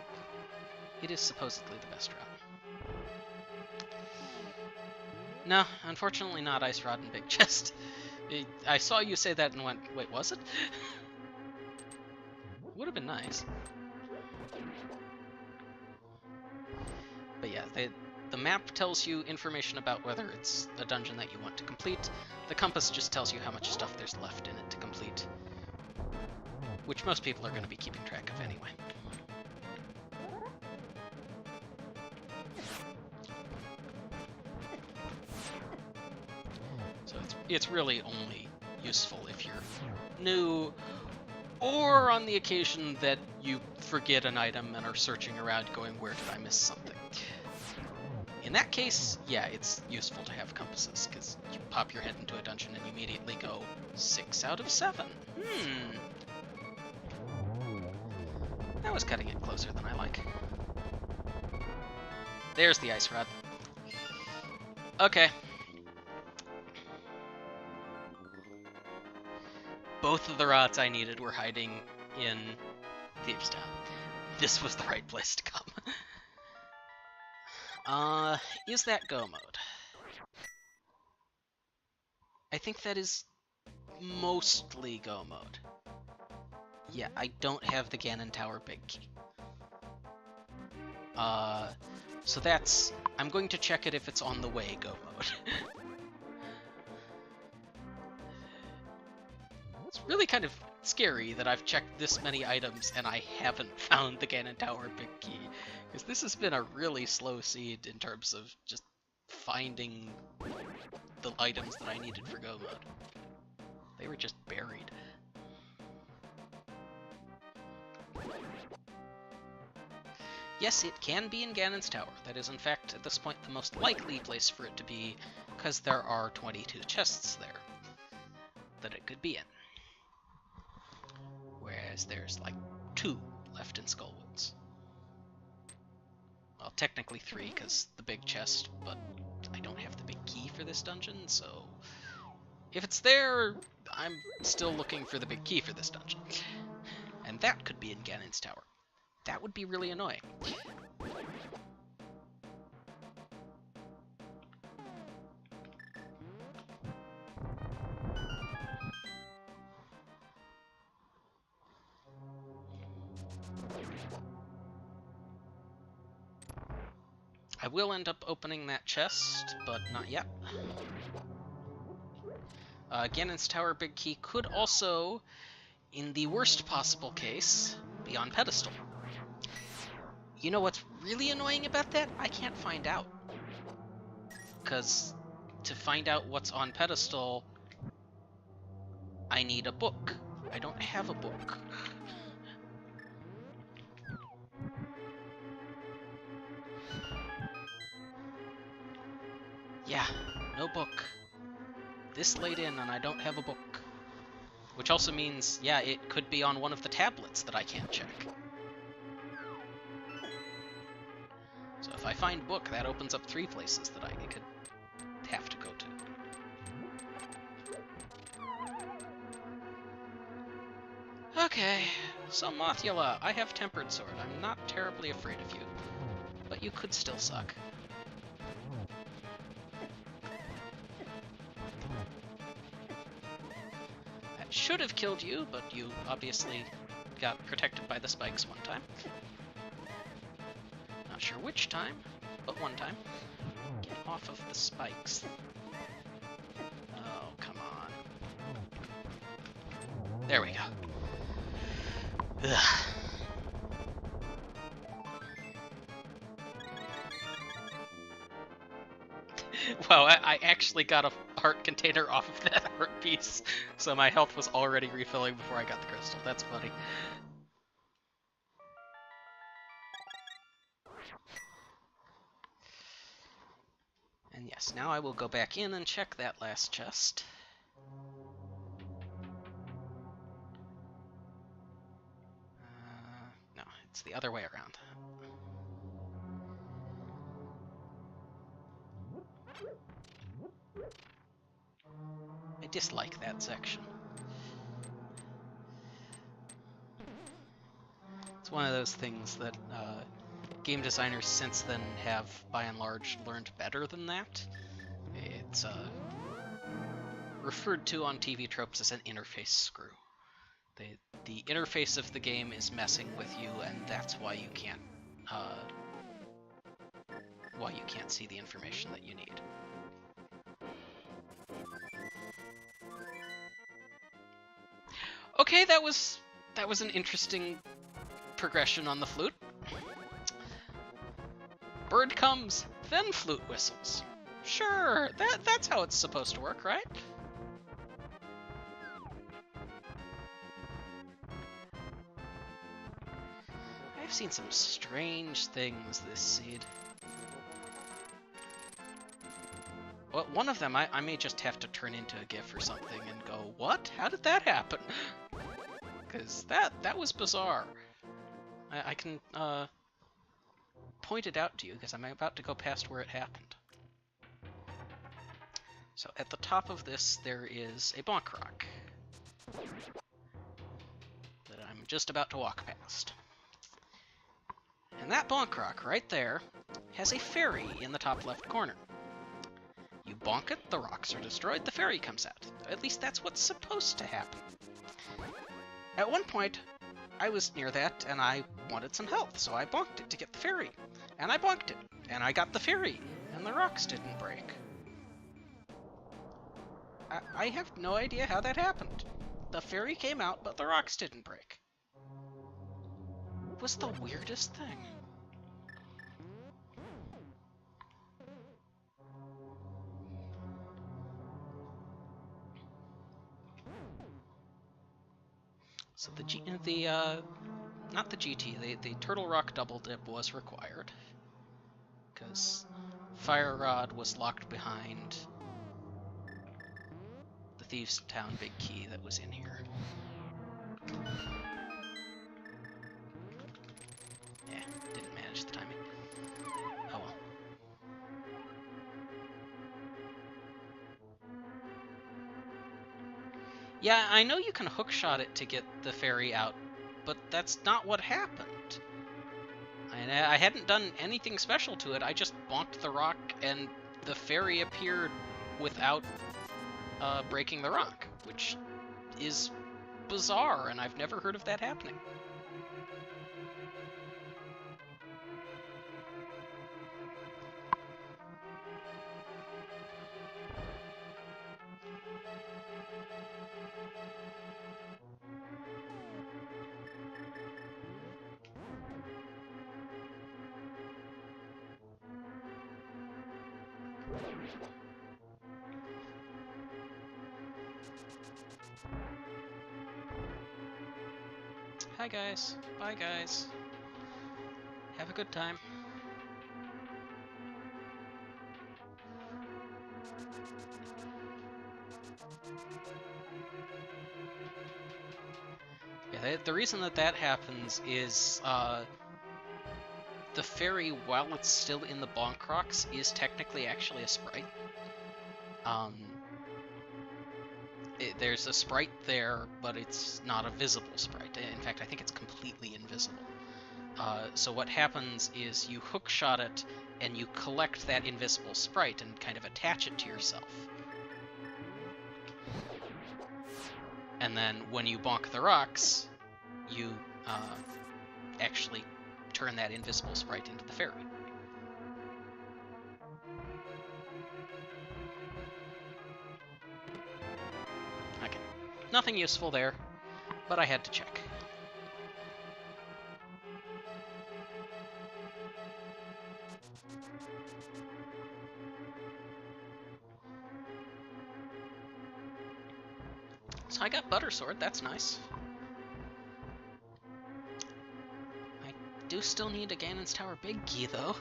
it is supposedly the best route. No, unfortunately not Ice Rod and Big Chest. I saw you say that and went, wait, was it? Would have been nice. But yeah, the map tells you information about whether it's a dungeon that you want to complete. The compass just tells you how much stuff there's left in it to complete, which most people are going to be keeping track of anyway. So it's really only useful if you're new, or on the occasion that you forget an item and are searching around going, where did I miss something? In that case, yeah, it's useful to have compasses, because you pop your head into a dungeon and you immediately go, 6 out of 7. That was cutting it closer than I like. There's the ice rod. Okay. Both of the rods I needed were hiding in Thieves' Town. This was the right place to come. Is that go mode? I think that is mostly go mode. Yeah, I don't have the Ganon Tower big key. So that's... I'm going to check it if it's on the way go mode. It's really kind of scary that I've checked this many items and I haven't found the Ganon Tower big key. Because this has been a really slow seed in terms of just finding the items that I needed for go mode. They were just buried. Yes, it can be in Ganon's Tower. That is, in fact, at this point, the most likely place for it to be, because there are 22 chests there that it could be in. Whereas there's, like, 2 left in Skullwoods. Well, technically 3, because the big chest, but I don't have the big key for this dungeon, so... If it's there, I'm still looking for the big key for this dungeon. And that could be in Ganon's Tower. That would be really annoying. I will end up opening that chest, but not yet. Ganon's Tower Big Key could also, in the worst possible case, be on pedestal. You know what's really annoying about that? I can't find out. Because to find out what's on pedestal, I need a book. I don't have a book. Yeah, no book. This late in and I don't have a book. Which also means, yeah, it could be on one of the tablets that I can't check. So if I find book, that opens up 3 places that I could have to go to. Okay, so Mothula, I have Tempered Sword. I'm not terribly afraid of you, but you could still suck. That should have killed you, but you obviously got protected by the spikes one time. Not sure which time, but one time. Get off of the spikes. Oh, come on. There we go. Ugh. Wow, I actually got a heart container off of that heart piece, so my health was already refilling before I got the crystal. That's funny. And yes, now I will go back in and check that last chest. No, it's the other way around. I dislike that section. It's one of those things that game designers since then have, by and large, learned better than that. It's referred to on TV tropes as an interface screw. The interface of the game is messing with you, and that's why you can't see the information that you need. Okay, that was an interesting progression on the flute. Bird comes, then flute whistles. Sure, that's how it's supposed to work, right? I've seen some strange things this seed. Well, one of them I may just have to turn into a GIF or something and go, what? How did that happen? Because that was bizarre. I can point it out to you because I'm about to go past where it happened. So at the top of this there is a bonk rock that I'm just about to walk past. And that bonk rock right there has a fairy in the top left corner. You bonk it, the rocks are destroyed, the fairy comes out. At least that's what's supposed to happen. At one point, I was near that, and I wanted some health, so I bonked it to get the fairy. And I bonked it, and I got the fairy, and the rocks didn't break. I have no idea how that happened. The fairy came out, but the rocks didn't break. It was the weirdest thing. So not the GT, the Turtle Rock Double Dip was required, because Fire Rod was locked behind the Thieves' Town Big Key that was in here. Yeah, didn't manage the timing. Oh well. Yeah, I know you can hookshot it to get the fairy out, but that's not what happened. I hadn't done anything special to it, I just bonked the rock and the fairy appeared without breaking the rock, which is bizarre, and I've never heard of that happening. Hi guys. Bye guys. Have a good time. Yeah, the reason that happens is the fairy, while it's still in the bonk rocks, is technically actually a sprite. There's a sprite there, but it's not a visible sprite. In fact, I think it's completely invisible. So what happens is you hookshot it, and you collect that invisible sprite and kind of attach it to yourself. And then when you bonk the rocks, you actually turn that invisible sprite into the fairy. Okay, nothing useful there, but I had to check. So I got Buttersword, that's nice. I do still need a Ganon's Tower Big Key, though.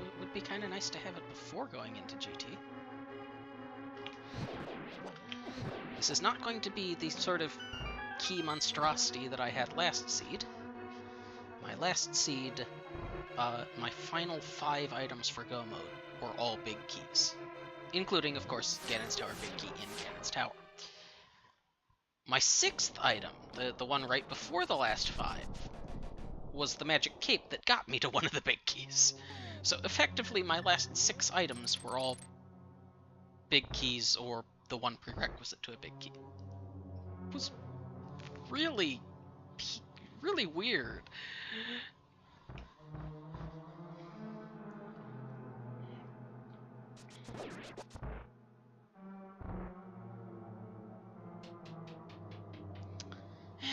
It would be kind of nice to have it before going into GT. This is not going to be the sort of key monstrosity that I had last seed. My last seed, my final 5 items for Go mode were all big keys. Including, of course, Ganon's Tower Big Key in Ganon's Tower. My 6th item, the one right before the last 5, was the magic cape that got me to one of the big keys. So effectively, my last 6 items were all big keys or the one prerequisite to a big key. It was really, really weird.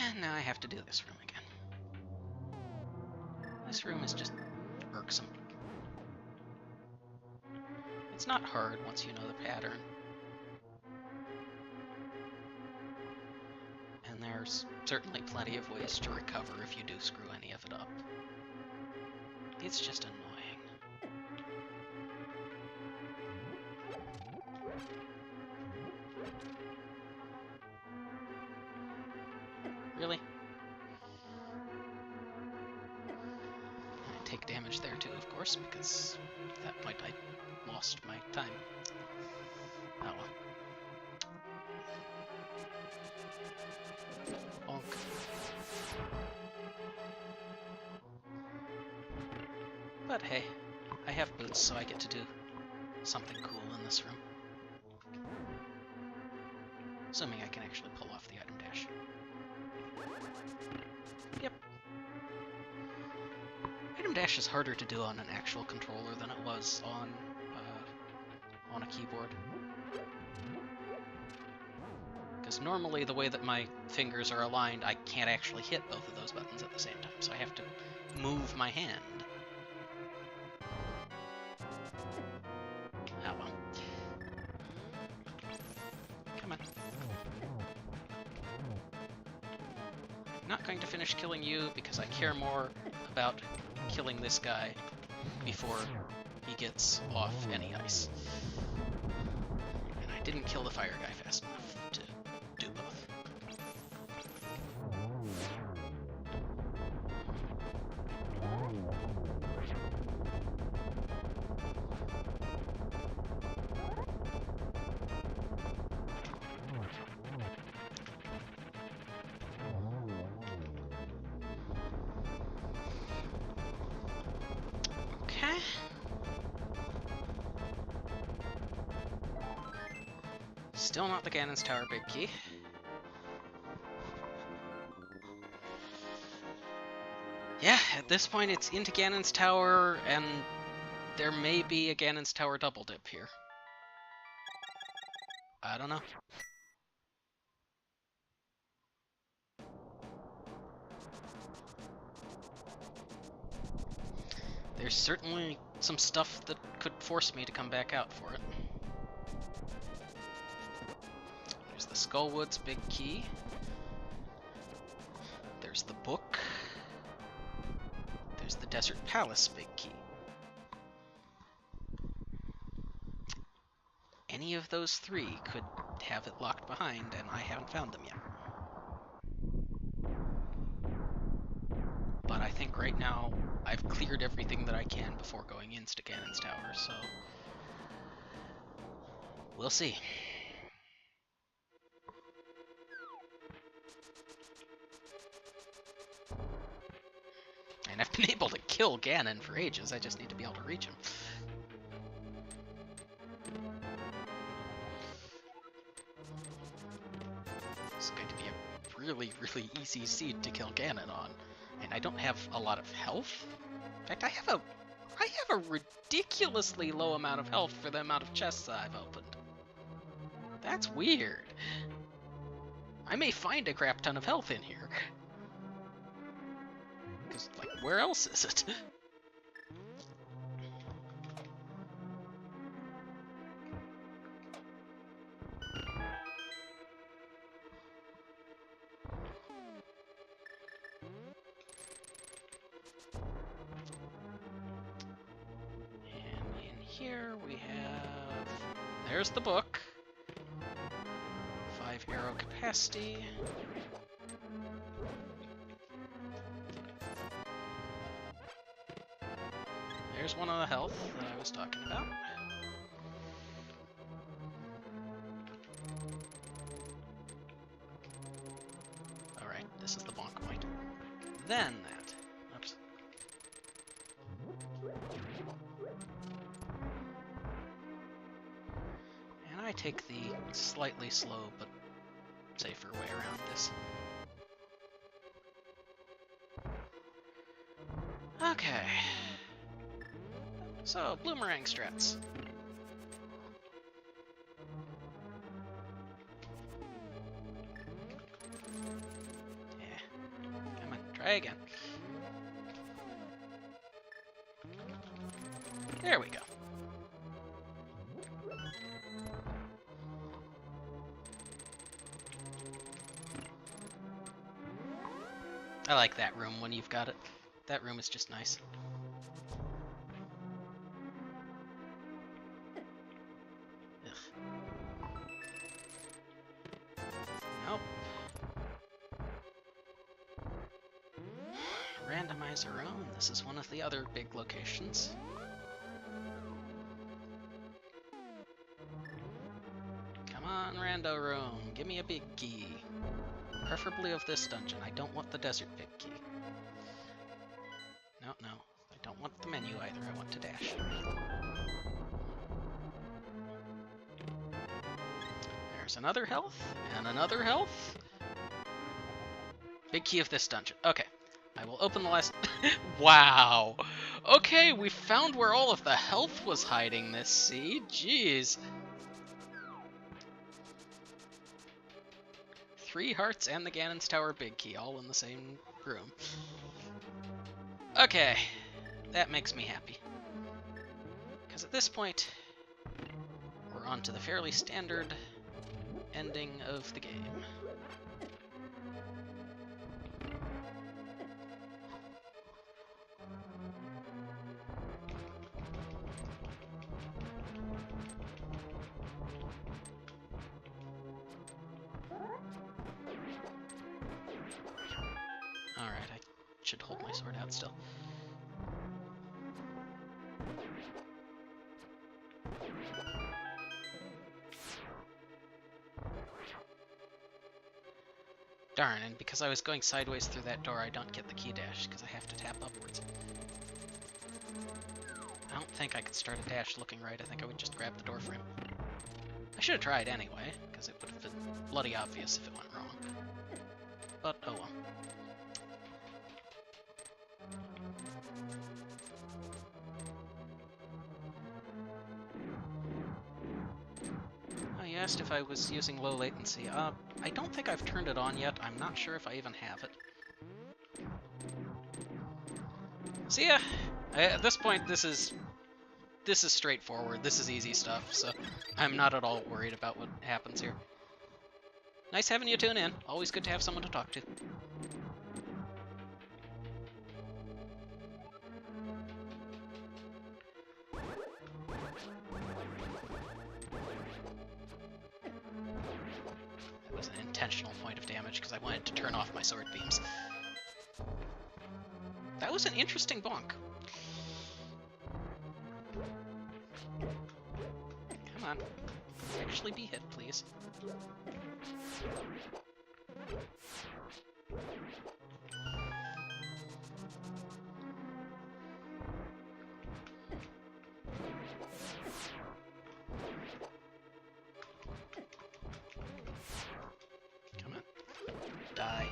And now I have to do this room again. This room is just irksome. It's not hard once you know the pattern. And there's certainly plenty of ways to recover if you do screw any of it up. It's just annoying. Really? I take damage there too, of course, because at that point I lost my time. Oh well. Bonk. But hey, I have boots, so I get to do something cool in this room. Assuming I can actually pull off the item dash. Yep. Item dash is harder to do on an actual controller than it was on a keyboard. Because normally the way that my fingers are aligned, I can't actually hit both of those buttons at the same time, so I have to move my hand. Oh well. Come on. I'm not going to finish killing you because I care more about killing this guy before he gets off any ice. And I didn't kill the fire guy fast enough to do both. Okay. Still not the Ganon's Tower Big Key. Yeah, at this point it's into Ganon's Tower, and there may be a Ganon's Tower double dip here. I don't know. There's certainly some stuff that could force me to come back out for it. There's the Skullwoods big key. There's the book. There's the Desert Palace big key. Any of those three could have it locked behind, and I haven't found them yet. But I think right now I've cleared everything that I can before going into Ganon's Tower, so we'll see. And I've been able to kill Ganon for ages, I just need to be able to reach him. It's going to be a really, really easy seed to kill Ganon on. And I don't have a lot of health. In fact, I have a ridiculously low amount of health for the amount of chests I've opened. That's weird. I may find a crap ton of health in here. Because, like, where else is it? Here we have... There's the book. 5 arrow capacity. There's one of the health that I was talking about. Alright, this is the bonk point. Then that. Oops. And I take the slightly slow but safer way around this. Okay. So, Bloomerang strats. Yeah. Come on, try again. There we go. I like that room when you've got it. That room is just nice. Ugh. Nope. Randomizer room. This is one of the other big locations. Come on, Rando room. Give me a big key. Preferably of this dungeon. I don't want the desert big key. No, no. I don't want the menu either. I want to dash. There's another health, and another health. Big key of this dungeon. Okay. I will open the last... Wow! Okay, we found where all of the health was hiding this sea. Jeez. 3 hearts and the Ganon's Tower big key, all in the same room. Okay, that makes me happy. Because at this point, we're on to the fairly standard ending of the game. Alright, I should hold my sword out still. Darn, and because I was going sideways through that door, I don't get the key dash, because I have to tap upwards. I don't think I could start a dash looking right. I think I would just grab the door frame. I should have tried anyway, because it would have been bloody obvious if it went wrong. But, oh well. Oh, you asked if I was using low latency. I don't think I've turned it on yet. I'm not sure if I even have it. So yeah, at this point this is this is straightforward. This is easy stuff, so I'm not at all worried about what happens here. Nice having you tune in. Always good to have someone to talk to. That was an intentional point of damage because I wanted to turn off my sword beams. That was an interesting bonk. Come on. Actually be hit, please. Come on. Die.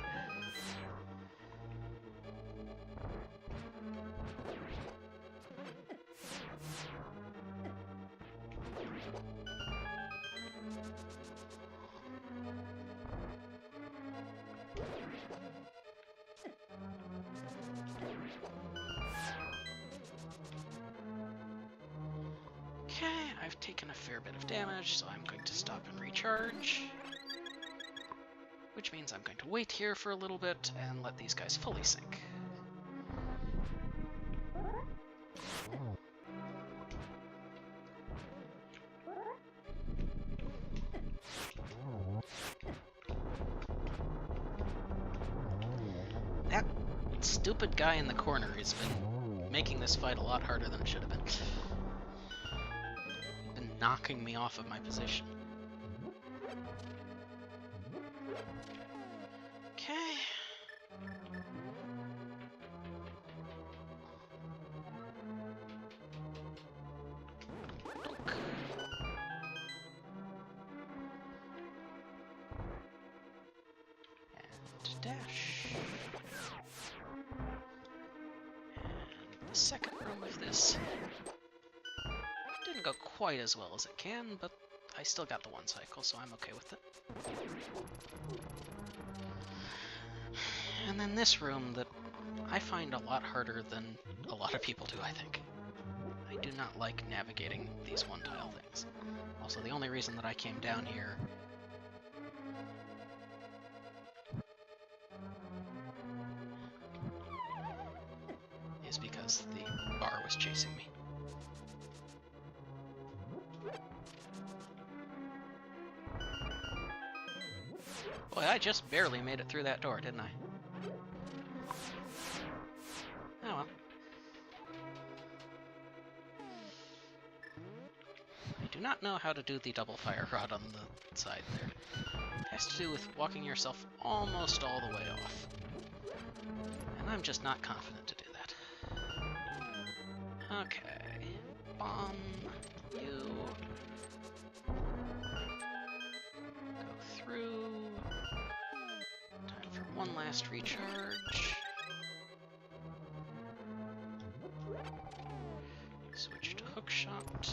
Okay, I've taken a fair bit of damage, so I'm going to stop and recharge. Which means I'm going to wait here for a little bit and let these guys fully sink. That stupid guy in the corner has been making this fight a lot harder than it should have been. Been knocking me off of my position. Okay. Dunk. And dash. And the second room of this didn't go quite as well as it can, but I still got the one cycle, so I'm okay with it. And then this room that I find a lot harder than a lot of people do, I think. I do not like navigating these one-tile things. Also, the only reason that I came down here is because the bar was chasing me. Boy, I just barely made it through that door, didn't I? Oh well. I do not know how to do the double fire rod on the side there. It has to do with walking yourself almost all the way off. And I'm just not confident to do that. Okay. Bomb. You. Go through. Time for one last recharge. Switch to hookshot.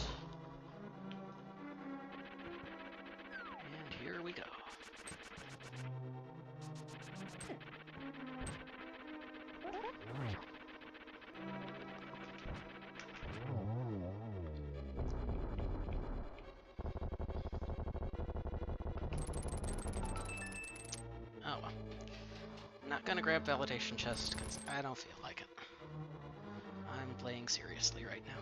And here we go. Oh well. I'm not gonna grab validation chest because I don't feel like it. I'm playing seriously right now.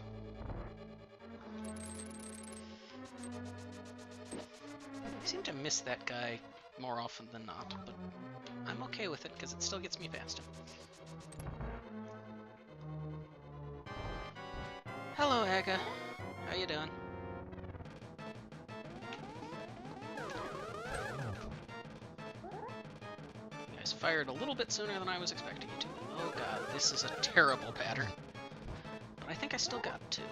I seem to miss that guy more often than not, but I'm okay with it because it still gets me past him. Hello, Aga. How you doing? You guys fired a little bit sooner than I was expecting you to. Oh god, this is a terrible pattern. But I think I still got two.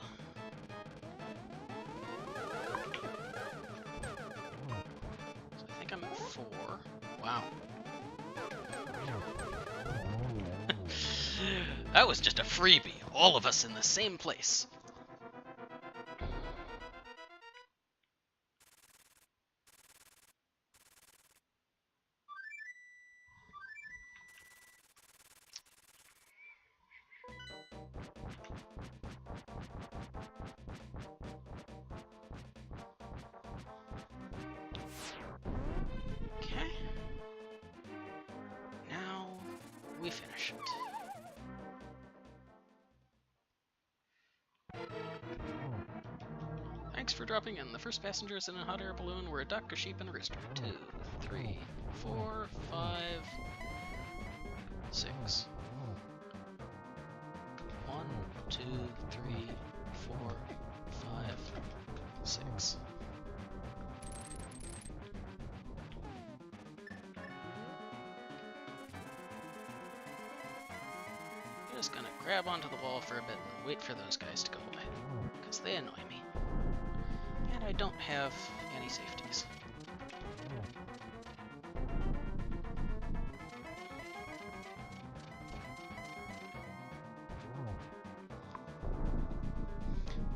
So I think I'm at 4. Wow. That was just a freebie. All of us in the same place. we finish it. Thanks for dropping in. The first passengers in a hot air balloon were a duck, a sheep, and a rooster. 2, 3, 4, 5, 6. 1, 2, 3, 4, 5, 6. I'm just gonna grab onto the wall for a bit and wait for those guys to go away, because they annoy me. And I don't have any safeties.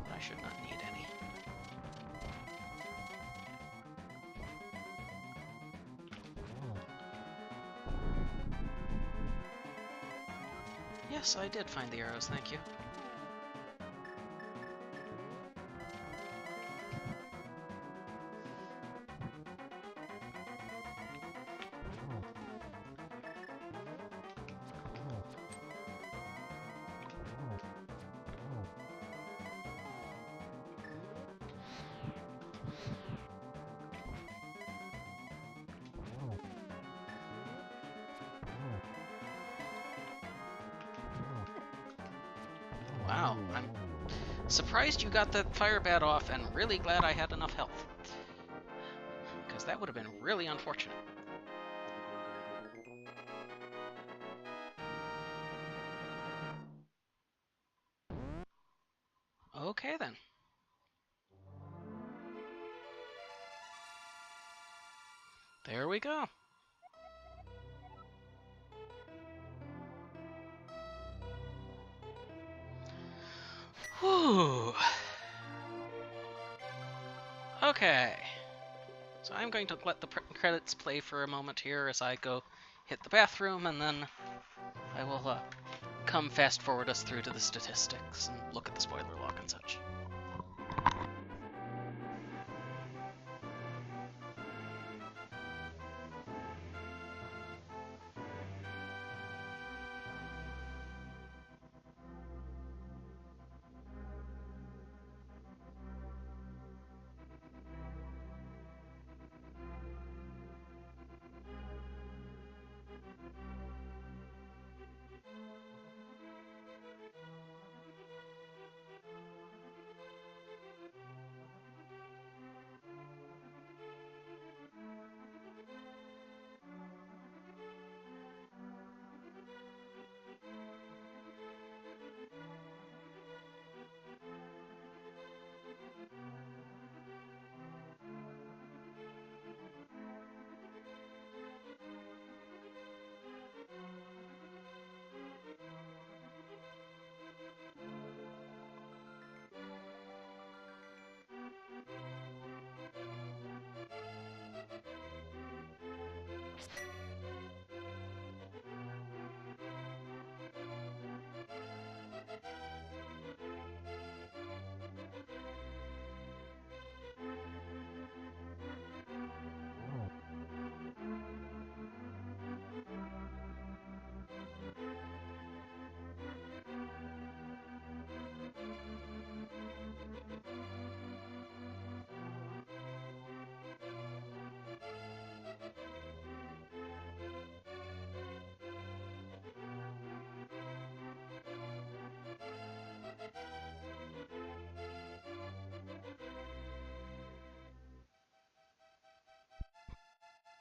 But I should not need any. Yes, I did find the arrows, thank you. Wow, I'm surprised you got that fire bat off and really glad I had enough health. Because that would have been really unfortunate. Okay then. There we go. Whew. Okay. So I'm going to let the credits play for a moment here as I go hit the bathroom, and then I will come fast forward us through to the statistics and look at the spoiler log and such.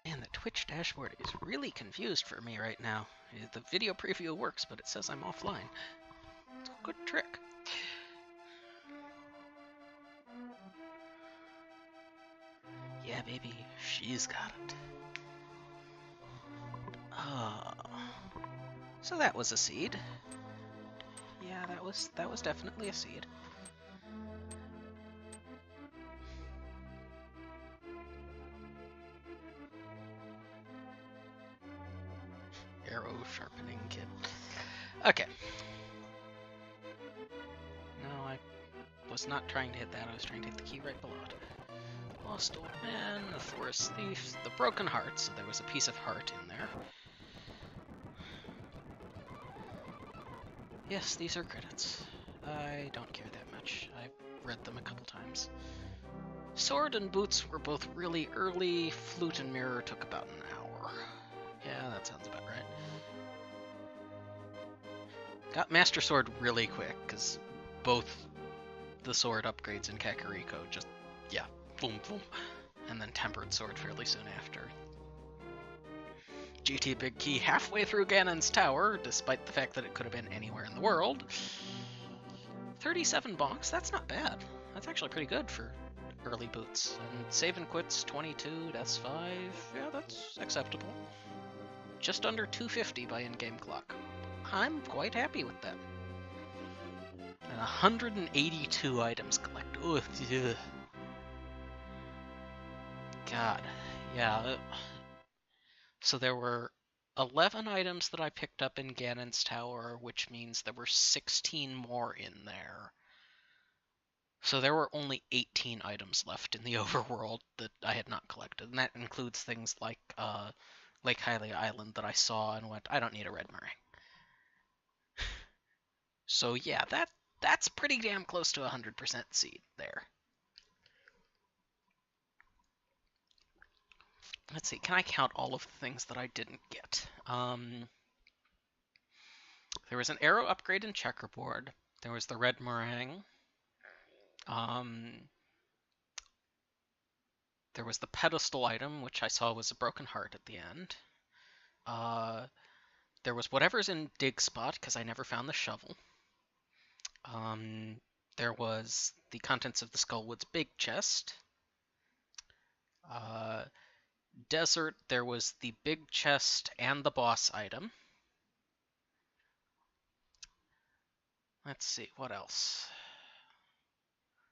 Man, the Twitch dashboard is really confused for me right now. The video preview works, but it says I'm offline. It's a good trick. Yeah, baby, she's got it. So that was a seed. Yeah, that was definitely a seed. Arrow sharpening kit. Okay. No, I was not trying to hit that. I was trying to hit the key right below it. Lost old man, the forest thief, the broken heart. So there was a piece of heart in there. Yes, these are credits. I don't care that much. I've read them a couple times. Sword and Boots were both really early. Flute and Mirror took about an hour. Yeah, that sounds about right. Got Master Sword really quick, because both the sword upgrades in Kakariko just, yeah, boom, boom. And then Tempered Sword fairly soon after. GT Big Key halfway through Ganon's Tower, despite the fact that it could have been anywhere in the world. 37 bonks, that's not bad. That's actually pretty good for early boots. And save and quits 22, deaths 5, yeah, that's acceptable. Just under 250 by in-game clock. I'm quite happy with that. And 182 items collected. Ugh, ugh. God, yeah. So there were 11 items that I picked up in Ganon's Tower, which means there were 16 more in there. So there were only 18 items left in the overworld that I had not collected, and that includes things like Lake Hylia Island that I saw and went, I don't need a red meringue. So yeah, that's pretty damn close to 100% seed there. Let's see, can I count all of the things that I didn't get? There was an arrow upgrade in Checkerboard. There was the red meringue. There was the pedestal item, which I saw was a broken heart at the end. There was whatever's in Dig Spot, because I never found the shovel. There was the contents of the Skullwoods big chest. Desert, there was the big chest and the boss item. Let's see, what else?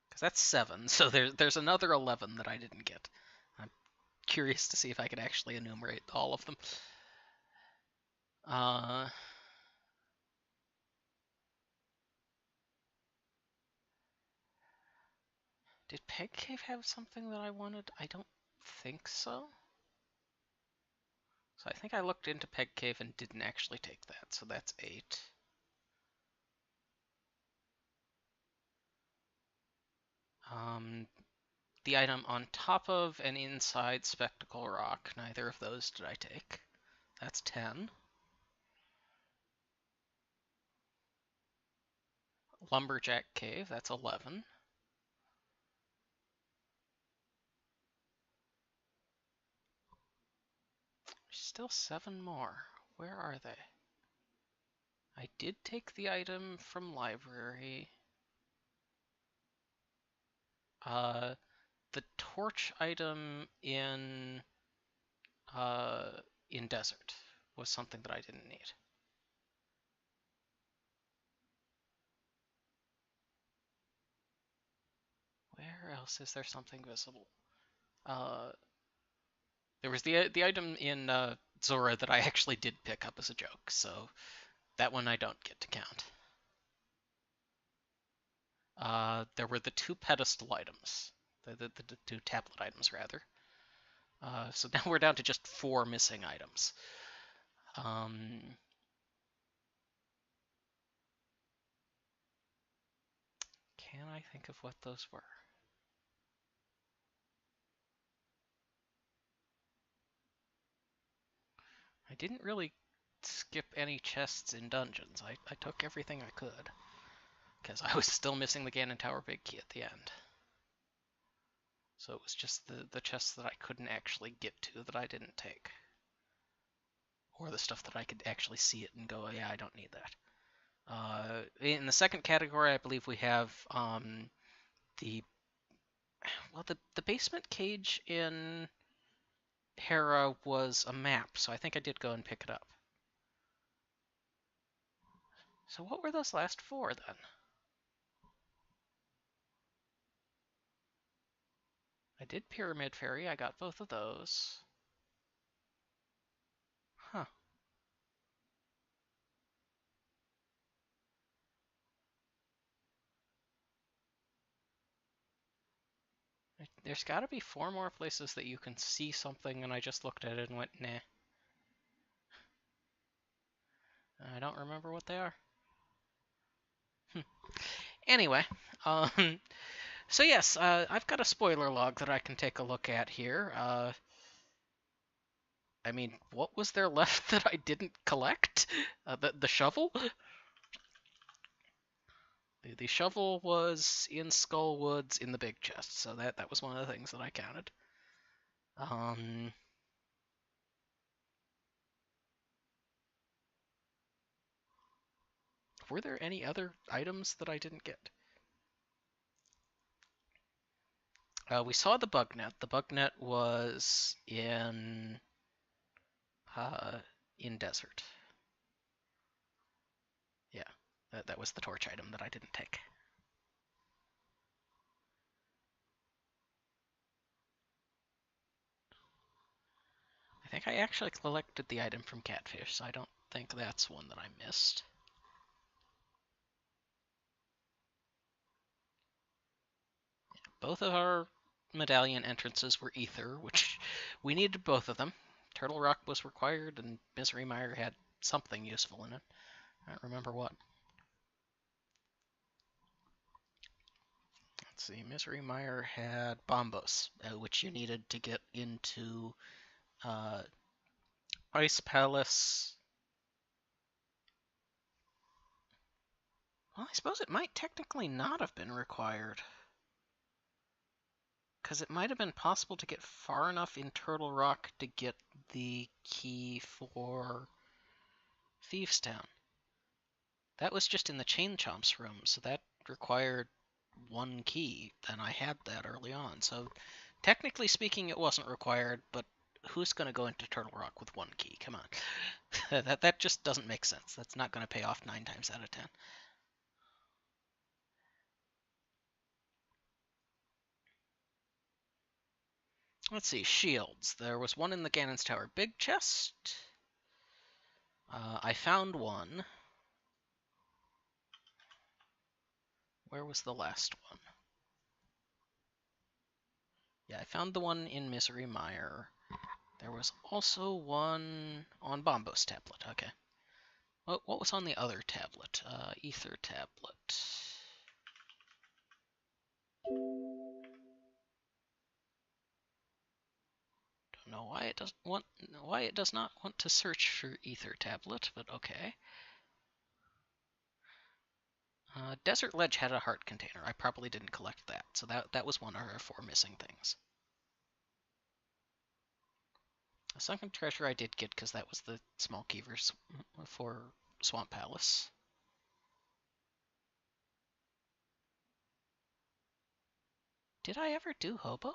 Because that's 7, so there's another 11 that I didn't get. I'm curious to see if I could actually enumerate all of them. Did Peg Cave have something that I wanted? I don't think so. So I think I looked into Peg Cave and didn't actually take that, so that's 8. The item on top of and inside Spectacle Rock, neither of those did I take. That's 10. Lumberjack Cave, that's 11. Still 7 more. Where are they? I did take the item from library. The torch item in desert was something that I didn't need. Where else is there something visible? There was the item in Zora that I actually did pick up as a joke, so that one I don't get to count. There were the 2 pedestal items, the 2 tablet items rather. So now we're down to just 4 missing items. Can I think of what those were? I didn't really skip any chests in dungeons. I took everything I could, because I was still missing the Ganon Tower Big Key at the end. So it was just the chests that I couldn't actually get to that I didn't take. Or the stuff that I could actually see it and go, oh, yeah, I don't need that. In the second category, I believe we have the basement cage in Hera was a map, so I think I did go and pick it up. So what were those last 4 then? I did Pyramid Fairy, I got both of those. Huh. There's gotta be 4 more places that you can see something and I just looked at it and went, nah. I don't remember what they are. Anyway, um, so yes, I've got a spoiler log that I can take a look at here. I mean, what was there left that I didn't collect? The shovel? The shovel was in Skullwoods in the big chest, so that was one of the things that I counted. Um, were there any other items that I didn't get? We saw the bug net. The bug net was uh, in desert. Yeah, that was the torch item that I didn't take. I think I actually collected the item from Catfish, so I don't think that's one that I missed. Both of our medallion entrances were ether, which we needed both of them. Turtle Rock was required, and Misery Mire had something useful in it. I don't remember what. Let's see, Misery Mire had Bombos, which you needed to get into uh, Ice Palace. Well, I suppose it might technically not have been required. Because it might have been possible to get far enough in Turtle Rock to get the key for Thieves Town. That was just in the Chain Chomps room, so that required one key, and I had that early on. So technically speaking, it wasn't required, but who's going to go into Turtle Rock with one key? Come on. that just doesn't make sense. That's not going to pay off 9 times out of 10. Let's see, shields. There was one in the Ganon's Tower big chest. I found one. Where was the last one? Yeah, I found the one in Misery Mire. There was also one on Bombo's tablet. Okay. What was on the other tablet? Ether tablet. Don't know why it does not want to search for Ether tablet, but okay. Desert Ledge had a heart container. I probably didn't collect that, so that was one of our 4 missing things. A sunken treasure I did get because that was the small key for Swamp Palace. Did I ever do Hobo?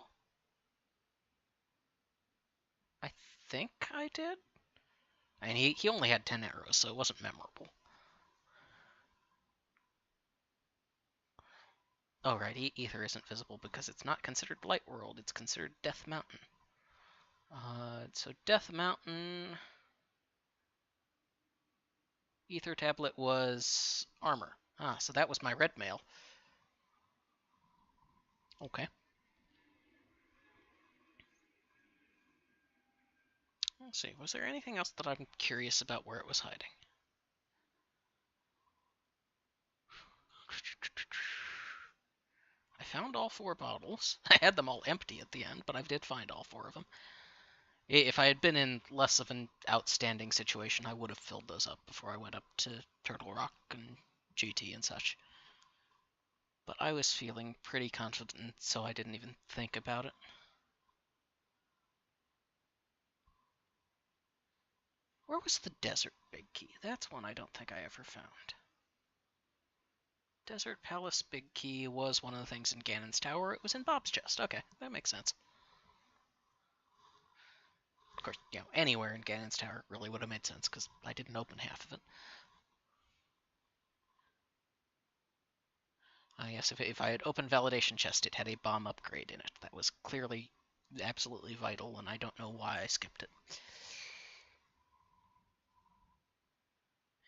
I think I did. And he only had 10 arrows, so it wasn't memorable. Oh, right, Ether isn't visible because it's not considered Light World, it's considered Death Mountain. So Death Mountain... Ether tablet was armor. Ah, so that was my red mail. Okay. Let's see, was there anything else that I'm curious about where it was hiding? I found all 4 bottles. I had them all empty at the end, but I did find all 4 of them. If I had been in less of an outstanding situation, I would have filled those up before I went up to Turtle Rock and GT and such. But I was feeling pretty confident, so I didn't even think about it. Where was the Desert Big Key? That's one I don't think I ever found. Desert Palace Big Key was one of the things in Ganon's Tower. It was in Bob's chest. Okay, that makes sense. Of course, anywhere in Ganon's Tower really would have made sense, because I didn't open half of it. Yes, if I had opened Validation Chest, it had a bomb upgrade in it. That was clearly absolutely vital, and I don't know why I skipped it.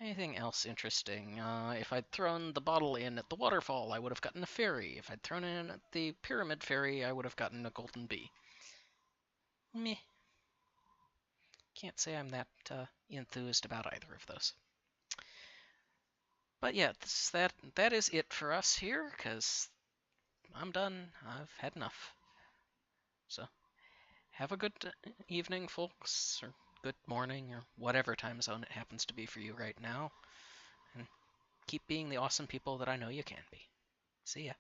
Anything else interesting? If I'd thrown the bottle in at the waterfall, I would have gotten a fairy. If I'd thrown it in at the pyramid fairy, I would have gotten a golden bee. Meh. Can't say I'm that enthused about either of those. But yeah, that is it for us here, because I'm done. I've had enough. So have a good evening, folks, or good morning, or whatever time zone it happens to be for you right now. And keep being the awesome people that I know you can be. See ya.